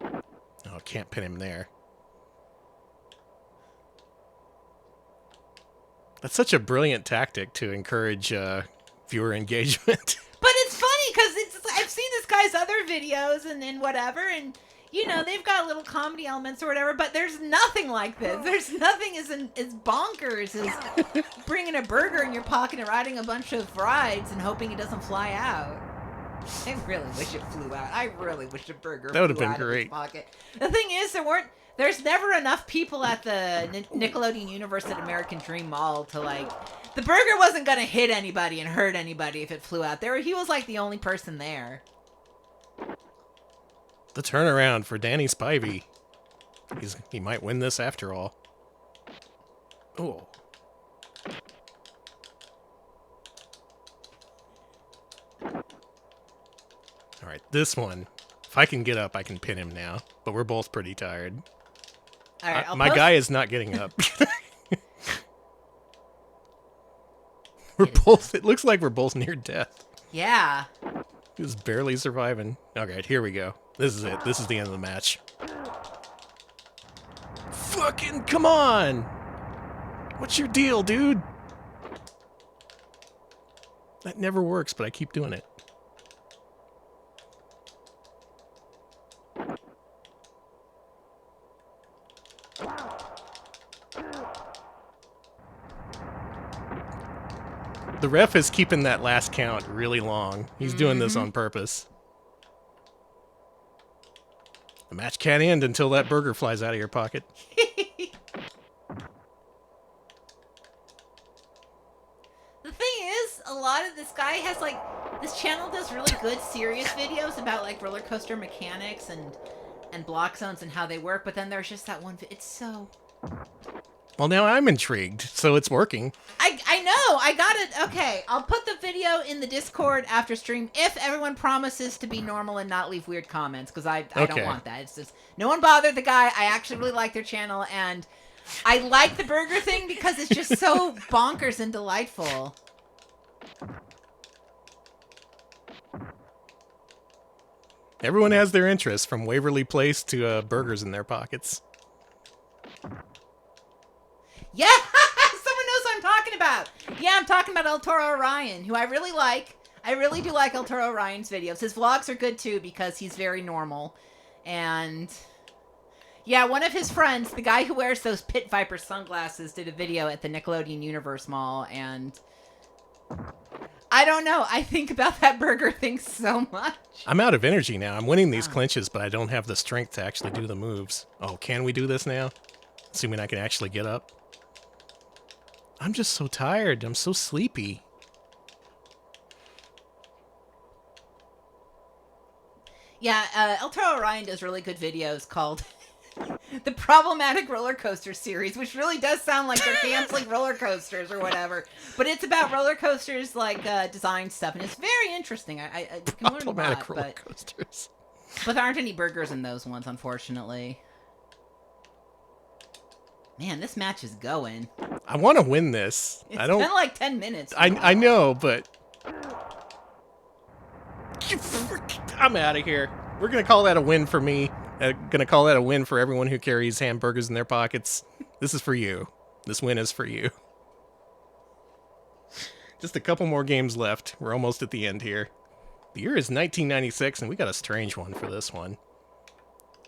S1: Oh, can't pin him there. That's such a brilliant tactic to encourage viewer engagement.
S2: But it's funny because I've seen this guy's other videos and whatever, and you know they've got little comedy elements or whatever. But there's nothing like this. There's nothing as bonkers as bringing a burger in your pocket and riding a bunch of rides and hoping it doesn't fly out. I really wish it flew out. I really wish a burger
S1: that would have
S2: flew
S1: been
S2: out
S1: great.
S2: Of his pocket. The thing is, there's never enough people at the Nickelodeon Universe at American Dream Mall to like. The burger wasn't gonna hit anybody and hurt anybody if it flew out there. He was like the only person there.
S1: The turnaround for Danny Spivey. He might win this after all. Oh. All right, this one. If I can get up, I can pin him now. But we're both pretty tired.
S2: All right,
S1: My guy is not getting up. We're both. It looks like we're both near death.
S2: Yeah.
S1: He was barely surviving. Okay, here we go. This is it. This is the end of the match. Fucking come on! What's your deal, dude? That never works, but I keep doing it. The ref is keeping that last count really long. He's doing this on purpose. The match can't end until that burger flies out of your pocket.
S2: The thing is, a lot of this guy has like this channel does really good serious videos about like roller coaster mechanics and block zones and how they work, but then there's just that one it's so
S1: Well, now I'm intrigued, so it's working.
S2: I know. I got it. Okay, I'll put the video in the Discord after stream if everyone promises to be normal and not leave weird comments, because I don't want that. It's just no one bothered the guy. I actually really like their channel, and I like the burger thing because it's just so bonkers and delightful.
S1: Everyone has their interests, from Waverly Place to burgers in their pockets.
S2: Yeah, someone knows what I'm talking about. Yeah, I'm talking about El Toro Orion, who I really like. I really do like El Toro Orion's videos. His vlogs are good too because he's very normal. And yeah, one of his friends, the guy who wears those Pit Viper sunglasses, did a video at the Nickelodeon Universe Mall, and I don't know. I think about that burger thing so much.
S1: I'm out of energy now. I'm winning these clinches, but I don't have the strength to actually do the moves. Oh, can we do this now? Assuming I can actually get up. I'm just so tired. I'm so sleepy.
S2: Yeah, El Toro Orion does really good videos called the Problematic Roller Coaster Series, which really does sound like they're canceling roller coasters or whatever. But it's about roller coasters, like design stuff, and it's very interesting. I can learn a lot,
S1: roller coasters.
S2: But there aren't any burgers in those ones, unfortunately. Man, this match is going.
S1: I want to win this.
S2: It's been like 10 minutes.
S1: I know, but I'm out of here. We're gonna call that a win for me. Gonna call that a win for everyone who carries hamburgers in their pockets. This is for you. This win is for you. Just a couple more games left. We're almost at the end here. The year is 1996, and we got a strange one for this one.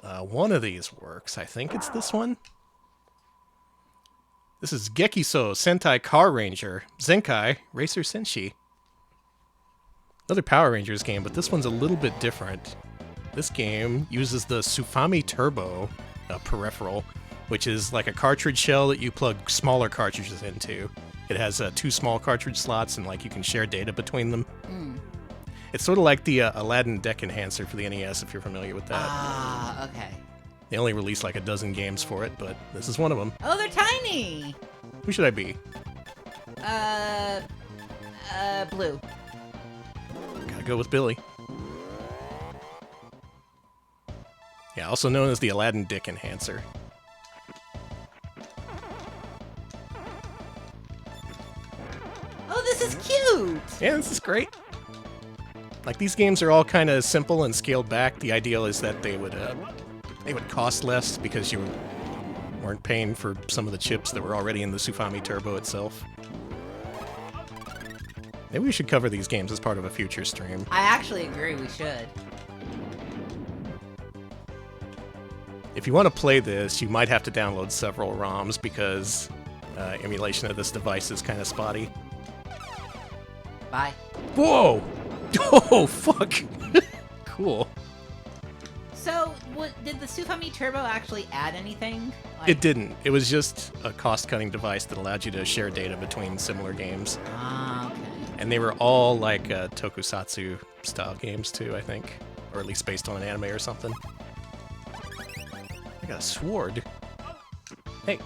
S1: One of these works. I think it's this one. This is Gekiso Sentai Car Ranger Zenkai Racer Senshi. Another Power Rangers game, but this one's a little bit different. This game uses the Sufami Turbo peripheral, which is like a cartridge shell that you plug smaller cartridges into. It has 2 small cartridge slots, and like you can share data between them. It's sort of like the Aladdin deck enhancer for the NES, if you're familiar with that.
S2: Ah, okay.
S1: They only released like a dozen games for it, but this is one of them.
S2: Oh, they're tiny!
S1: Who should I be?
S2: Blue.
S1: Gotta go with Billy. Yeah, also known as the Aladdin Dick Enhancer.
S2: Oh, this is cute!
S1: Yeah, this is great. Like, these games are all kind of simple and scaled back. The ideal is that they would cost less because you weren't paying for some of the chips that were already in the Sufami Turbo itself. Maybe we should cover these games as part of a future stream.
S2: I actually agree we should.
S1: If you want to play this, you might have to download several ROMs because emulation of this device is kind of spotty.
S2: Bye.
S1: Whoa! Oh, fuck! Cool.
S2: So, did the Sufami Turbo actually add anything? Like...
S1: It didn't. It was just a cost-cutting device that allowed you to share data between similar games.
S2: Ah, okay.
S1: And they were all like tokusatsu-style games, too, I think. Or at least based on an anime or something. I got a sword. Hey.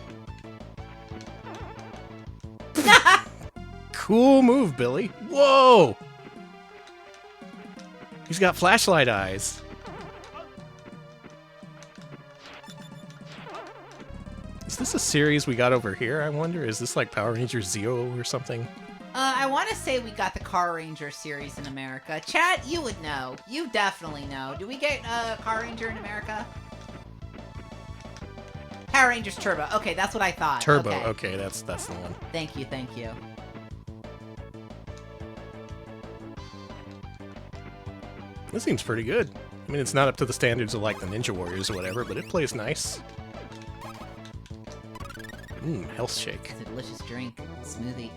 S1: Cool move, Billy. Whoa! He's got flashlight eyes. Is this a series we got over here, I wonder? Is this like Power Rangers Zero or something?
S2: I want to say we got the Car Ranger series in America. Chat, you would know. You definitely know. Do we get Car Ranger in America? Power Rangers Turbo. Okay, that's what I thought.
S1: Turbo. Okay, that's the one.
S2: Thank you, thank you.
S1: This seems pretty good. I mean, it's not up to the standards of like the Ninja Warriors or whatever, but it plays nice. Health shake.
S2: It's a delicious drink. Smoothie.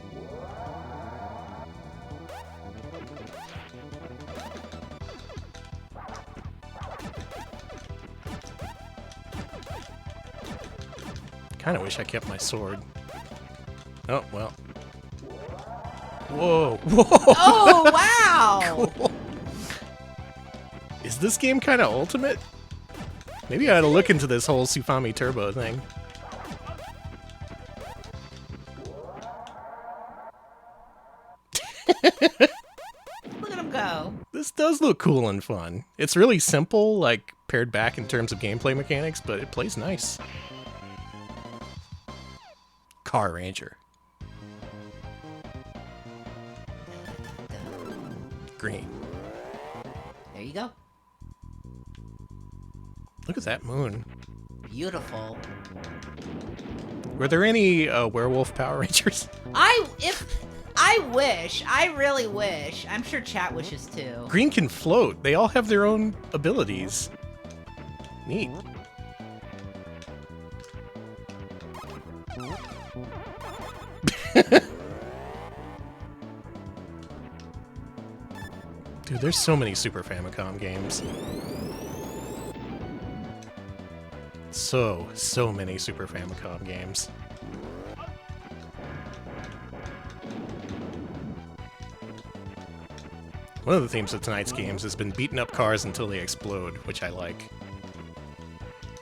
S1: Kinda wish I kept my sword. Oh, well. Whoa. Whoa!
S2: Oh, wow!
S1: Cool. Is this game kind of ultimate? Maybe I ought to look into this whole Sufami Turbo thing.
S2: Look at him go.
S1: This does look cool and fun. It's really simple, like, pared back in terms of gameplay mechanics, but it plays nice. Car Ranger. Green.
S2: There you go.
S1: Look at that moon.
S2: Beautiful.
S1: Were there any werewolf Power Rangers?
S2: I really wish. I'm sure chat wishes too.
S1: Green can float. They all have their own abilities. Neat. Dude, there's so many Super Famicom games. So many Super Famicom games. One of the themes of tonight's games has been beating up cars until they explode, which I like.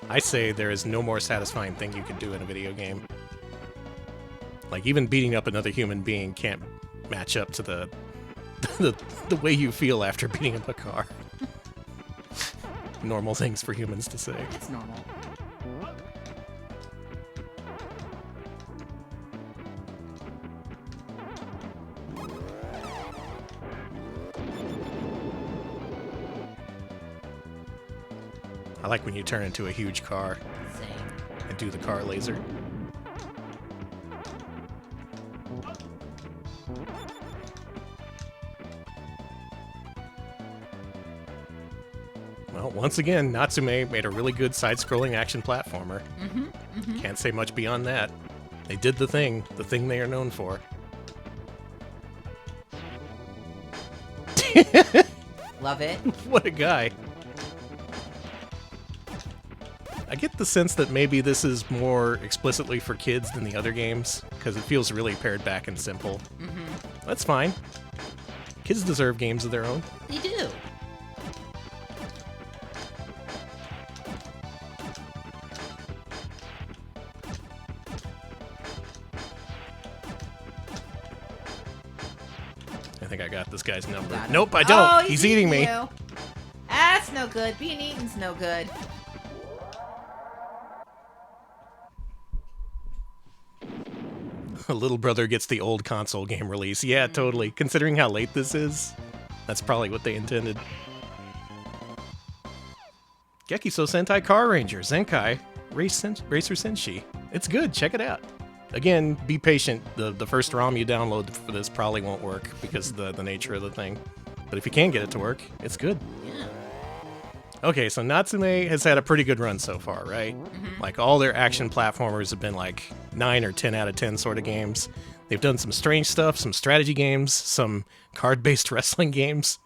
S1: I say there is no more satisfying thing you can do in a video game. Like, even beating up another human being can't match up to the way you feel after beating up a car. Normal things for humans to say.
S2: It's normal.
S1: I like when you turn into a huge car
S2: Same.
S1: and do the car laser. Well, once again, Natsume made a really good side-scrolling action platformer. Can't say much beyond that. They did the thing they are known for.
S2: Love it.
S1: What a guy. I get the sense that maybe this is more explicitly for kids than the other games, because it feels really pared back and simple. Mm-hmm. That's fine. Kids deserve games of their own.
S2: They do.
S1: I think I got this guy's number. Nope, I don't.
S2: Oh,
S1: he's eating me.
S2: You. That's no good. Being eaten's no good.
S1: A little brother gets the old console game release. Yeah, totally. Considering how late this is, that's probably what they intended. Gekiso Sentai Car Ranger Zenkai Racer Senshi. It's good. Check it out. Again, be patient. The first ROM you download for this probably won't work because of the nature of the thing. But if you can get it to work, it's good.
S2: Yeah.
S1: Okay, so Natsume has had a pretty good run so far, right? Mm-hmm. Like, all their action platformers have been like 9 or 10 out of 10 sort of games. They've done some strange stuff, some strategy games, some card-based wrestling games,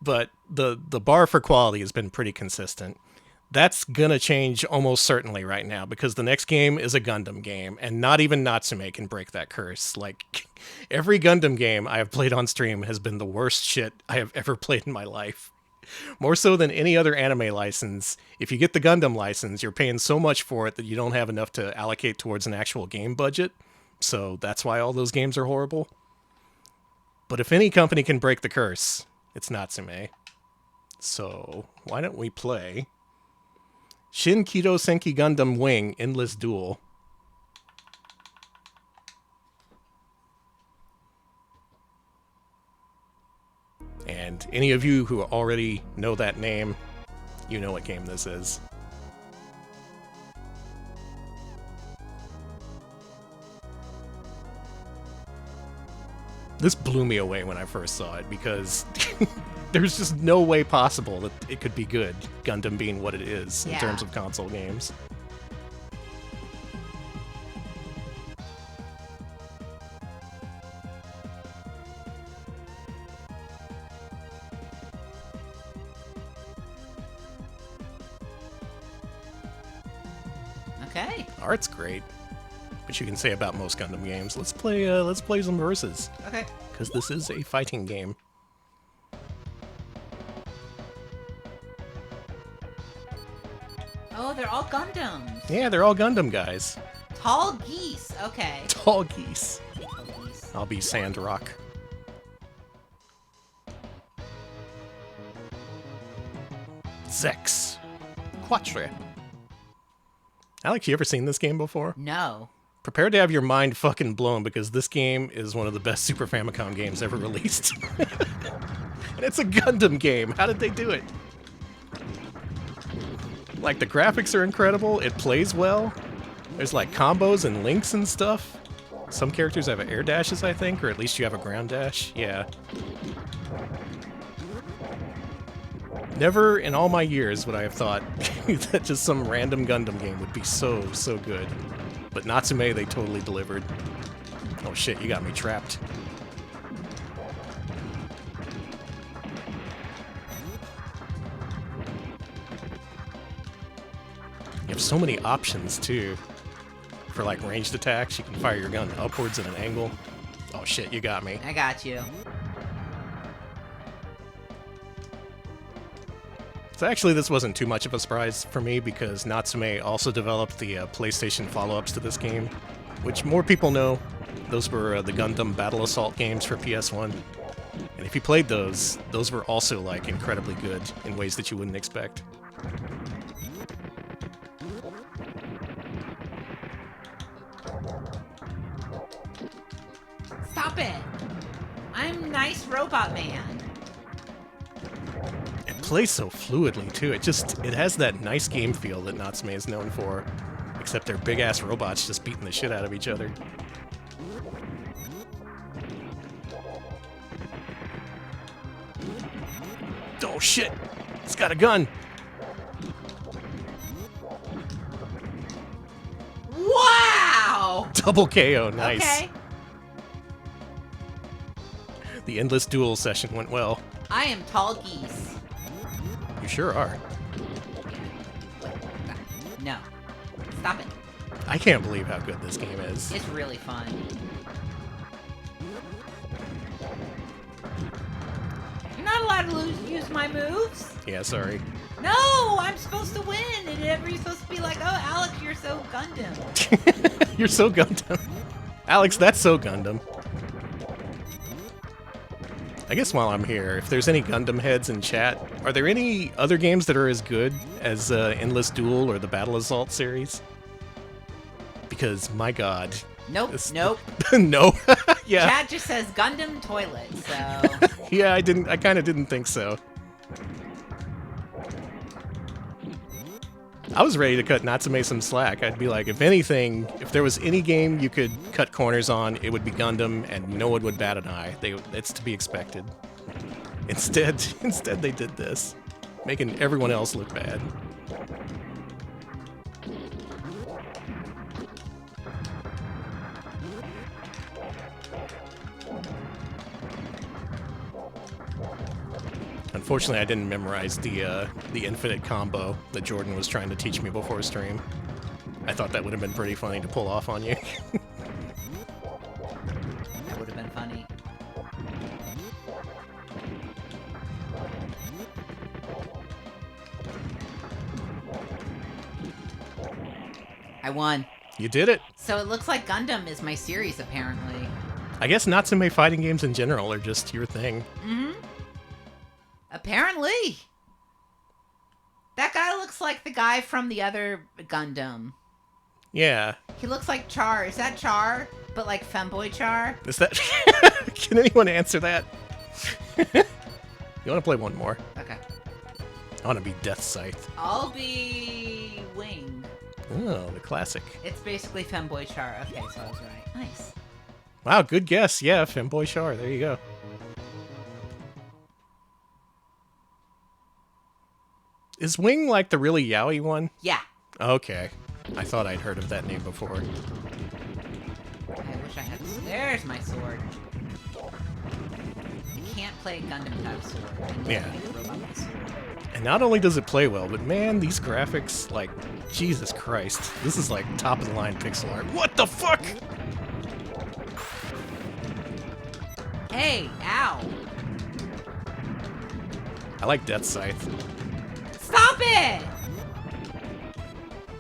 S1: but the bar for quality has been pretty consistent. That's gonna change almost certainly right now, because the next game is a Gundam game, and not even Natsume can break that curse. Like, every Gundam game I have played on stream has been the worst shit I have ever played in my life. More so than any other anime license, if you get the Gundam license, you're paying so much for it that you don't have enough to allocate towards an actual game budget. So that's why all those games are horrible. But if any company can break the curse, it's Natsume. So why don't we play Shin Kido Senki Gundam Wing Endless Duel. And any of you who already know that name, you know what game this is. This blew me away when I first saw it, because there's just no way possible that it could be good, Gundam being what it is in terms of console games.
S2: Okay.
S1: Art's great, which you can say about most Gundam games. Let's play some versus.
S2: Okay.
S1: Because this is a fighting game.
S2: Oh, they're all Gundams.
S1: Yeah, they're all Gundam guys.
S2: Tall geese. Okay.
S1: Tall geese.
S2: Tall geese.
S1: I'll be Sandrock. Zex. Quatre. Alex, you ever seen this game before?
S2: No.
S1: Prepare to have your mind fucking blown, because this game is one of the best Super Famicom games ever released. And it's a Gundam game. How did they do it? Like, the graphics are incredible. It plays well. There's like combos and links and stuff. Some characters have air dashes, I think, or at least you have a ground dash. Yeah. Never in all my years would I have thought that just some random Gundam game would be so good. But Natsume, they totally delivered. Oh shit, you got me trapped. You have so many options, too. For, like, ranged attacks, you can fire your gun upwards at an angle. Oh shit, you got me.
S2: I got you.
S1: So actually, this wasn't too much of a surprise for me, because Natsume also developed the PlayStation follow-ups to this game, which more people know. Those were the Gundam Battle Assault games for PS1. And if you played those were also, like, incredibly good in ways that you wouldn't expect.
S2: Stop it! I'm nice robot man.
S1: It plays so fluidly, too. It has that nice game feel that Natsume is known for. Except they're big-ass robots just beating the shit out of each other. Oh shit! It's got a gun!
S2: Wow!
S1: Double KO, nice.
S2: Okay.
S1: The endless duel session went well.
S2: I am tall geese.
S1: You sure are.
S2: No. Stop it.
S1: I can't believe how good this game is.
S2: It's really fun. You're not allowed to use my moves.
S1: Yeah, sorry.
S2: No, I'm supposed to win. And you're supposed to be like, oh, Alex, you're so Gundam.
S1: You're so Gundam. Alex, that's so Gundam. I guess while I'm here, if there's any Gundam heads in chat, are there any other games that are as good as Endless Duel or the Battle Assault series? Because, my god.
S2: Nope, nope.
S1: No. Yeah.
S2: Chat just says Gundam toilet, so...
S1: Yeah, I kind of didn't think so. I was ready to cut Natsume some slack. I'd be like, if anything, if there was any game you could cut corners on, it would be Gundam, and no one would bat an eye. It's to be expected. Instead they did this, making everyone else look bad. Unfortunately, I didn't memorize the infinite combo that Jordan was trying to teach me before stream. I thought that would have been pretty funny to pull off on you.
S2: That would have been funny. I won.
S1: You did it.
S2: So it looks like Gundam is my series, apparently.
S1: I guess Natsume fighting games in general are just your thing.
S2: Mm-hmm. Apparently. That guy looks like the guy from the other Gundam. Yeah. He looks like Char. Is that Char? But like femboy Char?
S1: Is that... Can anyone answer that? You want to play one more?
S2: Okay.
S1: I want to be Death Scythe.
S2: I'll be Wing.
S1: Oh, the classic.
S2: It's basically femboy Char. Okay, so I was right. Nice.
S1: Wow, good guess. Yeah, femboy Char. There you go. Is Wing like the really yaoi one?
S2: Yeah.
S1: Okay. I thought I'd heard of that name before.
S2: I wish I had... There's my sword. I can't play Gundam without a sword.
S1: Yeah. And not only does it play well, but man, these graphics, like, Jesus Christ. This is like top-of-the-line pixel art. What the fuck?
S2: Hey, ow.
S1: I like Death Scythe.
S2: Stop it!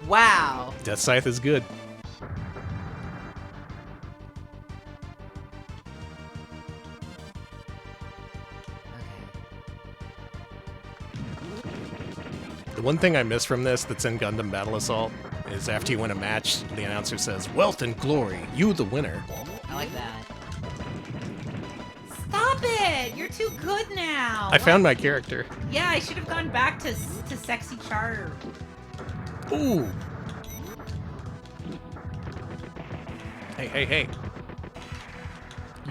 S2: Wow.
S1: Death Scythe is good. The one thing I miss from this that's in Gundam Battle Assault is after you win a match, the announcer says, "Wealth and glory, you the winner."
S2: I like that. Stop it! You're too good now.
S1: I found my character.
S2: Yeah, I should have gone back to sexy Char.
S1: Ooh. Hey, hey, hey.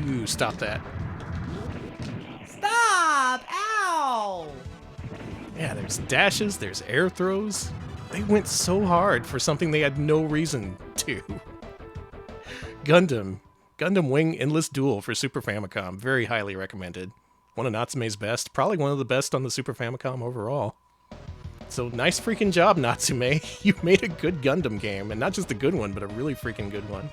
S1: You stop that.
S2: Stop! Ow!
S1: Yeah, there's dashes, there's air throws. They went so hard for something they had no reason to. Gundam Wing Endless Duel for Super Famicom. Very highly recommended. One of Natsume's best. Probably one of the best on the Super Famicom overall. So nice freaking job, Natsume. You made a good Gundam game. And not just a good one, but a really freaking good one.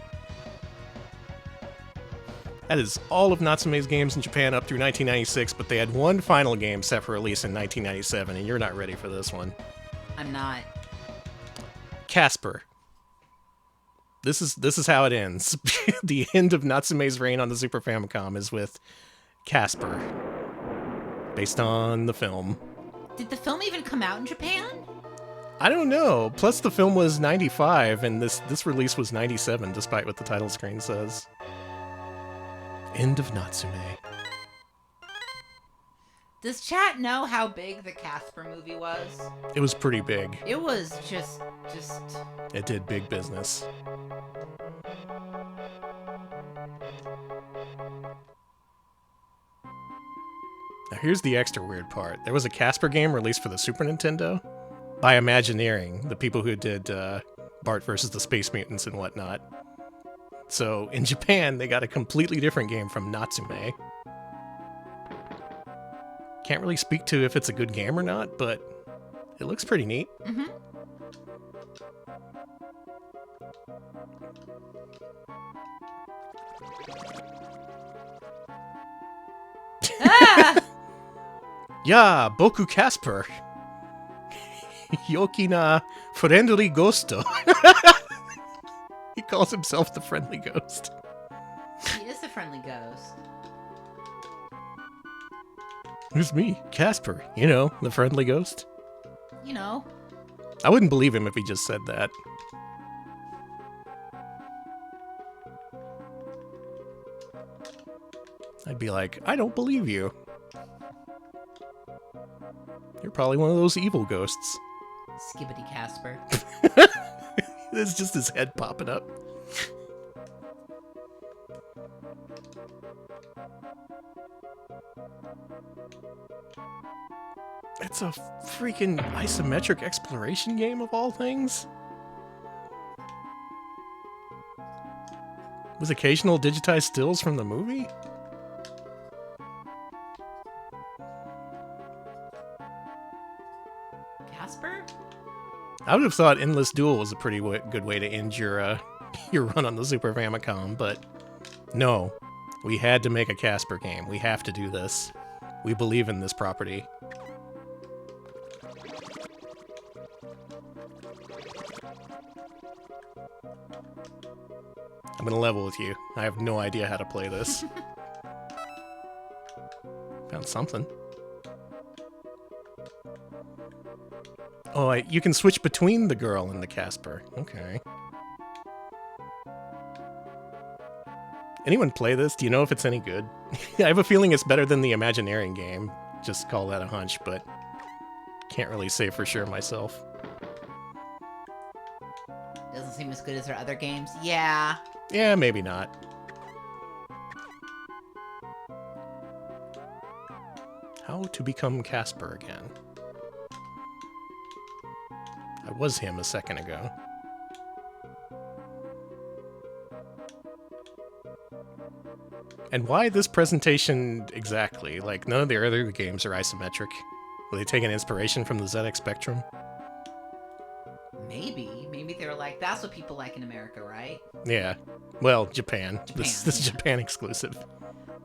S1: That is all of Natsume's games in Japan up through 1996, but they had one final game set for release in 1997, and you're not ready for this one.
S2: I'm not.
S1: Casper. This is how it ends. The end of Natsume's reign on the Super Famicom is with Casper, based on the film.
S2: Did the film even come out in Japan?
S1: I don't know. Plus, the film was 95, and this release was 97, despite what the title screen says. End of Natsume.
S2: Does chat know how big the Casper movie was?
S1: It was pretty big.
S2: It was just...
S1: It did big business. Now here's the extra weird part. There was a Casper game released for the Super Nintendo by Imagineering, the people who did Bart versus the Space Mutants and whatnot. So in Japan, they got a completely different game from Natsume. Can't really speak to if it's a good game or not, but it looks pretty neat.
S2: Mm-hmm. Ah!
S1: Ya, Boku Casper. Yokina friendly ghosto. He calls himself the friendly ghost.
S2: He is a friendly ghost.
S1: Who's me? Casper. You know, the friendly ghost.
S2: You know.
S1: I wouldn't believe him if he just said that. I'd be like, I don't believe you. You're probably one of those evil ghosts.
S2: Skibbity Casper.
S1: It's just his head popping up. It's a freaking isometric exploration game of all things. With occasional digitized stills from the movie?
S2: Casper?
S1: I would have thought Endless Duel was a pretty good way to end your your run on the Super Famicom, but no. We had to make a Casper game. We have to do this. We believe in this property. I'm gonna level with you. I have no idea how to play this. Found something. Oh, you can switch between the girl and the Casper. Okay. Anyone play this? Do you know if it's any good? I have a feeling it's better than the Imagineering game. Just call that a hunch, but can't really say for sure myself.
S2: Doesn't seem as good as their other games. Yeah.
S1: Yeah, maybe not. How to become Casper again. I was him a second ago. And why this presentation exactly? Like, none of the other games are isometric. Were they taking inspiration from the ZX Spectrum?
S2: Maybe. Maybe they were like, that's what people like in America, right?
S1: Yeah. Well, Japan.
S2: Japan,
S1: This is
S2: yeah.
S1: Japan exclusive.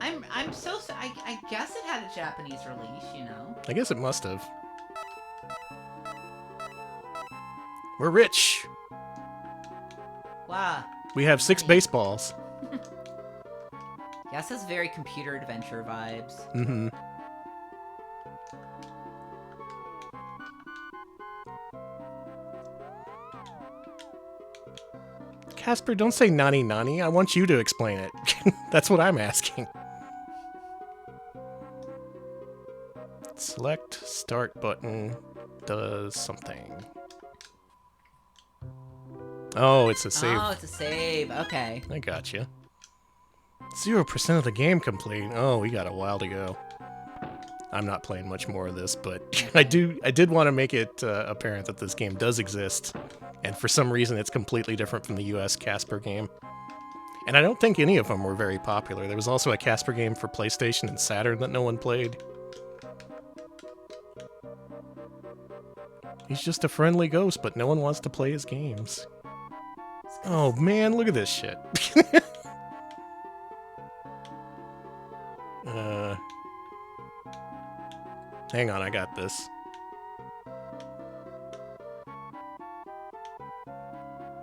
S2: I guess it had a Japanese release, you know?
S1: I guess it must have. We're rich.
S2: Wow.
S1: We have 6 baseballs.
S2: Yes, it's very computer adventure vibes.
S1: Mm-hmm. Casper, don't say nani nani. I want you to explain it. That's what I'm asking. Select start button does something. Oh, it's a save.
S2: Oh, it's a save. Okay.
S1: I gotcha. 0% of the game complete. Oh, we got a while to go. I'm not playing much more of this, but I did want to make it apparent that this game does exist, and for some reason it's completely different from the US Casper game. And I don't think any of them were very popular. There was also a Casper game for PlayStation and Saturn that no one played. He's just a friendly ghost, but no one wants to play his games. Oh man, look at this shit. Hang on, I got this.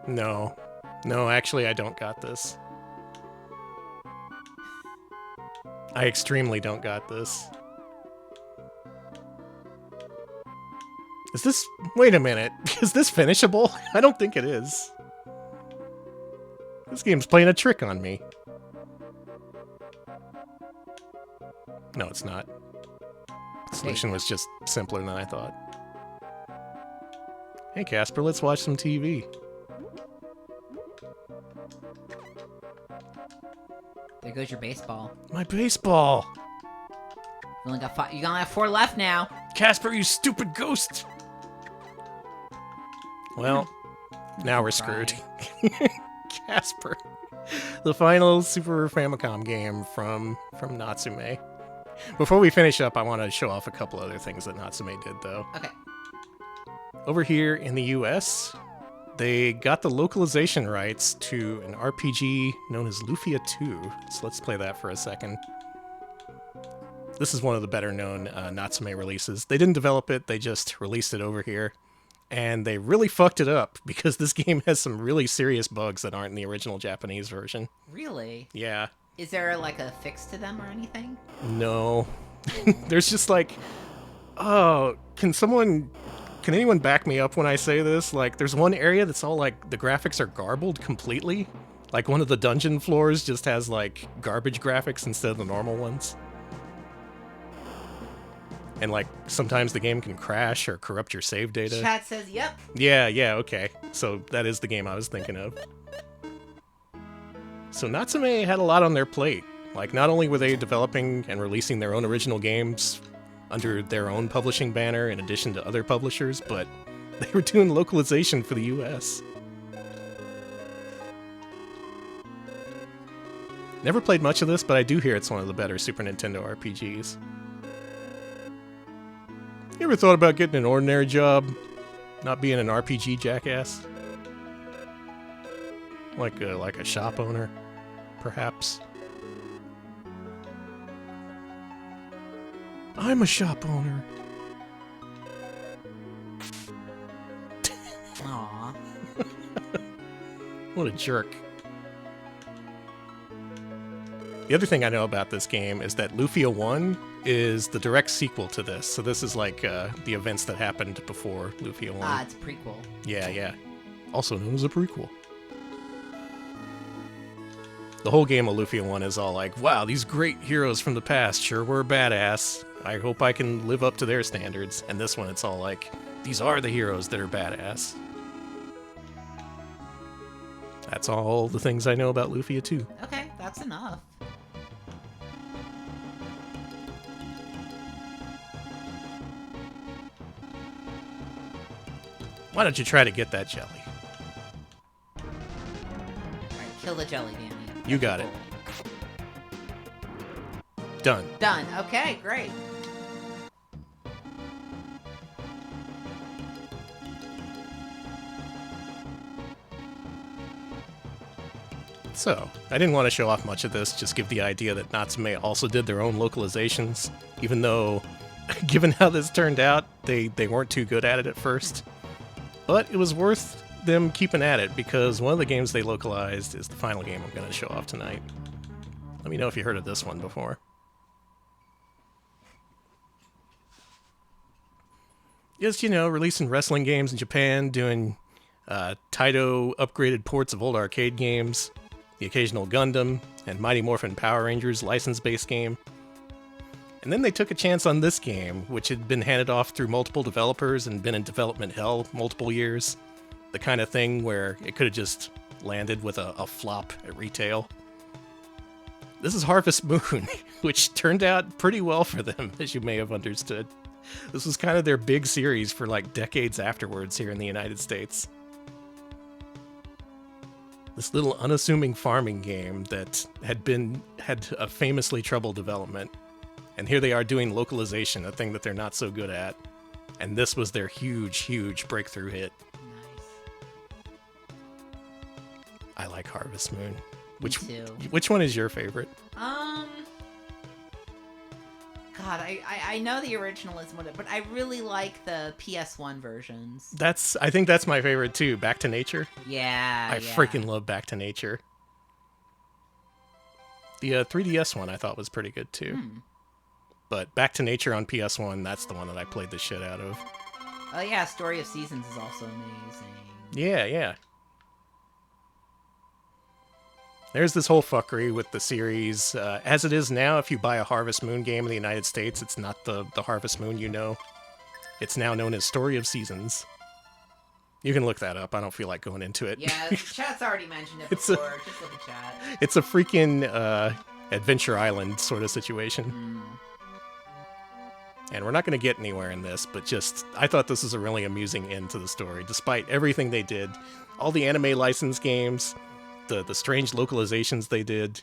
S1: No. No, actually, I don't got this. I extremely don't got this. Is this... Wait a minute. Is this finishable? I don't think it is. This game's playing a trick on me. No, it's not. The solution was just simpler than I thought. Hey, Casper, let's watch some TV.
S2: There goes your baseball.
S1: My baseball!
S2: You only got 5. You only have 4 left now.
S1: Casper, you stupid ghost! Well, now we're screwed. Casper. The final Super Famicom game from Natsume. Before we finish up, I want to show off a couple other things that Natsume did, though.
S2: Okay.
S1: Over here in the US, they got the localization rights to an RPG known as Lufia 2. So let's play that for a second. This is one of the better known Natsume releases. They didn't develop it, they just released it over here. And they really fucked it up because this game has some really serious bugs that aren't in the original Japanese version.
S2: Really?
S1: Yeah.
S2: Is there like a fix to them or anything?
S1: No. There's just like, oh, can anyone back me up when I say this? Like, there's one area that's all like, the graphics are garbled completely. Like, one of the dungeon floors just has like garbage graphics instead of the normal ones. And like, sometimes the game can crash or corrupt your save data.
S2: Chat says, yep.
S1: Yeah, okay. So that is the game I was thinking of. So Natsume had a lot on their plate. Like, not only were they developing and releasing their own original games under their own publishing banner in addition to other publishers, but they were doing localization for the US. Never played much of this, but I do hear it's one of the better Super Nintendo RPGs. You ever thought about getting an ordinary job? Not being an RPG jackass? Like a shop owner, perhaps? I'm a shop owner.
S2: Aww.
S1: What a jerk. The other thing I know about this game is that Lufia 1 is the direct sequel to this. So this is like the events that happened before Lufia 1.
S2: Ah, it's a prequel.
S1: Yeah. Also known as a prequel. The whole game of Lufia 1 is all like, wow, these great heroes from the past sure were badass. I hope I can live up to their standards. And this one, it's all like, these are the heroes that are badass. That's all the things I know about Lufia 2.
S2: Okay, that's enough.
S1: Why don't you try to get that jelly?
S2: Alright, kill the jelly, Danny.
S1: You got it. Done.
S2: Done. Okay, great.
S1: So, I didn't want to show off much of this, just give the idea that Natsume also did their own localizations, even though, given how this turned out, they weren't too good at it at first. But it was worth them keeping at it, because one of the games they localized is the final game I'm going to show off tonight. Let me know if you heard of this one before. Yes, releasing wrestling games in Japan, doing Taito upgraded ports of old arcade games, the occasional Gundam, and Mighty Morphin Power Rangers license-based game. And then they took a chance on this game, which had been handed off through multiple developers and been in development hell multiple years. The kind of thing where it could have just landed with a flop at retail. This is Harvest Moon, which turned out pretty well for them, as you may have understood. This was kind of their big series for like decades afterwards here in the United States. This little unassuming farming game that had a famously troubled development. And here they are doing localization, a thing that they're not so good at. And this was their huge breakthrough hit.
S2: Nice.
S1: I like Harvest Moon.
S2: Me too.
S1: Which one is your favorite?
S2: God, I know the original is one, but I really like the PS1 versions.
S1: I think that's my favorite too. Back to Nature.
S2: Yeah.
S1: I freaking love Back to Nature. The 3DS one I thought was pretty good too. But Back to Nature on PS1, that's the one that I played the shit out of.
S2: Oh yeah, Story of Seasons is also amazing.
S1: Yeah. There's this whole fuckery with the series. As it is now, if you buy a Harvest Moon game in the United States, it's not the Harvest Moon you know. It's now known as Story of Seasons. You can look that up. I don't feel like going into it.
S2: Yeah, chat's already mentioned it before. Just look at chat.
S1: It's a freaking Adventure Island sort of situation. And we're not going to get anywhere in this, but I thought this was a really amusing end to the story, despite everything they did. All the anime license games, the strange localizations they did,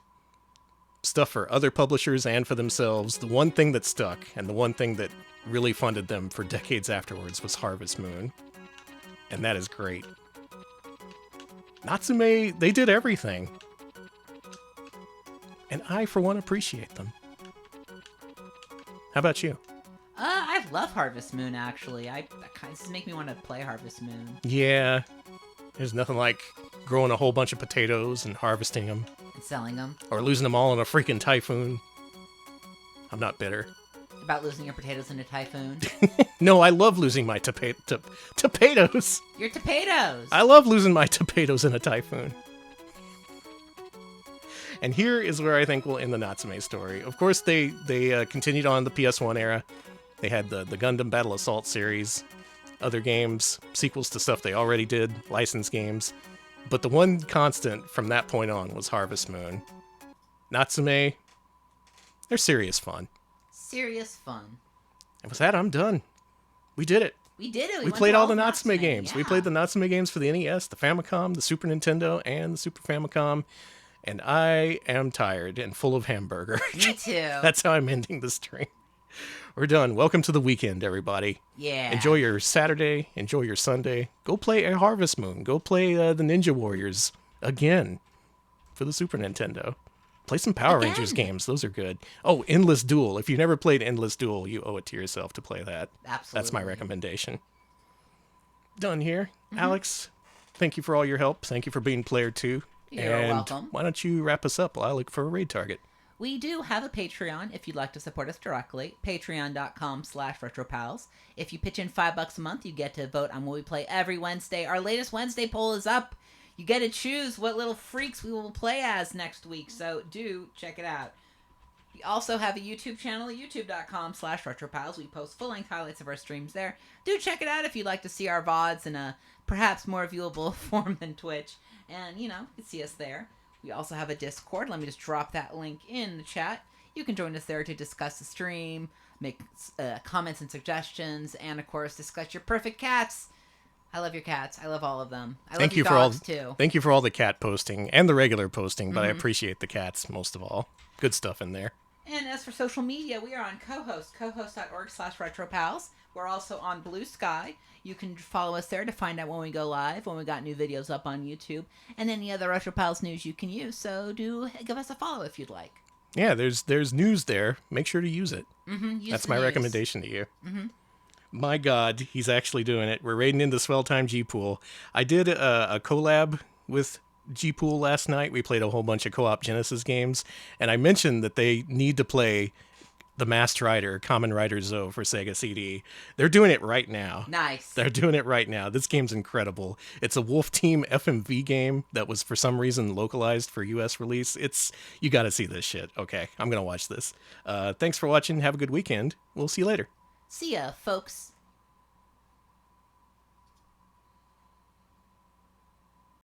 S1: stuff for other publishers and for themselves. The one thing that stuck, and the one thing that really funded them for decades afterwards, was Harvest Moon. And that is great. Natsume, they did everything. And I, for one, appreciate them. How about you?
S2: I love Harvest Moon, actually. That kind of make me want to play Harvest Moon.
S1: Yeah. There's nothing like growing a whole bunch of potatoes and harvesting them.
S2: And selling them.
S1: Or losing them all in a freaking typhoon. I'm not bitter.
S2: About losing your potatoes in a typhoon?
S1: No, I love losing my potatoes.
S2: Your potatoes!
S1: I love losing my potatoes in a typhoon. And here is where I think we'll end the Natsume story. Of course, they continued on the PS1 era. They had the Gundam Battle Assault series, other games, sequels to stuff they already did, licensed games. But the one constant from that point on was Harvest Moon. Natsume, they're serious fun.
S2: Serious fun.
S1: And with that, I'm done. We did it.
S2: We did it.
S1: We played all the Natsume
S2: Natsume
S1: games.
S2: yeah.
S1: We played the Natsume games for the NES, the Famicom, the Super Nintendo, and the Super Famicom. And I am tired and full of hamburger.
S2: Me too.
S1: That's how I'm ending the stream. We're done. Welcome to the weekend, everybody.
S2: Yeah.
S1: Enjoy your Saturday. Enjoy your Sunday. Go play a Harvest Moon. Go play the Ninja Warriors again for the Super Nintendo. Play some Power Rangers games. Those are good. Oh, Endless Duel. If you've never played Endless Duel, you owe it to yourself to play that.
S2: Absolutely.
S1: That's my recommendation. Done here. Alex, thank you for all your help. Thank you for being player 2.
S2: You're welcome.
S1: Why don't you wrap us up while I look for a raid target?
S2: We do have a Patreon if you'd like to support us directly. Patreon.com/retropals. If you pitch in $5 a month, you get to vote on what we play every Wednesday. Our latest Wednesday poll is up. You get to choose what little freaks we will play as next week, so do check it out. We also have a YouTube channel, youtube.com/retropals. We post full-length highlights of our streams there. Do check it out if you'd like to see our VODs in a perhaps more viewable form than Twitch. And, you can see us there. We also have a Discord. Let me just drop that link in the chat. You can join us there to discuss the stream, make comments and suggestions, and, of course, discuss your perfect cats. I love your cats. I love all of them. I love your dogs, too.
S1: Thank you for all the cat posting and the regular posting, but I appreciate the cats most of all. Good stuff in there.
S2: And as for social media, we are on co-host, cohost.org/retropals. We're also on Blue Sky. You can follow us there to find out when we go live, when we got new videos up on YouTube, and any other RetroPals news you can use. So do give us a follow if you'd like.
S1: Yeah, there's news there. Make sure to use it.
S2: Use
S1: That's
S2: the
S1: my
S2: news.
S1: recommendation to you. My God, he's actually doing it. We're raiding into Swell Time G-Pool. I did a collab with G-Pool last night. We played a whole bunch of co-op Genesis games, and I mentioned that they need to play the Masked Rider, Kamen Rider Zo for Sega CD. They're doing it right now.
S2: Nice.
S1: They're doing it right now. This game's incredible. It's a Wolf Team FMV game that was for some reason localized for US release. You got to see this shit. Okay, I'm going to watch this. Thanks for watching. Have a good weekend. We'll see you later.
S2: See ya, folks.